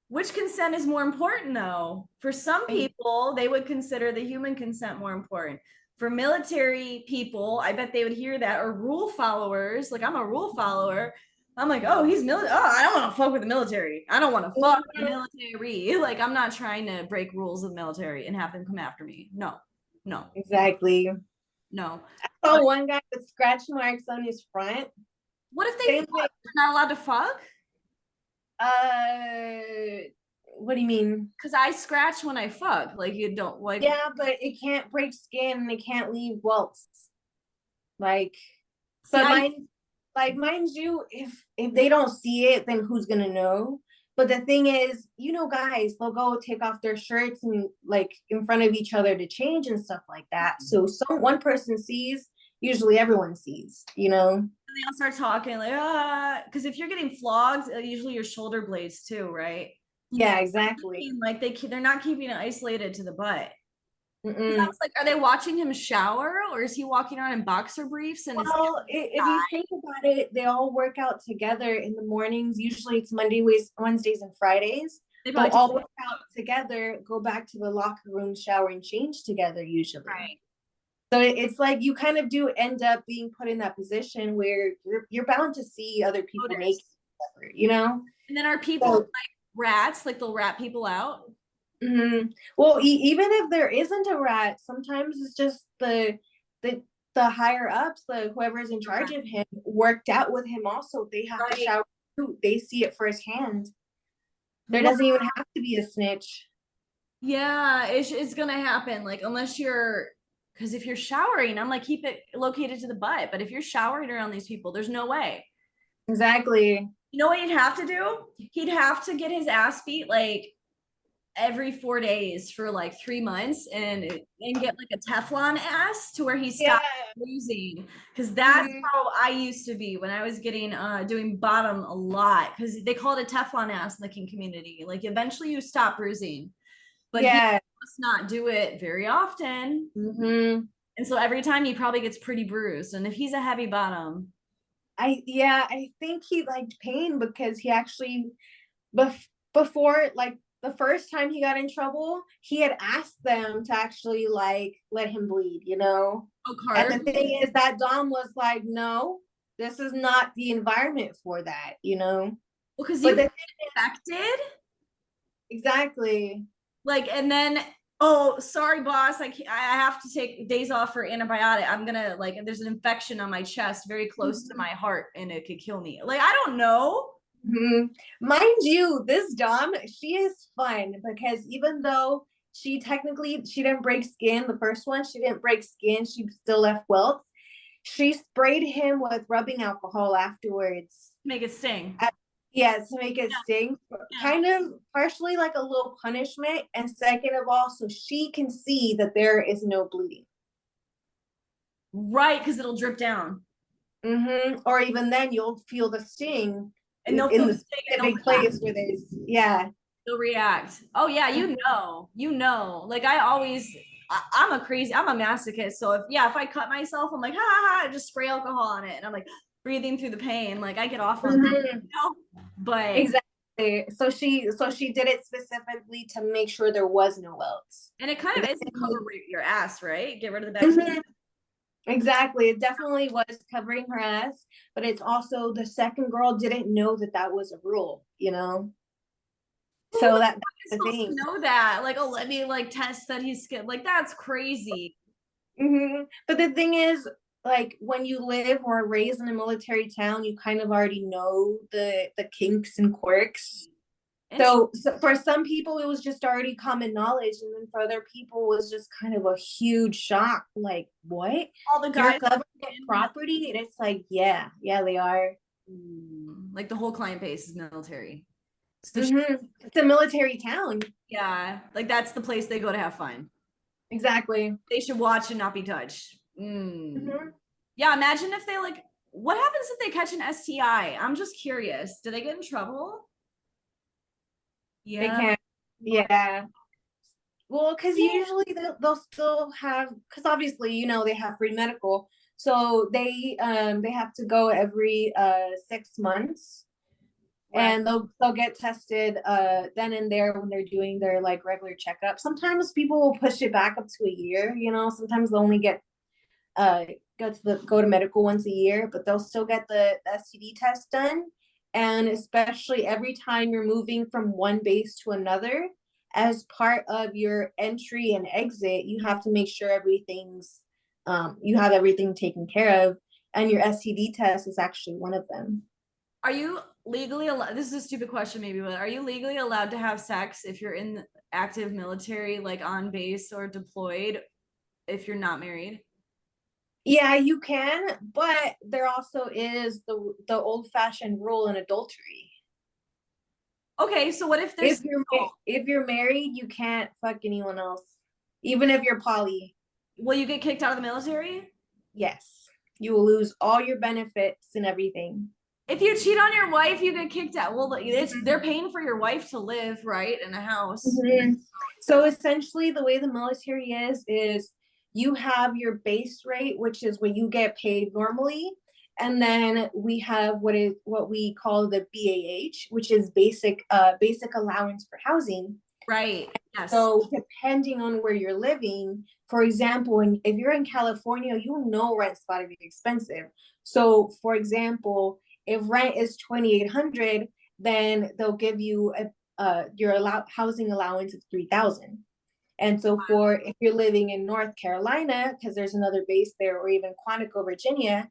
Which consent is more important though? For some people, they would consider the human consent more important. For military people, I bet they would hear that, or rule followers. Like I'm a rule follower. I'm like, oh, he's military. Oh, I don't want to fuck with the military. I don't want to fuck with the military. Like I'm not trying to break rules of the military and have them come after me. No, no, Exactly. no. I saw one guy with scratch marks on his front. What if Same they're not allowed to fuck? What do you mean? Because I scratch when I fuck. Like you don't like. Yeah, but it can't break skin and it can't leave welts. Like, See, but mind you, if they don't see it, then who's gonna know? But the thing is, you know, guys, they'll go take off their shirts and like in front of each other to change and stuff like that. So one person sees, usually everyone sees, you know. They all start talking like, because if you're getting flogged, usually your shoulder blades too, right? Yeah, exactly. Like they're not keeping it isolated to the butt. I Mm-mm. was like, are they watching him shower, or is he walking around in boxer briefs? And Well, if you think about it, they all work out together in the mornings. Usually it's Mondays, Wednesdays, and Fridays. they They'll probably all work out together, go back to the locker room, shower, and change together usually. right. So it's like you kind of do end up being put in that position where you're bound to see other people naked together, you know? And then are people like rats? Like they'll rat people out? Mm-hmm. Well, even if there isn't a rat, sometimes it's just the higher ups, the whoever's in charge of him, worked out with him. Also, they have to shower too. They see it firsthand. There doesn't even have to be a snitch. Yeah, it's gonna happen. Like unless you're, because if you're showering, I'm like keep it located to the butt. But if you're showering around these people, there's no way. Exactly. You know what he'd have to do? He'd have to get his ass beat like every 4 days for like 3 months and get like a Teflon ass to where he stopped losing. Because that's how I used to be when I was getting doing bottom a lot, because they call it a Teflon ass in the king community. Like eventually you stop bruising, but he must not do it very often. And so every time he probably gets pretty bruised. And if he's a heavy bottom, I think he liked pain because he actually before, like the first time he got in trouble, he had asked them to actually like let him bleed, you know. And the thing is that Dom was like, no, this is not the environment for that, you know. Well, because you get infected. Exactly. Like, and then, oh, sorry, boss, I have to take days off for antibiotic. I'm gonna like, there's an infection on my chest, very close to my heart, and it could kill me. Like, I don't know. Mind you, this Dom, she is fun because even though she didn't break skin, the first one, she didn't break skin, she still left welts. She sprayed him with rubbing alcohol afterwards. Make it sting. To make it sting. Kind of partially like a little punishment, and second of all, so she can see that there is no bleeding. Right, because it'll drip down. Or even then you'll feel the sting. And they'll in the specific place where there's they'll react. Oh yeah, you know. Like I'm a masochist. So if I cut myself, I'm like, I just spray alcohol on it, and I'm like breathing through the pain. Like I get off on that, you know? But exactly. So she did it specifically to make sure there was no welts. And it kind of is to cover your ass, right? Get rid of the Mhm. bacteria. Exactly. It definitely was covering her ass, but it's also the second girl didn't know that that was a rule, you know? So that's the Supposed thing. to know that. Like, oh, let me like test that he's skilled. Like, that's crazy. But the thing is, like when you live or raised in a military town, you kind of already know the kinks and quirks. So for some people, it was just already common knowledge, and then for other people, it was just kind of a huge shock. Like, what? All the Your guys government property? And it's like, yeah, they are. like the whole client base is military. So It's a military town. yeah, like that's the place they go to have fun. Exactly. They should watch and not be touched. Yeah, imagine if they like, what happens if they catch an STI? I'm just curious. Do they get in trouble? They Yeah. can't. Yeah. Well, because usually they'll still have, because obviously, you know, they have free medical. So they have to go every 6 months. Right. And they'll get tested then and there when they're doing their like regular checkup. Sometimes people will push it back up to a year, you know, sometimes they'll only get go to medical once a year, but they'll still get the STD test done. And especially every time you're moving from one base to another, as part of your entry and exit, you have to make sure everything's you have everything taken care of, and your STD test is actually one of them. Are you legally allowed? This is a stupid question, maybe, but are you legally allowed to have sex if you're in the active military, like on base or deployed, if you're not married? Yeah, you can, but there also is the old-fashioned rule in adultery. Okay, so what if there's if you're married, you can't fuck anyone else, even if you're poly. Will you get kicked out of the military? Yes, you will lose all your benefits and everything. If you cheat on your wife, you get kicked out. Well, they're paying for your wife to live, right, in a house. So essentially, the way the military is you have your base rate, which is what you get paid normally, and then we have what we call the BAH, which is basic allowance for housing. Right. Yes. So depending on where you're living, for example, if you're in California, you know rent's about to be expensive. So for example, if rent is $2,800, then they'll give you your housing allowance of $3,000. And so if you're living in North Carolina, because there's another base there, or even Quantico, Virginia,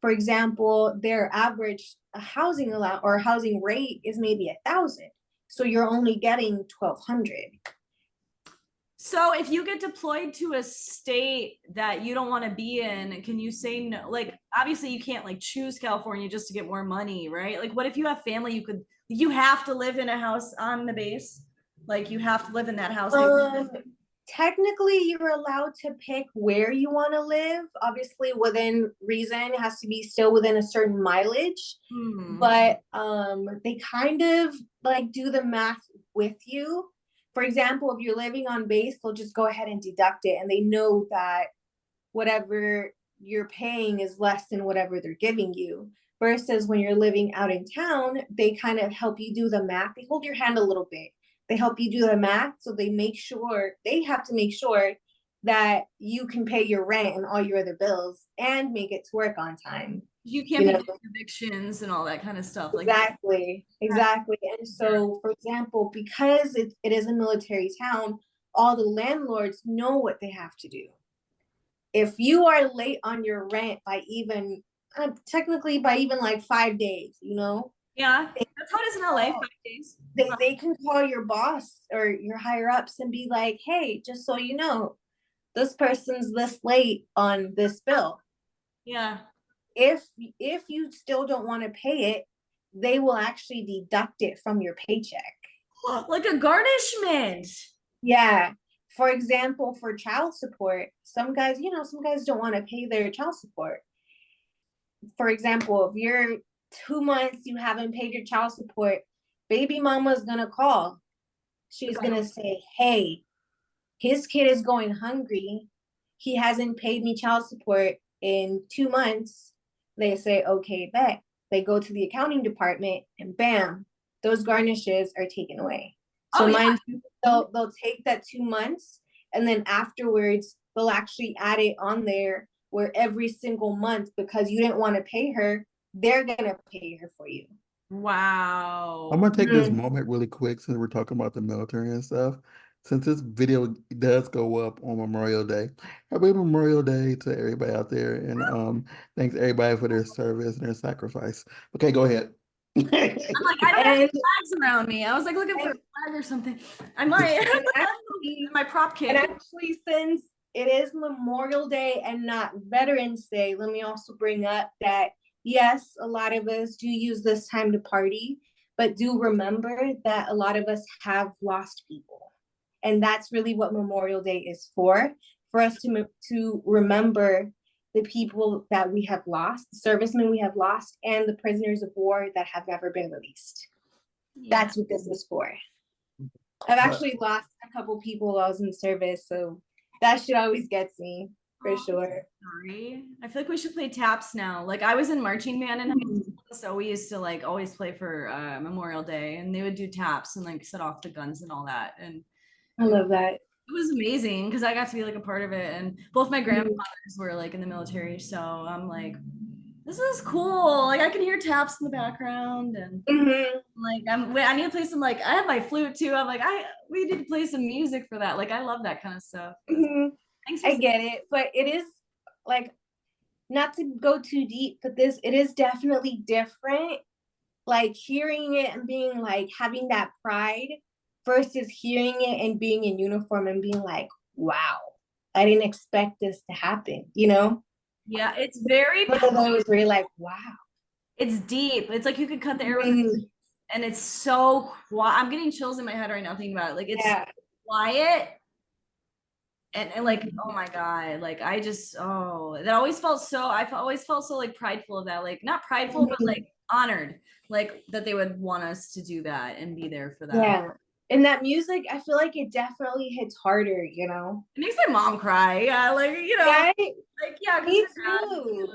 for example, their average housing rate is maybe 1,000. So you're only getting 1,200. So if you get deployed to a state that you don't want to be in, can you say no? Like, obviously you can't like choose California just to get more money, right? Like, what if you have family? You have to live in a house on the base. Like, you have to live in that house. Technically, you're allowed to pick where you want to live. Obviously, within reason, it has to be still within a certain mileage. But they kind of like do the math with you. For example, if you're living on base, they'll just go ahead and deduct it, and they know that whatever you're paying is less than whatever they're giving you. Versus when you're living out in town, they kind of help you do the math. They hold your hand a little bit. They help you do the math, so they have to make sure that you can pay your rent and all your other bills and make it to work on time. You can't be evictions and all that kind of stuff. Exactly. And so, for example, because it is a military town, all the landlords know what they have to do. If you are late on your rent by even like 5 days, you know? Yeah, that's how it is in LA, 5 days. They can call your boss or your higher ups and be like, hey, just so you know, this person's this late on this bill. Yeah. If you still don't want to pay it, they will actually deduct it from your paycheck. Like a garnishment. Yeah. For example, for child support, some guys don't want to pay their child support. For example, if you're 2 months, you haven't paid your child support, baby mama's going to call. She's going to say, hey, his kid is going hungry. He hasn't paid me child support in 2 months. They say, okay, bet. They go to the accounting department and bam, those garnishes are taken away. Oh, So yeah. mine, they'll take that 2 months, and then afterwards they'll actually add it on there where every single month, because you didn't want to pay her, they're gonna pay her for you. Wow. I'm gonna take this moment really quick since we're talking about the military and stuff. Since this video does go up on Memorial Day, happy Memorial Day to everybody out there, and thanks everybody for their service and their sacrifice. Okay, go ahead. I'm like, I don't have any flags around me. I was like looking for a flag or something. I might. Actually, my prop kit. And actually, since it is Memorial Day and not Veterans Day, let me also bring up that yes, a lot of us do use this time to party, but do remember that a lot of us have lost people. And that's really what Memorial Day is for us to remember the people that we have lost, the servicemen we have lost, and the prisoners of war that have never been released. Yeah. That's what this is for. I've actually lost a couple people while I was in service, so that shit always gets me, for sure. Sorry. I feel like we should play taps now. Like, I was in marching band in high school, so we used to like always play for Memorial Day, and they would do taps and like set off the guns and all that. And I love that. It was amazing because I got to be like a part of it, and both my grandfathers were like in the military, so I'm like, this is cool. Like I can hear taps in the background, and like I need to play some, like I have my flute too. I'm like we need to play some music for that. Like I love that kind of stuff. Thanks. I get it, but it is like, not to go too deep, but it is definitely different. Like hearing it and being like having that pride versus hearing it and being in uniform and being like, wow, I didn't expect this to happen, you know? Yeah, it's very one of those where you're like, wow. It's deep. It's like you could cut the air with and it's so quiet. I'm getting chills in my head right now thinking about it. Like it's quiet. And like, oh my God, like I just, that always felt so, always felt so like prideful of that. Like not prideful, but like honored, like that they would want us to do that and be there for that. Yeah. And that music, I feel like it definitely hits harder, you know? It makes my mom cry. Yeah, like, you know, right? Like, yeah. Me too.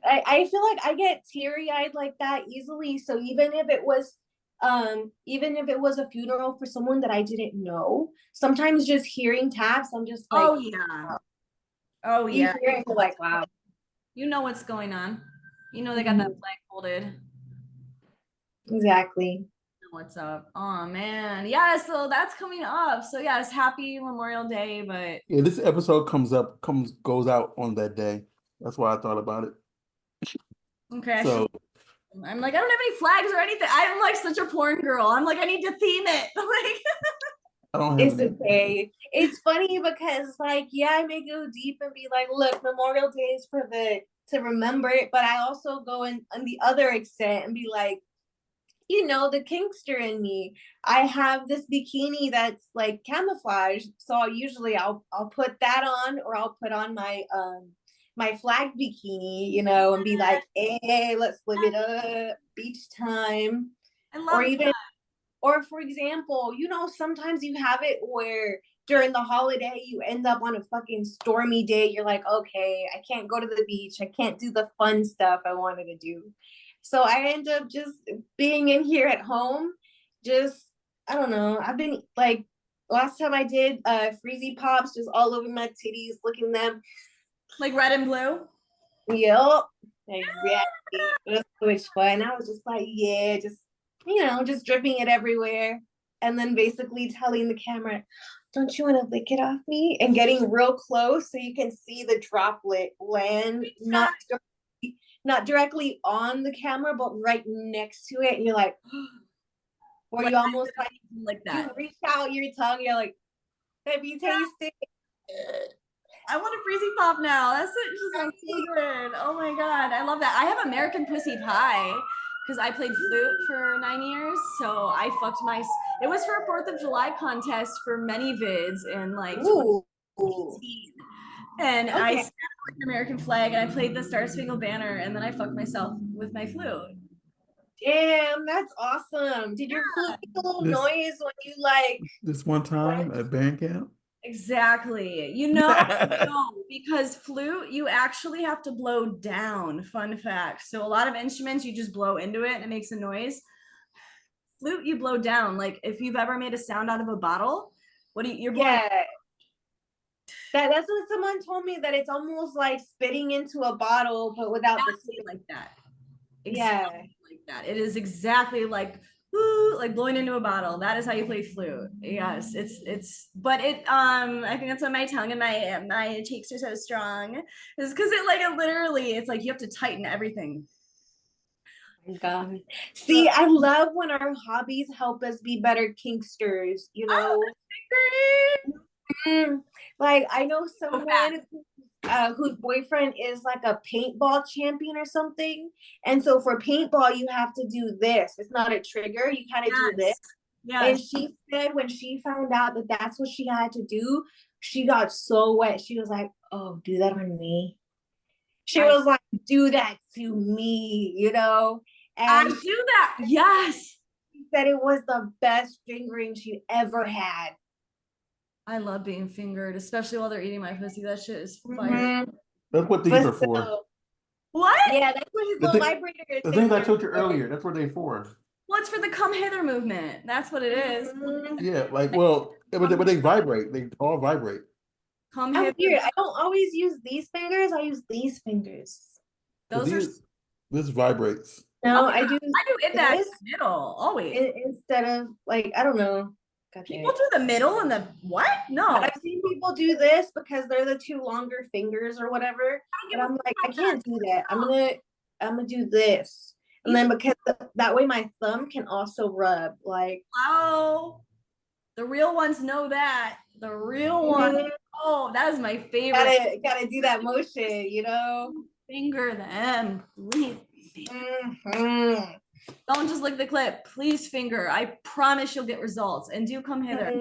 I feel like I get teary-eyed like that easily. So even if it was a funeral for someone that I didn't know, sometimes just hearing taps, I'm just like, oh yeah. Oh yeah. You hear it, you're like, wow. You know what's going on. You know they got that flag folded. Exactly. What's up? Oh man. Yeah, so that's coming up. So yes, happy Memorial Day, but yeah, this episode goes out on that day. That's why I thought about it. Okay. So I'm like, I don't have any flags or anything. I'm like such a porn girl. I'm like, I need to theme it. Like I don't have it's okay. It's funny because like, yeah, I may go deep and be like, look, Memorial Day is to remember it, but I also go on the other extent and be like, you know, the kinkster in me. I have this bikini that's like camouflage, so I'll put that on, or I'll put on my flag bikini, you know, and be like, hey, let's live it up, beach time. I love that. Or for example, you know, sometimes you have it where during the holiday you end up on a fucking stormy day. You're like, okay, I can't go to the beach. I can't do the fun stuff I wanted to do. So I end up just being in here at home. Just, I don't know. I've been like, last time I did freezy pops just all over my titties, looking them. Like red and blue? Yep, exactly. It was so much fun. I was just like, yeah, just, you know, just dripping it everywhere. And then basically telling the camera, don't you want to lick it off me? And getting real close so you can see the droplet land, not directly on the camera, but right next to it. And you're like, or like, you almost like that. You reach out your tongue, you're like, have you tasted it? I want a freezy pop now. That's just sounds so good. Oh my God. I love that. I have American pussy pie because I played flute for 9 years. So I fucked it was for a 4th of July contest for many vids in like 2018. And I snapped like an American flag and I played the Star Spangled Banner and then I fucked myself with my flute. Damn, that's awesome. Did your flute make a little noise when you like this one time at band camp? Exactly. You know, because flute, you actually have to blow down. Fun fact. So a lot of instruments, you just blow into it and it makes a noise. flute you blow down. Like if you've ever made a sound out of a bottle, what do you're blowing? Yeah. That's what someone told me, that it's almost like spitting into a bottle, but without the Exactly spit. like that. Yeah. Exactly like that. It is exactly like woo, like blowing into a bottle. That is how you play flute. Yes, but I think that's why my tongue and my cheeks are so strong. Is because it literally it's like you have to tighten everything. God. See, I love when our hobbies help us be better kinksters, you know. Like I know someone whose boyfriend is like a paintball champion or something. And so for paintball, you have to do this. It's not a trigger. You kind of do this. And Yes. she said when she found out that that's what she had to do, she got so wet. She was like, oh, do that on me. She was like, do that to me, you know? I And do that. Yes. she said it was the best fingering she ever had. I love being fingered, especially while they're eating my pussy. That shit is fire. Mm-hmm. That's what these are for. What? Yeah, that's what his little vibrator is. The things I told you earlier, that's what they're for. Well, it's for the come hither movement. That's what it is. Yeah, like, well, but they vibrate. They all vibrate. Come I'm hither. weird. I don't always use these fingers. I use these fingers. Those are. This vibrates. No, Oh, yeah. I do I do index this middle always. instead of like, I don't know. People do the middle and the what? No. I've seen people do this because they're the two longer fingers or whatever. But I'm like, I can't do that. I'm gonna do this. And then because that way my thumb can also rub. Like, oh, the real ones know that. The real one. Oh, that is my favorite. Gotta do that motion, you know. Finger them, please. Mm-hmm. Don't just lick the clip. Please finger. I promise you'll get results. And do come hither.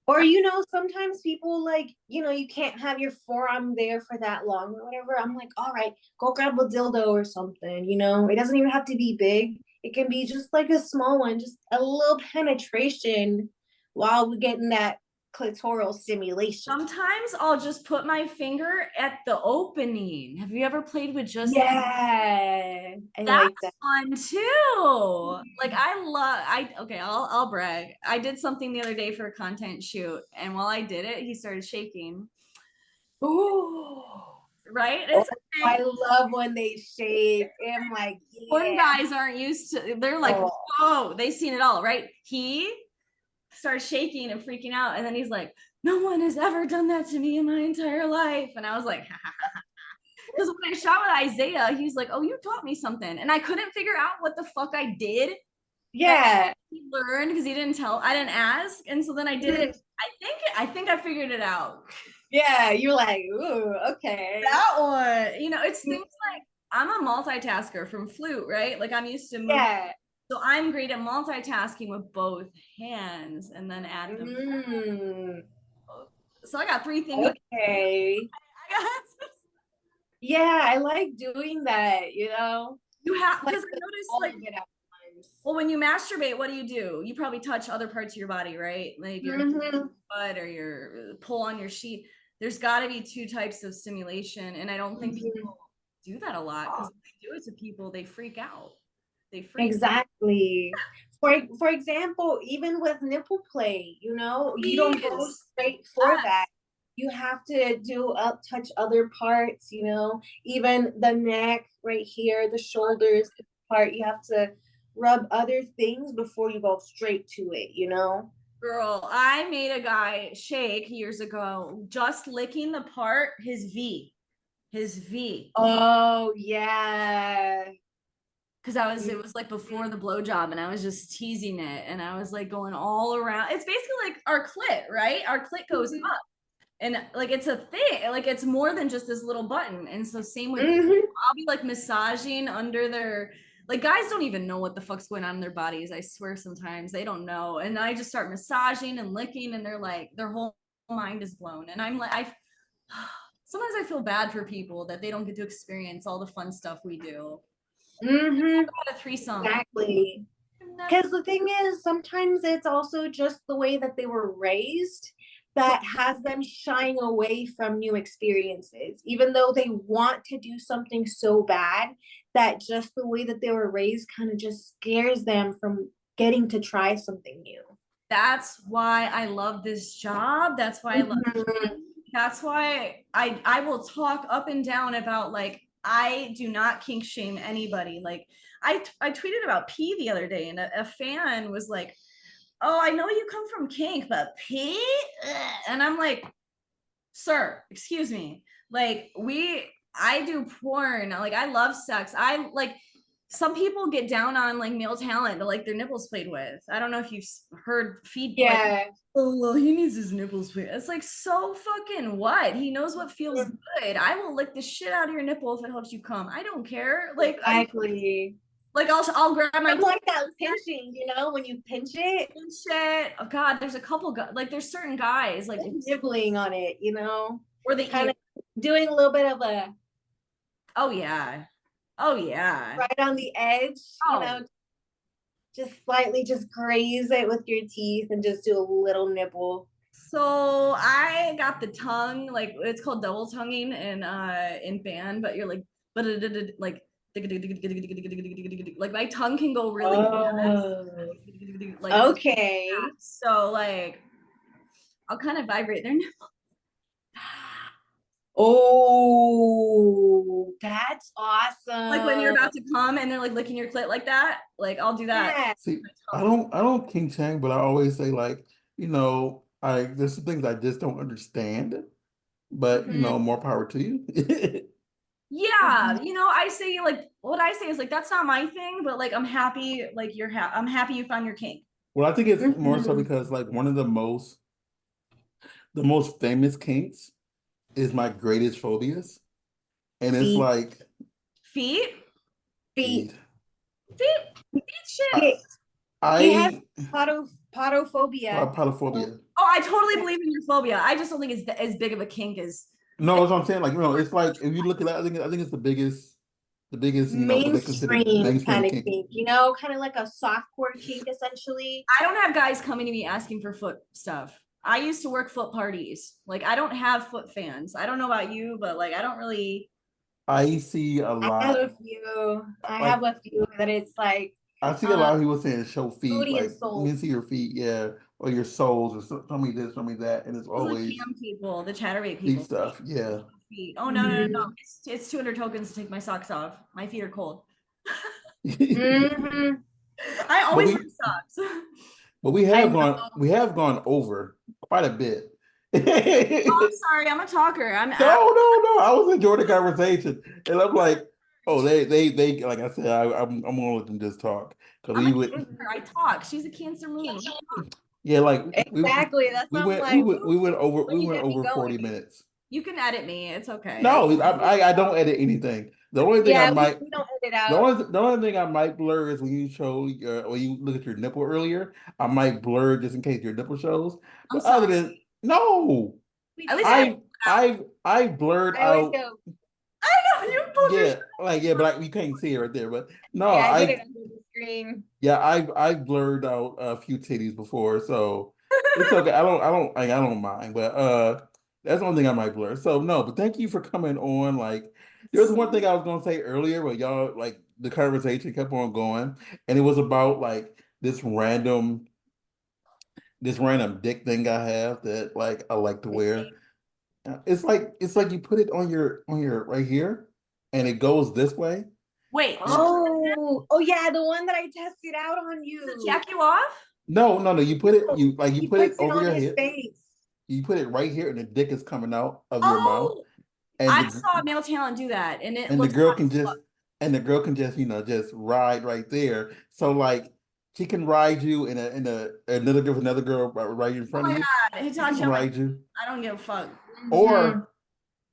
Or, you know, sometimes people like, you know, you can't have your forearm there for that long or whatever. I'm like, all right, go grab a dildo or something, you know. It doesn't even have to be big. It can be just like a small one, just a little penetration while we're getting that clitoral stimulation. Sometimes I'll just put my finger at the opening. Have you ever played with just I that's like that. fun too. Like I'll brag. I did something the other day for a content shoot, and while I did it, he started shaking. Ooh. Right? It's I love when they shake. I'm like, yeah. Porn guys aren't used to, they're like, oh, they've seen it all, right? He starts shaking and freaking out, and then he's like, no one has ever done that to me in my entire life. And I was like, ha ha ha. Because when I shot with Isaiah, he's like, oh, you taught me something. And I couldn't figure out what the fuck I did. Yeah. He learned because he didn't tell, I didn't ask. And so then I did it. I think I figured it out. Yeah, you're like, ooh, okay. That one, you know, it's things like I'm a multitasker from flute, right? Like I'm used to moving. Yeah. So I'm great at multitasking with both hands and then add them. So I got 3 things. Okay. Yeah, I like doing that, you know. You have, because I noticed like well, when you masturbate, what do? You probably touch other parts of your body, right? Like your butt or your pull on your sheet. There's got to be 2 types of stimulation, and I don't think people do that a lot because when they do it to people, they freak out. They freak exactly. For example, even with nipple play, you know, you don't go straight for that. You have to touch other parts, you know, even the neck right here, the shoulders part. You have to rub other things before you go straight to it, you know. Girl, I made a guy shake years ago just licking the part, his V. Oh yeah. Because it was like before the blowjob, and I was just teasing it, and I was like going all around. It's basically like our clit, right? Our clit goes up, and like it's a thing, like it's more than just this little button. And so same with I'll be like massaging under their, like guys don't even know what the fuck's going on in their bodies. I swear sometimes they don't know, and I just start massaging and licking, and they're like their whole mind is blown, and I'm like sometimes I feel bad for people that they don't get to experience all the fun stuff we do. A threesome. Exactly. Because the thing is, sometimes it's also just the way that they were raised. that has them shying away from new experiences, even though they want to do something so bad that just the way that they were raised kind of just scares them from getting to try something new. That's why I love this job. That's why I love Mhm. that's why I will talk up and down about like I do not kink shame anybody. Like I tweeted about pee the other day and a fan was like, "Oh, I know you come from kink, but pee?" Ugh. And I'm like, "Sir, excuse me. Like I do porn. Like I love sex. I like some people get down on like male talent to like their nipples played with. I don't know if you've heard feed like, Yeah, oh well, he needs his nipples played. It's like so fucking what? He knows what feels good. I will lick the shit out of your nipple if it helps you come. I don't care. exactly. Like I'll grab my I like that pinching, when you pinch it, shit. Oh god, there's a couple guys like there's certain guys like nibbling on it, or the kind ear. of doing a little bit of a Oh yeah. Oh yeah. right on the edge, Oh, just slightly just graze it with your teeth and just do a little nibble. so I got the tongue, like it's called double tonguing in band, but you're but like like my tongue can go really Oh, like okay. so like I'll kind of vibrate their nipple. Oh, that's awesome. Like when you're about to come and they're like licking your clit like that, like I'll do that. Yeah. See, I don't king Chang, but I always say like, there's some things I just don't understand, but Mhm. more power to you. Yeah, I say like what I say is like that's not my thing, but like I'm happy like I'm happy you found your kink. Well, I think it's more so Mhm. because like one of the most famous kinks is my greatest phobias. And it's Feet, like Feet? feet. feet. Feet shit. I He, he has I podophobia. podophobia. Oh, I totally believe in your phobia. I just don't think it's as big of a kink as No, that's what I'm saying. Like, it's like if you look at that, I think it's the biggest, what they consider Mainstream kind mainstream of kink. kink, kind of like a softcore kink essentially. I don't have guys coming to me asking for foot stuff. I used to work foot parties. Like I don't have foot fans. I don't know about you, but like I don't really I see a I have lot, a few. I like have a few that it's like I see a um lot of people saying show feet, booty and like let me soul. see your feet, yeah, or your soles, or show me this, show me that, and it's those are the always cam people, the chatterbait feet people. stuff, yeah. Feet. Oh no, no, no, no. Mhm. It's 200 tokens to take my socks off. My feet are cold. Mhm. I But always wear we socks. but we I have know. gone over quite a bit. I'm sorry, I'm a talker. No, no, no. I was enjoying the conversation, and I'm like, oh, they like I said, I'm gonna let them just talk because I'm a we would, cancer. I talk. She's a cancer moon. yeah, like we Exactly. That's we why I'm went we like, went we went over when we you went get me over 40 going. minutes. You can edit me. It's okay. No, I don't edit anything. The only thing I Yeah, might we don't edit out. the only thing I might blur is when you look at your nipple earlier. I might blur just in case your nipple shows. I'm But other sorry. than no, We At do least I that. I blurred I always out. go, I know you pulled your Yeah, like yeah, but you can't see it right there. But no, yeah, I did it under the screen. yeah, I've blurred out a few titties before, so it's okay. I don't mind, but that's one thing I might blur. So no, but thank you for coming on. Like, there's one thing I was gonna say earlier, but y'all like the conversation kept on going, and it was about like this random dick thing I have that like I like to wear. It's like you put it on your right here, and it goes this way. Wait, And Oh, yeah, the one that I tested out on does it you. jack you off? no, no, no, you put it you like you He put it puts it over on your his head. face. You put it right here, and the dick is coming out of your mouth, Oh, and I the saw male talent do that, and it and the looks girl hot can as just fuck. and the girl can just ride right there. So like she can ride you, in a another girl right in Oh front of my you. god, She can Hitachi on my. ride you, I don't give a fuck. Mhm.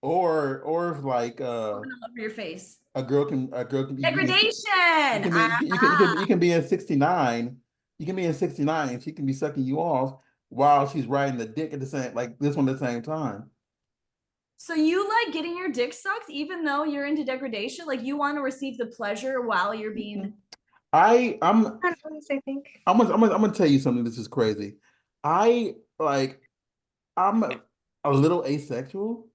or if like Open them up for your face. a girl can be you Degradation. can be you can be in 69. You can be in 69, and she can be sucking you off while she's riding the dick at the same like this one at the same time. So you like getting your dick sucked even though you're into degradation? Like you want to receive the pleasure while you're being I I'm Kind of nice, I think. I'm gonna tell you something. This is crazy. I like I'm a little asexual.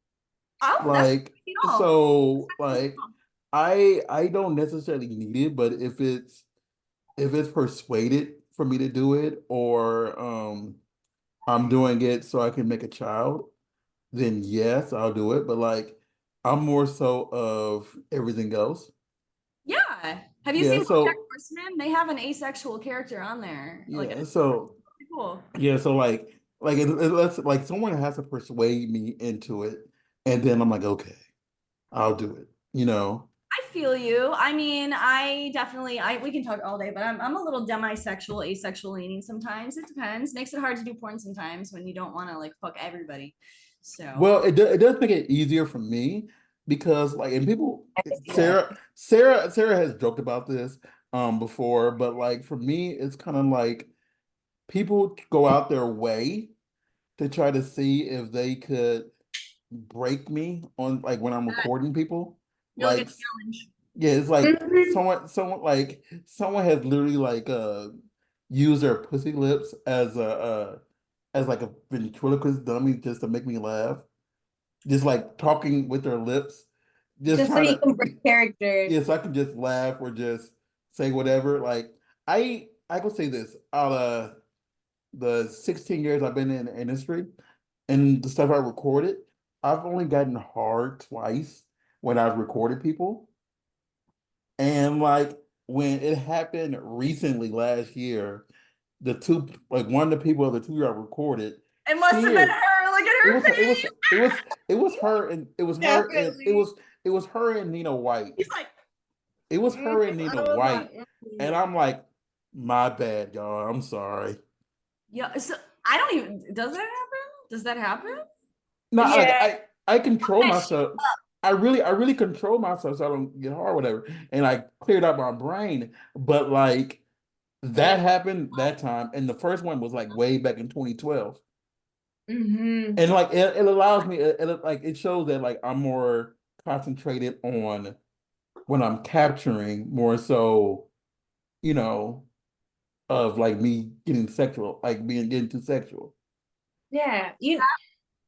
Oh, that's Like, you know. so like I don't necessarily need it, but if it's persuaded for me to do it, or I'm doing it so I can make a child, then yes, I'll do it. But like I'm more so of everything else. Yeah. Have you Yeah, seen BoJack so Horseman? They have an asexual character on there. Like, yeah, it's so pretty cool. yeah, so like let's like someone has to persuade me into it, and then I'm like, okay, I'll do it, you know. I feel you. I mean, I definitely I we can talk all day, but I'm a little demisexual, asexual leaning sometimes. It depends. Makes it hard to do porn sometimes when you don't want to like fuck everybody. So Well, it does make it easier for me because like and people Yeah. Sarah has joked about this before, but like for me it's kind of like people go out their way to try to see if they could break me on like when I'm recording people. you're like a Like challenge. yeah, it's like Mhm. someone has literally like used their pussy lips as like a ventriloquist dummy just to make me laugh. Just like talking with their lips, just Just so trying you to, can break character. yes, I can just laugh or just say whatever. Like I could say this out of the 16 years I've been in the industry and the stuff I recorded, I've only gotten hard twice when I've recorded people. And like when it happened recently last year, the two like one of the people of the 2 year I recorded, It must she have been is her. Look at it her was it was face. it was it was her and Definitely. it was her and Nina White. He's like, It was Mhm. her and Nina I was White. like, And I'm like, my bad, y'all. I'm sorry. yeah. So I don't even. Does that happen? Does that happen? No, like yeah. I control That shit myself. up. I really control myself so I don't get hard, whatever. And I cleared out my brain. But like that happened that time. And the first one was like way back in 2012. Hmm. And like it allows me like it shows that like I'm more concentrated on when I'm capturing more so, you know, of like me getting sexual, like being getting too sexual. Yeah.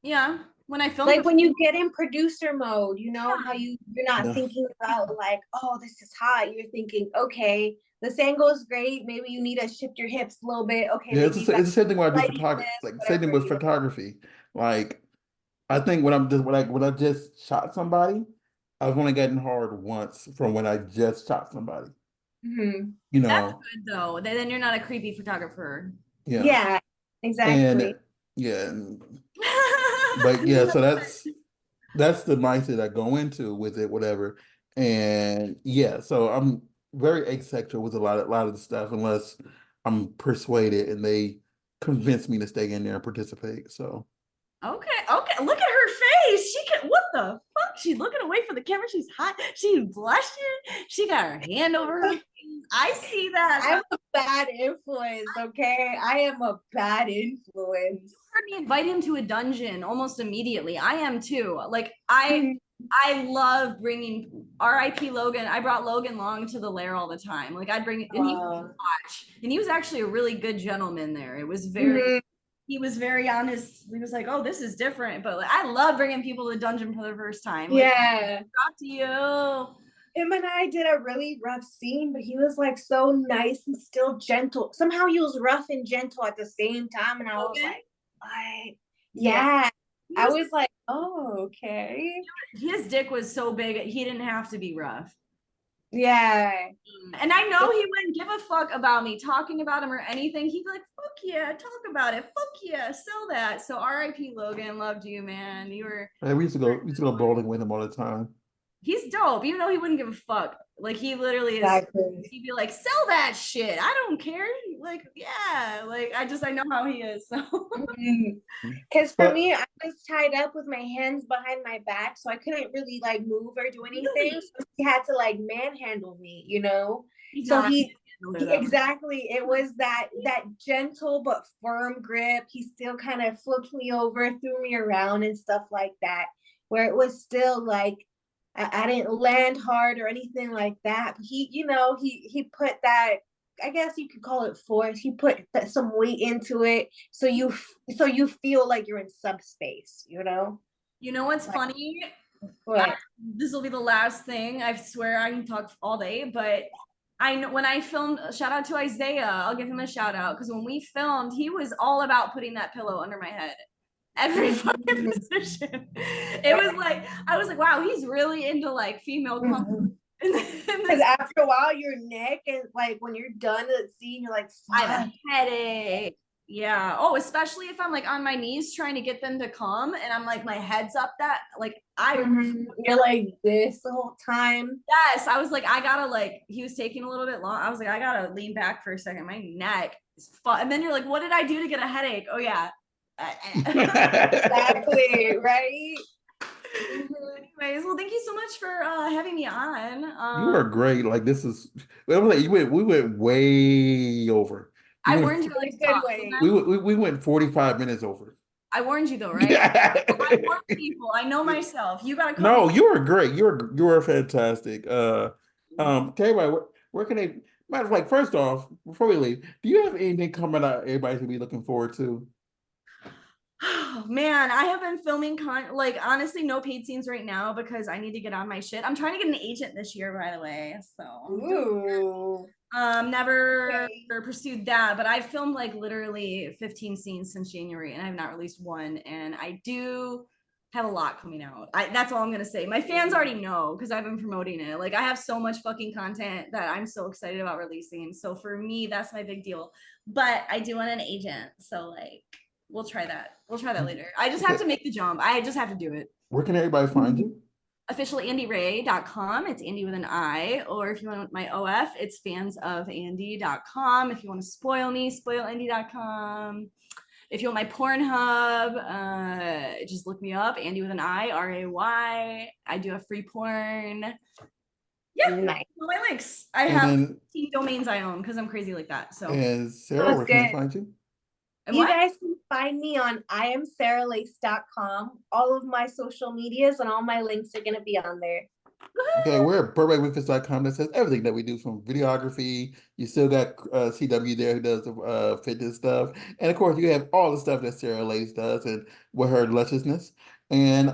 Yeah. When I film for Like when you get in producer mode, you know how yeah. you're not No. thinking about like, oh, this is hot. You're thinking, okay, this angle is great. Maybe you need to shift your hips a little bit. Okay, Yeah, maybe you got it's the same thing when I do lighting photography, this, like same thing whatever, with you know. photography. Like I think when I just shot somebody, I've only gotten hard once from when I just shot somebody. Hmm. You That's know, good though. Then you're not a creepy photographer. yeah. Yeah, And exactly. yeah, but yeah, No. so that's the mindset I go into with it, whatever. And yeah, so I'm very asexual with a lot of the stuff unless I'm persuaded and they convince me to stay in there and participate. So Okay, okay. Look at her face. She can. What the fuck? She's looking away from the camera. She's hot. She's blushing. She got her hand over her face. I see that. I'm a bad influence, okay? I am a bad influence. Heard me invite him to a dungeon almost immediately. I am too. Like I love bringing R.I.P. Logan. I brought Logan Long to the lair all the time. Like I'd bring and he would Uh, watch, and he was actually a really good gentleman there. It was very. mhm. He was very honest. He was like, "Oh, this is different," but like, I love bringing people to the dungeon for the first time. Like, Yeah. talk to you. Him and I did a really rough scene, but he was like so nice and still gentle. Somehow he was rough and gentle at the same time. And I was Logan. like, what? Yeah, Yeah. he I was. was like, oh, okay. His dick was so big, he didn't have to be rough. Yeah. And I know he wouldn't give a fuck about me talking about him or anything. He'd be like, fuck yeah, talk about it. Fuck yeah, sell that. So RIP Logan, loved you, man. You were man, we used to go bowling with him all the time. he's dope, even though he wouldn't give a fuck. Like he literally is Exactly. he'd be like, sell that shit. I don't care. Like, yeah. Like I know how he is. So Because for But me, I was tied up with my hands behind my back, so I couldn't really like move or do anything. really, So he had to like manhandle me, you know. he's So not a he handler though. exactly, it was that gentle but firm grip. He still kind of flipped me over, threw me around and stuff like that, where it was still like I didn't land hard or anything like that. But he, you know, he put that I guess you could call it force. You put some weight into it, so you feel like you're in subspace. You know. You know what's Like, funny? what? This will be the last thing. I swear I can talk all day, but I know when I filmed, shout out to Isaiah. I'll give him a shout out because when we filmed, he was all about putting that pillow under my head. Every fucking position. It was like, I was like, wow, he's really into like female comfort. Because after a while, your neck is like when you're done the scene, you're like, I have fuck. a headache. Yeah. Oh, especially if I'm like on my knees trying to get them to come and I'm like my head's up that like You're like this the whole time. yes, I was like, I gotta like he was taking a little bit long. I was like, I gotta lean back for a second. My neck is fun. And then you're like, what did I do to get a headache? Oh yeah. Exactly, right? Anyways, well, thank you so much for having me on. You are great. Like this is, we went way over. I warned you like to talk. We went 45 minutes over. I warned you though, right? I warned people. I know myself. You gotta come. No, you were great. You were fantastic. Okay, where can they? Matter of fact, first off, before we leave, do you have anything coming out everybody should be looking forward to? Oh, man, I have been filming like honestly no paid scenes right now because I need to get on my shit. I'm trying to get an agent this year, by the way. So Ooh. never pursued that, but I've filmed like literally 15 scenes since January and I have not released one. And I do have a lot coming out. That's all I'm gonna say. My fans already know because I've been promoting it. Like I have so much fucking content that I'm so excited about releasing. So for me, that's my big deal. But I do want an agent. So like we'll try that. We'll try that later. I just have to make the jump. I just have to do it. Where can everybody find you? Officialandyray.com. It's Andy with an I. Or if you want my OF, it's fansofandy.com. If you want to spoil me, spoilandy.com. If you want my Pornhub, just look me up, Andy with an I, RAY. I do have free porn. Yeah, nice. All my links. I have 15 domains I own because I'm crazy like that. So. And Sarah, where can they find you? You guys can find me on iamsarahLace.com. All of my social medias and all my links are going to be on there. Okay, we're at BurbakeMemphis.com. That says everything that we do from videography. You still got CW there who does the fitness stuff. And of course, you have all the stuff that Sarah Lace does and with her lusciousness. And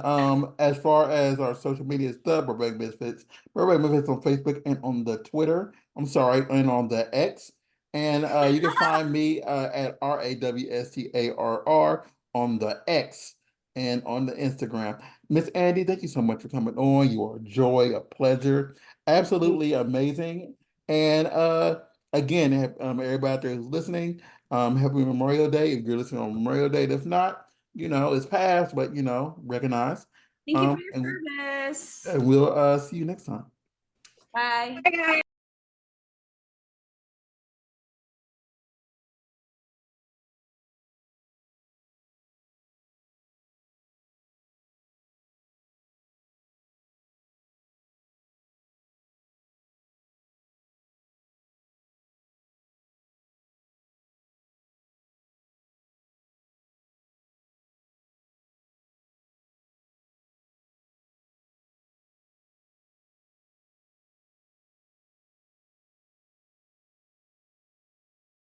as far as our social media stuff, Burbank Misfits on Facebook and on the Twitter. I'm sorry, and on the X. And you can find me at RAWSTARR on the X and on the Instagram. Miss Andi, thank you so much for coming on. You are a joy, a pleasure, absolutely amazing. And again, everybody out there who's listening, happy Memorial Day. If you're listening on Memorial Day, if not, it's past, but recognize. Thank you for your service. And we'll see you next time. Bye. Bye, guys.